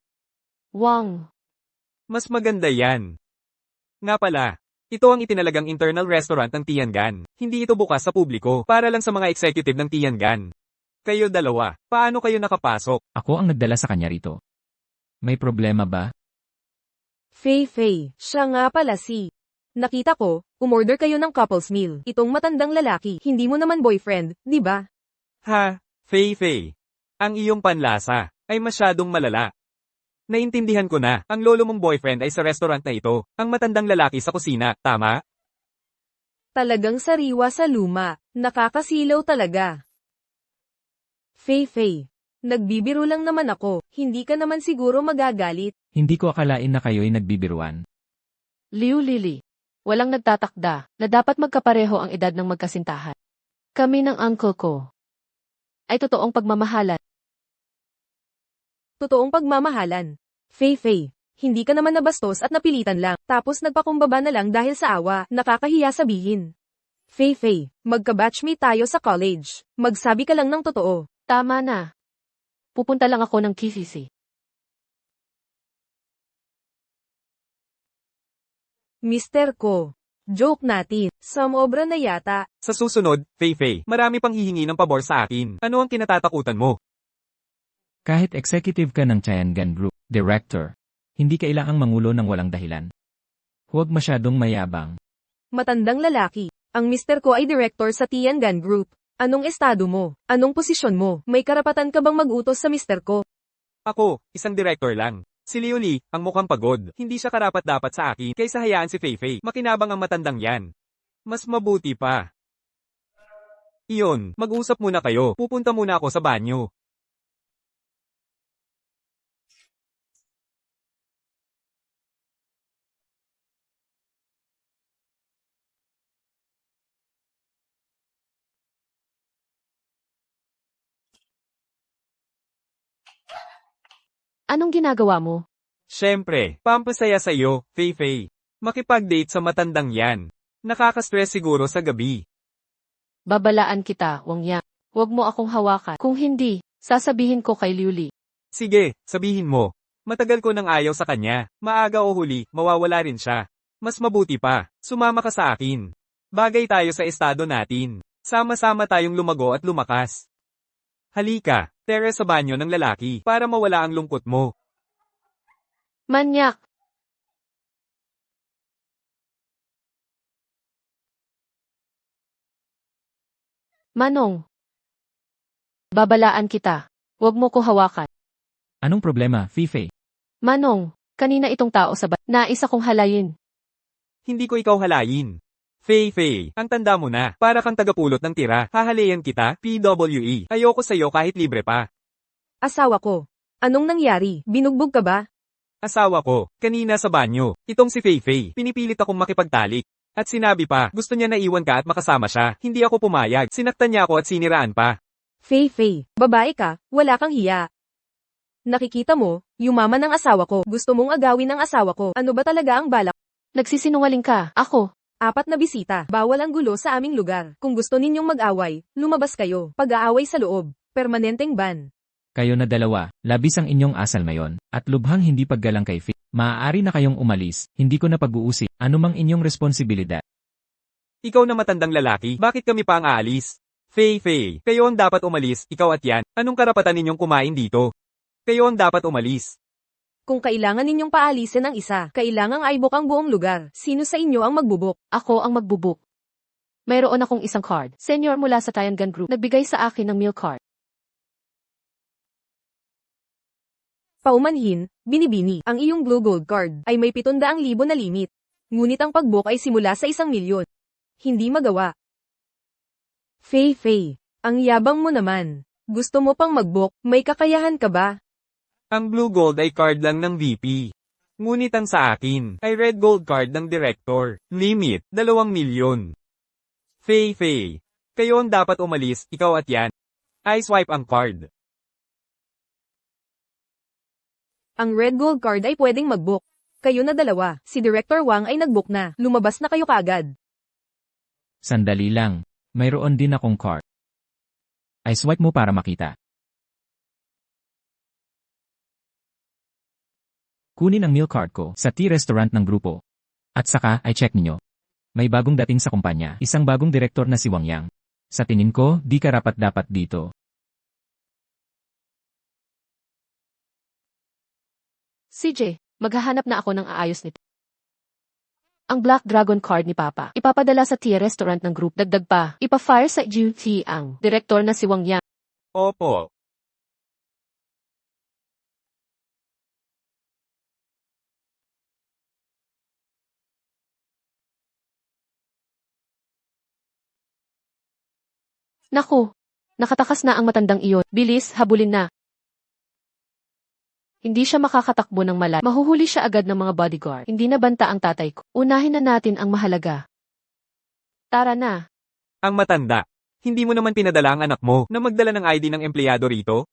Wang. Mas maganda yan. Nga pala, ito ang itinalagang internal restaurant ng Tiangan. Hindi ito bukas sa publiko, para lang sa mga executive ng Tiangan. Kayo dalawa, paano kayo nakapasok? Ako ang nagdala sa kanya rito. May problema ba? Fei, siya nga pala si. Nakita ko, umorder kayo ng couple's meal. Itong matandang lalaki, hindi mo naman boyfriend, di ba? Ha, Fei, ang iyong panlasa ay masyadong malala. Naintindihan ko na, ang lolo mong boyfriend ay sa restaurant na ito, ang matandang lalaki sa kusina, tama? Talagang sariwa sa luma. Nakakasilaw talaga. Fei, nagbibiro lang naman ako. Hindi ka naman siguro magagalit. Hindi ko akalain na kayo'y nagbibiruan. Liu Lili. Walang nagtatakda na dapat magkapareho ang edad ng magkasintahan. Kami ng uncle ko ay totoong pagmamahalan. Totoong pagmamahalan. Fei, hindi ka naman nabastos at napilitan lang, tapos nagpakumbaba na lang dahil sa awa, nakakahiya sabihin. Fei, magka-batchmate tayo sa college. Magsabi ka lang ng totoo. Tama na. Pupunta lang ako ng KCC. Mister ko. Joke natin. Sumobra na yata. Sa susunod, Fei, marami pang hihingi ng pabor sa akin. Ano ang kinatatakutan mo? Kahit executive ka ng Tiangan Group, director, hindi kailangang mangulo ng walang dahilan. Huwag masyadong mayabang. Matandang lalaki. Ang mister ko ay director sa Tiangan Group. Anong estado mo? Anong posisyon mo? May karapatan ka bang mag-utos sa mister ko? Ako, isang director lang. Si Liuli, ang mukhang pagod. Hindi siya karapat-dapat sa akin, kaysa hayaan si Fei. Makinabang ang matandang yan. Mas mabuti pa. Iyon, mag-usap muna kayo. Pupunta muna ako sa banyo. Anong ginagawa mo? Siyempre, pampasaya sa iyo, Fei. Makipag-date sa matandang yan. Nakaka-stress siguro sa gabi. Babalaan kita, Wang Yang. Huwag mo akong hawakan. Kung hindi, sasabihin ko kay Liuli. Sige, sabihin mo. Matagal ko nang ayaw sa kanya. Maaga o huli, mawawala rin siya. Mas mabuti pa, sumama ka sa akin. Bagay tayo sa estado natin. Sama-sama tayong lumago at lumakas. Halika, tere sa banyo ng lalaki para mawala ang lungkot mo. Manyak! Manong. Babalaan kita. Huwag mo ko hawakan. Anong problema, Fifi? Manong, kanina itong tao sa nais akong halayin. Hindi ko ikaw halayin. Fei, ang tanda mo na, para kang tagapulot ng tira, hahalayan kita, PWE. Ayoko sa'yo kahit libre pa. Asawa ko. Anong nangyari? Binugbog ka ba? Asawa ko, kanina sa banyo. Itong si Fei, pinipilit akong makipagtalik. At sinabi pa, gusto niya na iwan ka at makasama siya. Hindi ako pumayag. Sinaktan niya ako at siniraan pa. Fei, babae ka, wala kang hiya. Nakikita mo, yumaman ng asawa ko. Gusto mong agawin ng asawa ko. Ano ba talaga ang balak? Nagsisinungaling ka. Ako. 4 na bisita. Bawal ang gulo sa aming lugar. Kung gusto ninyong mag-away, lumabas kayo. Pag-aaway sa loob. Permanenteng ban. Kayo na dalawa, labis ang inyong asal mayon, at lubhang hindi paggalang kay Fifi. Maaari na kayong umalis, hindi ko na pag-uusip, anumang inyong responsibilidad. Ikaw na matandang lalaki, bakit kami pa ang aalis? Fei, kayo ang dapat umalis, ikaw at yan. Anong karapatan ninyong kumain dito? Kayo ang dapat umalis. Kung kailangan ninyong paalisin ang isa, kailangang aibok ang buong lugar. Sino sa inyo ang magbubok? Ako ang magbubuk. Mayroon akong isang card. Senior mula sa Tiangan Group. Nagbigay sa akin ng meal card. Paumanhin, binibini, ang iyong Blue Gold Card ay may 700,000 na limit. Ngunit ang pag-book ay simula sa 1,000,000. Hindi magawa. Fei, ang yabang mo naman. Gusto mo pang mag-book, may kakayahan ka ba? Ang blue gold ay card lang ng VP. Ngunit ang sa akin ay red gold card ng director. Limit, 2,000,000. Fei, kayo ang dapat umalis, ikaw at yan. I swipe ang card. Ang red gold card ay pwedeng mag-book. Kayo na dalawa, si Director Wang ay nag-book na, lumabas na kayo kaagad. Sandali lang, mayroon din akong card. Ay swipe mo para makita. Kunin ang meal card ko sa tea restaurant ng grupo. At saka ay check ninyo. May bagong dating sa kumpanya, isang bagong direktor na si Wang Yang. Sa tingin ko, di karapat-dapat dito. CJ, maghahanap na ako ng aayos nito. Ang Black Dragon card ni Papa, ipapadala sa tea restaurant ng group. Dagdag pa, ipa-fire sa GT ang direktor na si Wang Yang. Opo. Naku, nakatakas na ang matandang iyon. Bilis, habulin na. Hindi siya makakatakbo ng malayo. Mahuhuli siya agad ng mga bodyguard. Hindi na banta ang tatay ko. Unahin na natin ang mahalaga. Tara na. Ang matanda. Hindi mo naman pinadala ang anak mo na magdala ng ID ng empleyado rito?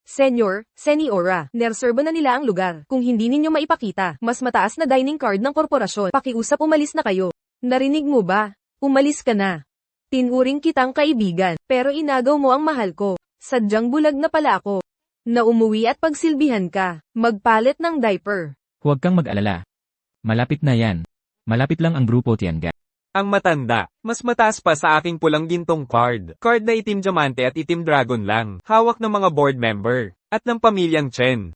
Seniora, nerserba na nila ang lugar. Kung hindi ninyo maipakita, mas mataas na dining card ng korporasyon, pakiusap umalis na kayo. Narinig mo ba? Umalis ka na. Tinuring kitang kaibigan, pero inagaw mo ang mahal ko. Sadyang bulag na pala ako. Na umuwi at pagsilbihan ka, magpalit ng diaper. Huwag kang mag-alala. Malapit na yan. Malapit lang ang grupo Tiangan. Ang matanda, mas mataas pa sa aking pulang gintong card. Card na itim diamante at itim dragon lang. Hawak ng mga board member. At ng pamilyang Chen.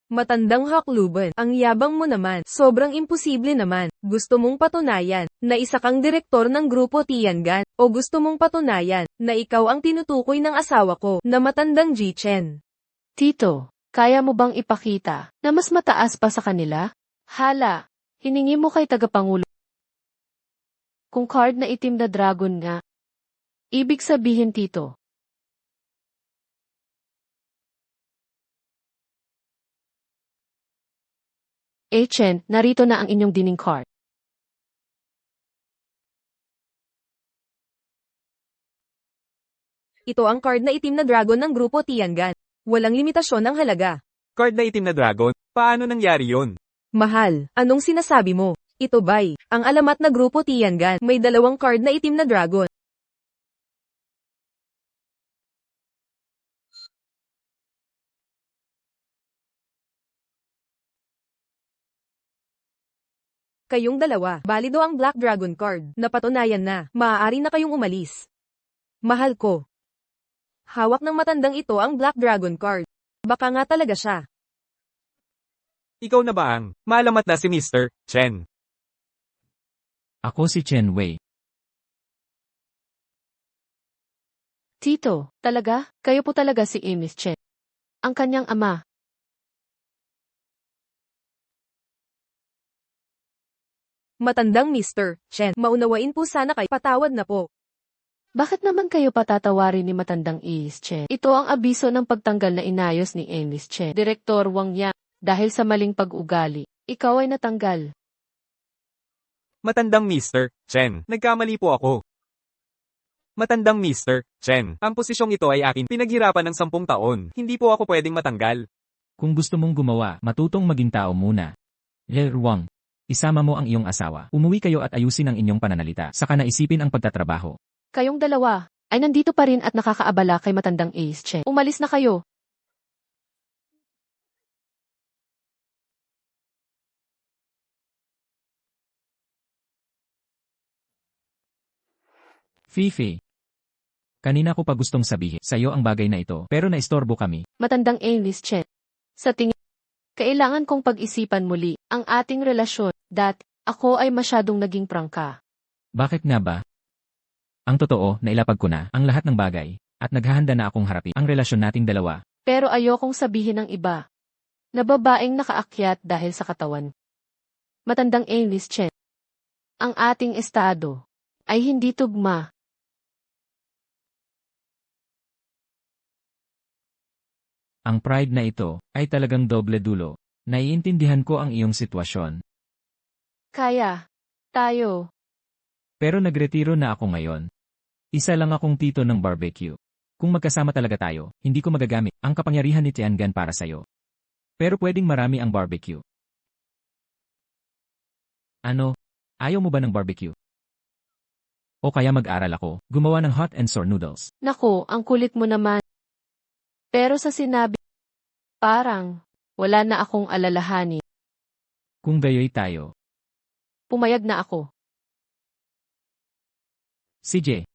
Matandang hakluban, ang yabang mo naman, sobrang imposible naman. Gusto mong patunayan na isa kang direktor ng grupo Tiangan, o gusto mong patunayan na ikaw ang tinutukoy ng asawa ko na matandang Ji-Chen. Tito, kaya mo bang ipakita na mas mataas pa sa kanila? Hala, hiningi mo kay tagapangulo. Kung card na itim na dragon nga. Ibig sabihin, Tito. Chen, narito na ang inyong dining card. Ito ang card na itim na dragon ng grupo Tiangan. Walang limitasyon ang halaga. Card na itim na dragon? Paano nangyari yon? Mahal, anong sinasabi mo? Ito bay. Ang alamat na grupo Tiangan. May 2 card na itim na dragon. Kayong dalawa, balido ang Black Dragon card. Napatunayan na, maaari na kayong umalis. Mahal ko. Hawak ng matandang ito ang Black Dragon card. Baka nga talaga siya. Ikaw na ba ang malamat na si Mr. Chen? Ako si Chen Wei. Tito, talaga? Kayo po talaga si Miss Chen. Ang kanyang ama. Matandang Mr. Chen, maunawain po sana kay patawad na po. Bakit naman kayo patatawarin ni matandang Miss Chen? Ito ang abiso ng pagtanggal na inayos ni Miss Chen. Direktor Wang Yang, dahil sa maling pag-ugali. Ikaw ay natanggal. Matandang Mr. Chen, nagkamali po ako. Matandang Mr. Chen, ang posisyong ito ay akin pinaghirapan ng 10 taon. Hindi po ako pwedeng matanggal. Kung gusto mong gumawa, matutong maging tao muna. Wang, isama mo ang iyong asawa. Umuwi kayo at ayusin ang inyong pananalita. Saka naisipin ang pagtatrabaho. Kayong dalawa ay nandito pa rin at nakakaabala kay matandang Miss Chen. Umalis na kayo. Fifi. Kanina ko pa gustong sabihin sa'yo ang bagay na ito, pero naistorbo kami. Matandang Miss Chen. Sa tingin, kailangan kong pag-isipan muli ang ating relasyon. Ako ay masyadong naging prangka. Bakit nga ba? Ang totoo, nailapag ko na ang lahat ng bagay, at naghahanda na akong harapin ang relasyon nating dalawa. Pero ayokong sabihin ng iba na babaeng nakaakyat dahil sa katawan. Matandang Miss Chen. Ang ating estado ay hindi tugma. Ang pride na ito ay talagang doble dulo. Naiintindihan ko ang iyong sitwasyon. Kaya, tayo. Pero nagretiro na ako ngayon. Isa lang akong tito ng barbecue. Kung magkasama talaga tayo, hindi ko magagamit ang kapangyarihan ni Tiangan para sa'yo. Pero pwedeng marami ang barbecue. Ano? Ayaw mo ba ng barbecue? O kaya mag-aral ako, gumawa ng hot and sour noodles. Naku, ang kulit mo naman. Pero sa sinabi, parang, wala na akong alalahanin. Kung gayoy tayo. Pumayag na ako. CJ.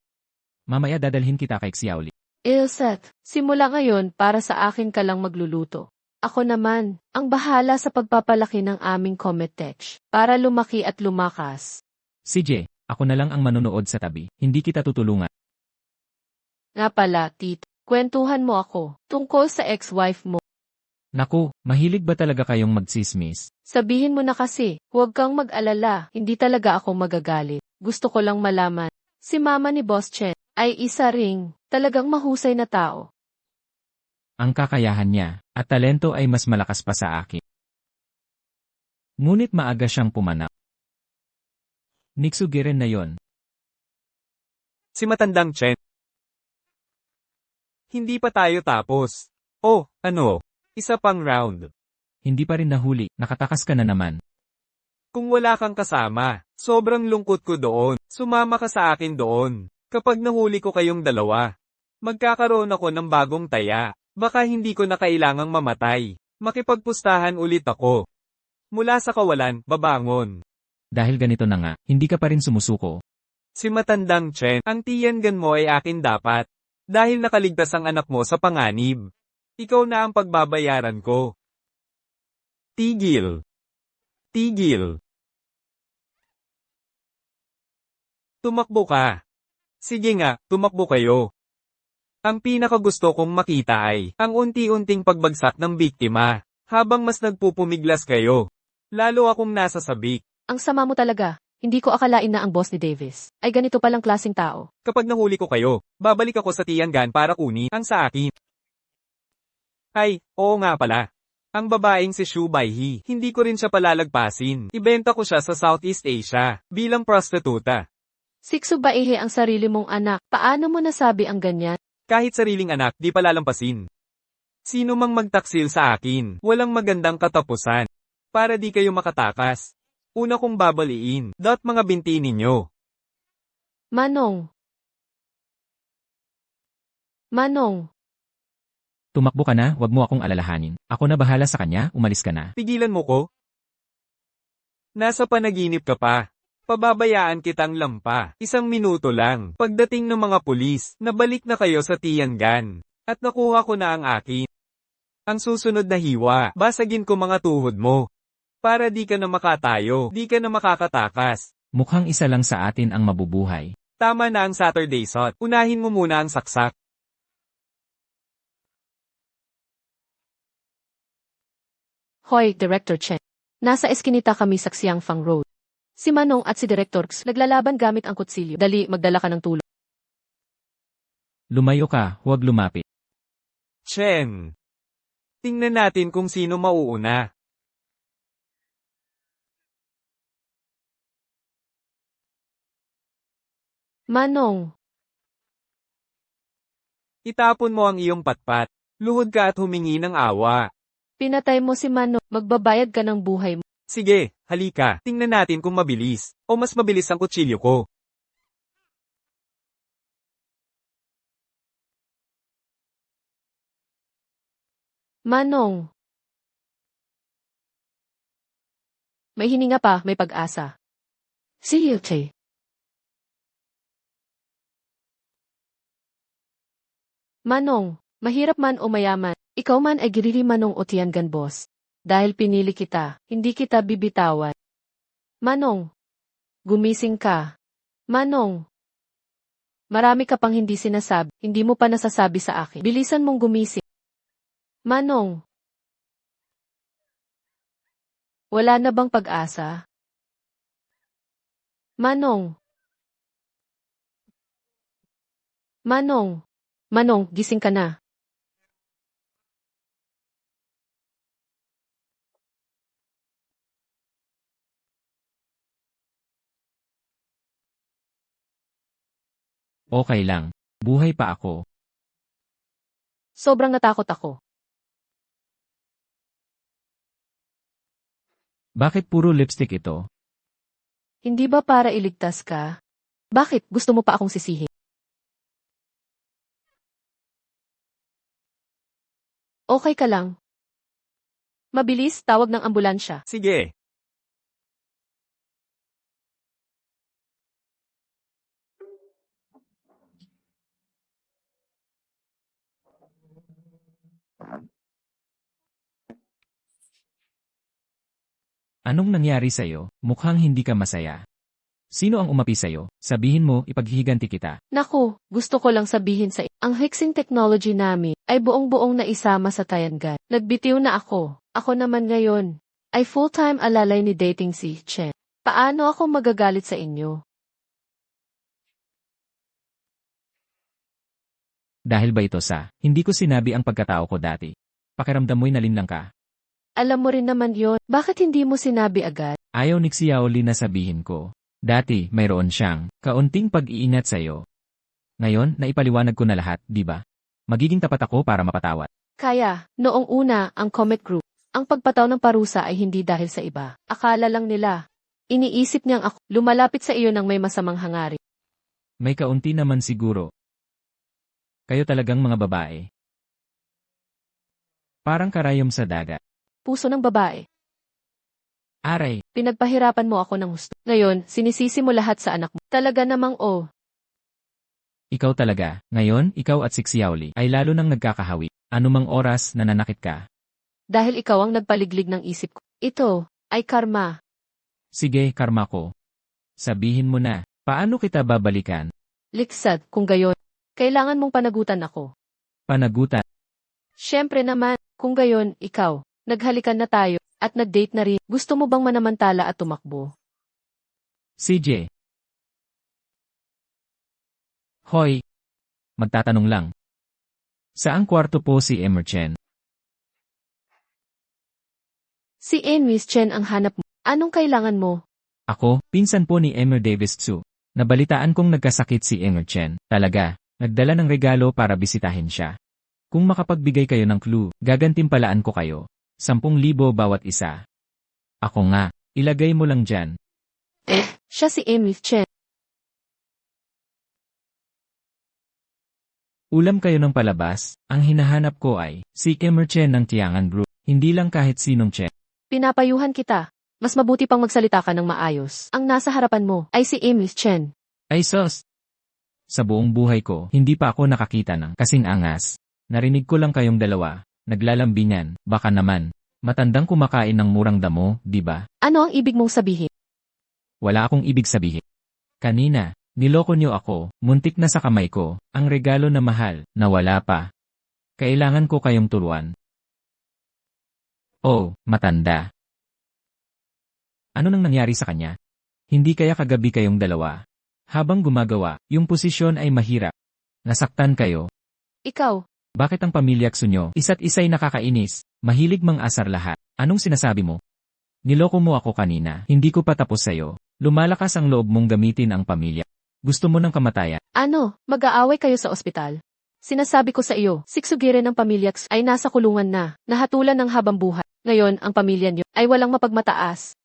Mamaya dadalhin kita kay Xiaoli. Ilseth, simula ngayon para sa akin ka lang magluluto. Ako naman, ang bahala sa pagpapalaki ng aming Cometech para lumaki at lumakas. CJ, ako na lang ang manonood sa tabi. Hindi kita tutulungan. Nga pala, Tito, kwentuhan mo ako tungkol sa ex-wife mo. Naku, mahilig ba talaga kayong magsismis? Sabihin mo na kasi, huwag kang mag-alala, hindi talaga ako magagalit. Gusto ko lang malaman, si mama ni Boss Chen ay isa ring talagang mahusay na tao. Ang kakayahan niya at talento ay mas malakas pa sa akin. Ngunit maaga siyang pumanak. Niksugiren na yon. Si matandang Chen. Hindi pa tayo tapos. Oh, ano? Isa pang round. Hindi pa rin nahuli, nakatakas ka na naman. Kung wala kang kasama, sobrang lungkot ko doon. Sumama ka sa akin doon. Kapag nahuli ko kayong dalawa, magkakaroon ako ng bagong taya. Baka hindi ko na kailangang mamatay. Makipagpustahan ulit ako. Mula sa kawalan, babangon. Dahil ganito na nga, hindi ka pa rin sumusuko. Si matandang Chen, ang Tiangan mo ay akin dapat. Dahil nakaligtas ang anak mo sa panganib. Ikaw na ang pagbabayaran ko. Tigil. Tigil. Tumakbo ka. Sige nga, tumakbo kayo. Ang pinakagusto kong makita ay ang unti-unting pagbagsak ng biktima, habang mas nagpupumiglas kayo. Lalo akong nasa sabik. Ang sama mo talaga. Hindi ko akalain na ang boss ni Davis ay ganito palang klaseng tao. Kapag nahuli ko kayo, babalik ako sa Tiangan para kunin ang sa akin. Ay, oo nga pala. Ang babaeng si Xu Baihe, hindi ko rin siya palalagpasin. Ibenta ko siya sa Southeast Asia, bilang prostituta. Sikso Baihe ang sarili mong anak. Paano mo nasabi ang ganyan? Kahit sariling anak, di palalampasin. Sino mang magtaksil sa akin, walang magandang katapusan. Para di kayo makatakas. Una kong babaliin. Mga binti ninyo. Manong. Manong. Tumakbo ka na, wag mo akong alalahanin. Ako na bahala sa kanya, umalis ka na. Pigilan mo ko? Nasa panaginip ka pa. Pababayaan kitang lampa. 1 minuto lang. Pagdating ng mga pulis, nabalik na kayo sa Tiangan. At nakuha ko na ang akin. Ang susunod na hiwa, basagin ko mga tuhod mo. Para di ka na makatayo, di ka na makakatakas. Mukhang isa lang sa atin ang mabubuhay. Tama na ang Saturday Sot. Unahin mo muna ang saksak. Hoy, Director Chen. Nasa eskinita kami sa Xiangfang Road. Si Manong at si Director X naglalaban gamit ang kutsilyo. Dali, magdala ka ng tulong. Lumayo ka, huwag lumapit. Chen. Tingnan natin kung sino mauuna. Manong. Itapon mo ang iyong patpat. Luhod ka at humingi ng awa. Pinatay mo si Manong. Magbabayad ka ng buhay mo. Sige, halika. Tingnan natin kung mabilis. O mas mabilis ang kutsilyo ko. Manong. May hininga pa, may pag-asa. See you, Che. Manong, mahirap man o mayaman, ikaw man ay giriri Manong o Tiangan boss. Dahil pinili kita, hindi kita bibitawan. Manong, gumising ka. Manong, marami ka pang hindi sinasabi, hindi mo pa nasasabi sa akin. Bilisan mong gumising. Manong, wala na bang pag-asa? Manong, Manong, Manong, gising ka na. Okay lang. Buhay pa ako. Sobrang natakot ako. Bakit puro lipstick ito? Hindi ba para iligtas ka? Bakit? Gusto mo pa akong sisihin? Okay ka lang. Mabilis, tawag ng ambulansya. Sige. Anong nangyari sa'yo? Mukhang hindi ka masaya. Sino ang umapi sa'yo? Sabihin mo, ipaghihiganti kita. Naku, gusto ko lang sabihin sa ang hexing technology namin ay buong-buong naisama sa Tiangan. Nagbitiw na ako. Ako naman ngayon ay full-time alalay ni dating si Chen. Paano ako magagalit sa inyo? Dahil ba ito sa, hindi ko sinabi ang pagkatao ko dati. Pakiramdam mo'y nalinlang ka. Alam mo rin naman yon. Bakit hindi mo sinabi agad? Ayaw ni Xiaoli na sabihin ko. Dati, mayroon siyang kaunting pag-iingat sa'yo. Ngayon, naipaliwanag ko na lahat, di ba? Magiging tapat ako para mapatawad. Kaya, noong una, ang Comet Group, ang pagpataw ng parusa ay hindi dahil sa iba. Akala lang nila. Iniisip niyang ako, lumalapit sa iyo ng may masamang hangarin. May kaunti naman siguro. Kayo talagang mga babae. Parang karayom sa dagat. Puso ng babae. Aray, Pinagpahirapan mo ako ng husto. Ngayon, sinisisi mo lahat sa anak mo. Talaga namang ikaw talaga. Ngayon, ikaw at si Xiaoli ay lalo nang nagkakahawi. Anumang oras nananakit ka. dahil ikaw ang nagpaliglig ng isip ko. Ito, ay karma. Sige, karma ko. Sabihin mo na, paano kita babalikan? Liksad, kung gayon. Kailangan mong panagutan ako. Panagutan. Siyempre naman, kung gayon, ikaw. Naghalikan na tayo, at nag-date na rin. Gusto mo bang manamantala at tumakbo? CJ. Hoy. Magtatanong lang. Saang kwarto po si Emerchen? Si Miss Chen ang hanap mo. Anong kailangan mo? Ako, pinsan po ni Emer Davis Tsu. Nabalitaan kong nagkasakit si Emerchen. Talaga, nagdala ng regalo para bisitahin siya. Kung makapagbigay kayo ng clue, gagantimpalaan ko kayo. 10,000 bawat isa. Ako nga. Ilagay mo lang dyan. Siya si Emil Chen. Ulam kayo ng palabas, ang hinahanap ko ay si Emil Chen ng Tiangan Group. Hindi lang kahit sinong Chen. Pinapayuhan kita. Mas mabuti pang magsalita ka ng maayos. Ang nasa harapan mo ay si Emil Chen. Ay sos! Sa buong buhay ko, hindi pa ako nakakita ng kasing angas. Narinig ko lang kayong dalawa, naglalambingan, baka naman. Matandang kumakain ng murang damo, di ba? Ano ang ibig mong sabihin? Wala akong ibig sabihin. Kanina, niloko niyo ako, muntik na sa kamay ko, ang regalo na mahal, na wala pa. Kailangan ko kayong turuan. Oh, matanda. Ano nang nangyari sa kanya? Hindi kaya kagabi kayong dalawa? Habang gumagawa, yung posisyon ay mahirap. Nasaktan kayo. Ikaw, Bakit ang pamilyakso nyo, isa't isa'y nakakainis, mahilig mang asar lahat? Anong sinasabi mo? Niloko mo ako kanina, hindi ko pa tapos sa'yo. Lumalakas ang loob mong gamitin ang pamilya. Gusto mo ng kamatayan. ano, mag-aaway kayo sa ospital? Sinasabi ko sa iyo, siksugire ng pamilya X ay nasa kulungan na, nahatulan ng habang buhay. Ngayon, ang pamilya niyo ay walang mapagmataas.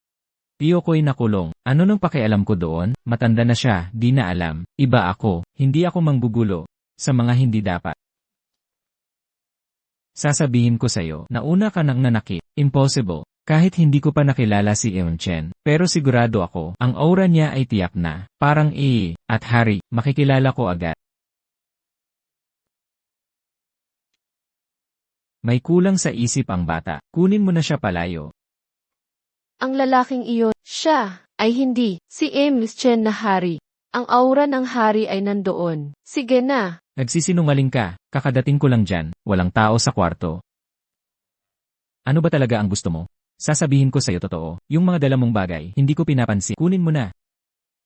Tiyo ko'y nakulong. Ano nang pakialam ko doon? Matanda na siya, di na alam. Iba ako, hindi ako manggugulo. Sa mga hindi dapat. Sasabihin ko sa'yo, nauna ka nang nanakit. Impossible. Kahit hindi ko pa nakilala si Eun Chen, pero sigurado ako, ang aura niya ay tiyak na. Parang at Harry, makikilala ko agad. May kulang sa isip ang bata. Kunin mo na siya palayo. Ang lalaking iyon, siya, ay hindi, si Emil Chen na hari. Ang aura ng hari ay nandoon. Sige na. Nagsisinungaling ka, kakadating ko lang dyan, walang tao sa kwarto. Ano ba talaga ang gusto mo? Sasabihin ko sa'yo totoo, yung mga dala mong bagay, hindi ko pinapansin. Kunin mo na.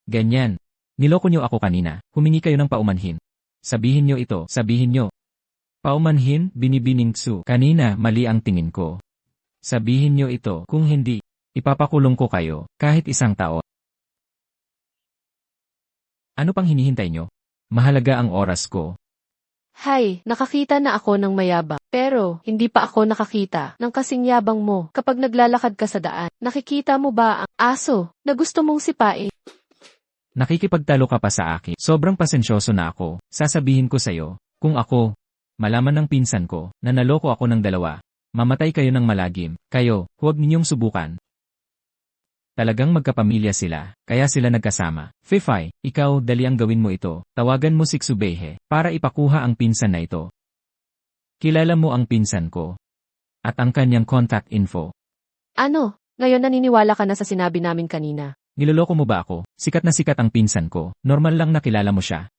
Ganyan. Niloko niyo ako kanina, humingi kayo ng paumanhin. Sabihin niyo ito, sabihin niyo. Paumanhin, binibining Tsu. Kanina, mali ang tingin ko. Sabihin niyo ito, kung hindi, ipapakulong ko kayo, kahit isang taon. Ano pang hinihintay niyo? Mahalaga ang oras ko. Hay, nakakita na ako ng mayabang. Pero, hindi pa ako nakakita ng kasing yabang mo kapag naglalakad ka sa daan. Nakikita mo ba ang aso na gusto mong sipain? Nakikipagtalo ka pa sa akin. Sobrang pasensyoso na ako. Sasabihin ko sa'yo, kung ako, malaman ng pinsan ko, na naloko ako ng dalawa, mamatay kayo ng malagim. Kayo, huwag ninyong subukan. Talagang magkapamilya sila, kaya sila nagkasama. Fifay, ikaw, dali ang gawin mo ito. Tawagan mo si Xubehe, para ipakuha ang pinsan na ito. Kilala mo ang pinsan ko. At ang kanyang contact info. Ano? Ngayon naniniwala ka na sa sinabi namin kanina. Niloloko mo ba ako? Sikat na sikat ang pinsan ko. Normal lang nakilala mo siya.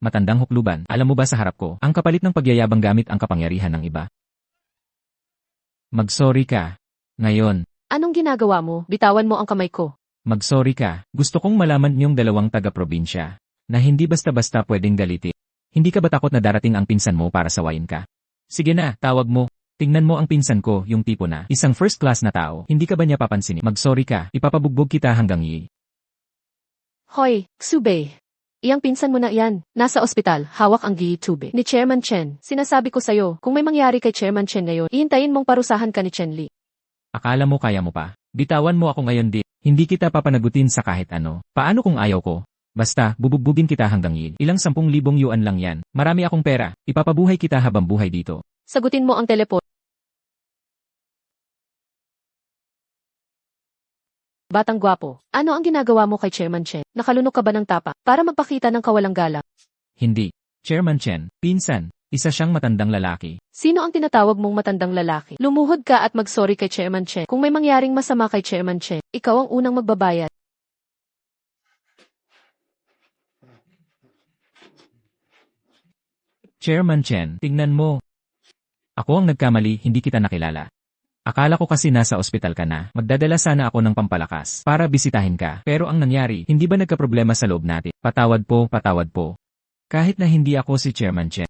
Matandang hukluban, alam mo ba sa harap ko, ang kapalit ng pagyayabang gamit ang kapangyarihan ng iba. Mag-sorry ka. Ngayon. Anong ginagawa mo? Bitawan mo ang kamay ko. Mag-sorry ka. Gusto kong malaman niyong dalawang taga-probinsya na hindi basta-basta pwedeng galitin. Hindi ka ba takot na darating ang pinsan mo para sawayin ka? Sige na, tawag mo. Tingnan mo ang pinsan ko, yung tipo na isang first class na tao. Hindi ka ba niya papansinin? Mag-sorry ka, ipapabugbog kita hanggang Hoy, Xube. Iyang pinsan mo na iyan. Nasa ospital, hawak ang tube ni Chairman Chen. Sinasabi ko sa'yo, kung may mangyari kay Chairman Chen ngayon, ihintayin mong parusahan ka ni Chen Li. Akala mo kaya mo pa? Bitawan mo ako ngayon di. Hindi kita papanagutin sa kahit ano. Paano kung ayaw ko? Basta, bubugbugin kita hanggang ilang 10,000 yuan lang yan. Marami akong pera. Ipapabuhay kita habang buhay dito. Sagutin mo ang telepono. Batang gwapo, ano ang ginagawa mo kay Chairman Chen? Nakalunok ka ba ng tapa para magpakita ng kawalang galang? Hindi. Chairman Chen, pinsan. Isa siyang matandang lalaki. Sino ang tinatawag mong matandang lalaki? Lumuhod ka at mag-sorry kay Chairman Chen. Kung may mangyaring masama kay Chairman Chen, ikaw ang unang magbabayad. Chairman Chen, tingnan mo. Ako ang nagkamali, hindi kita nakilala. Akala ko kasi nasa ospital ka na. Magdadala sana ako ng pampalakas para bisitahin ka. Pero ang nangyari, hindi ba nagkaproblema sa loob natin? Patawad po, patawad po. Kahit na hindi ako si Chairman Chen.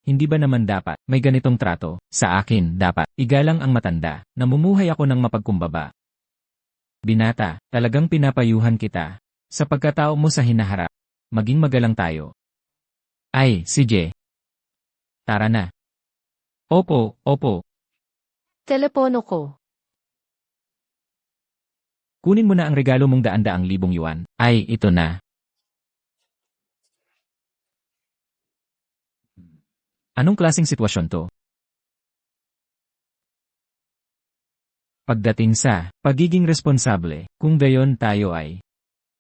Hindi ba naman dapat may ganitong trato? Sa akin, dapat igalang ang matanda. Namumuhay ako ng mapagkumbaba. Binata, talagang pinapayuhan kita. Sa pagkatao mo sa hinaharap, maging magalang tayo. Ay, si Jay. Tara na. Opo, opo. Telepono ko. Kunin mo na ang regalo mong daan-daang libong yuan. Ay, ito na. Anong klaseng sitwasyon to? Pagdating sa pagiging responsable, kung gayon tayo ay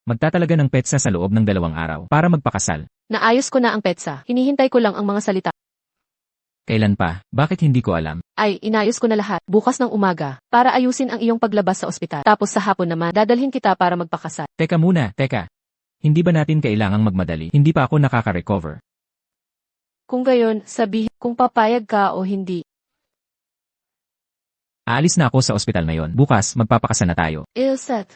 magtatalaga ng petsa sa loob ng 2 araw para magpakasal. Naayos ko na ang petsa. Hinihintay ko lang ang mga salita. Kailan pa? Bakit hindi ko alam? Ay, inayos ko na lahat. Bukas ng umaga. Para ayusin ang iyong paglabas sa ospital. Tapos sa hapon naman, dadalhin kita para magpakasal. Teka muna, teka. Hindi ba natin kailangang magmadali? Hindi pa ako nakaka-recover. Kung gayon, sabihin kung papayag ka o hindi. Aalis na ako sa ospital ngayon. Bukas, magpapakasal na tayo. Ilset.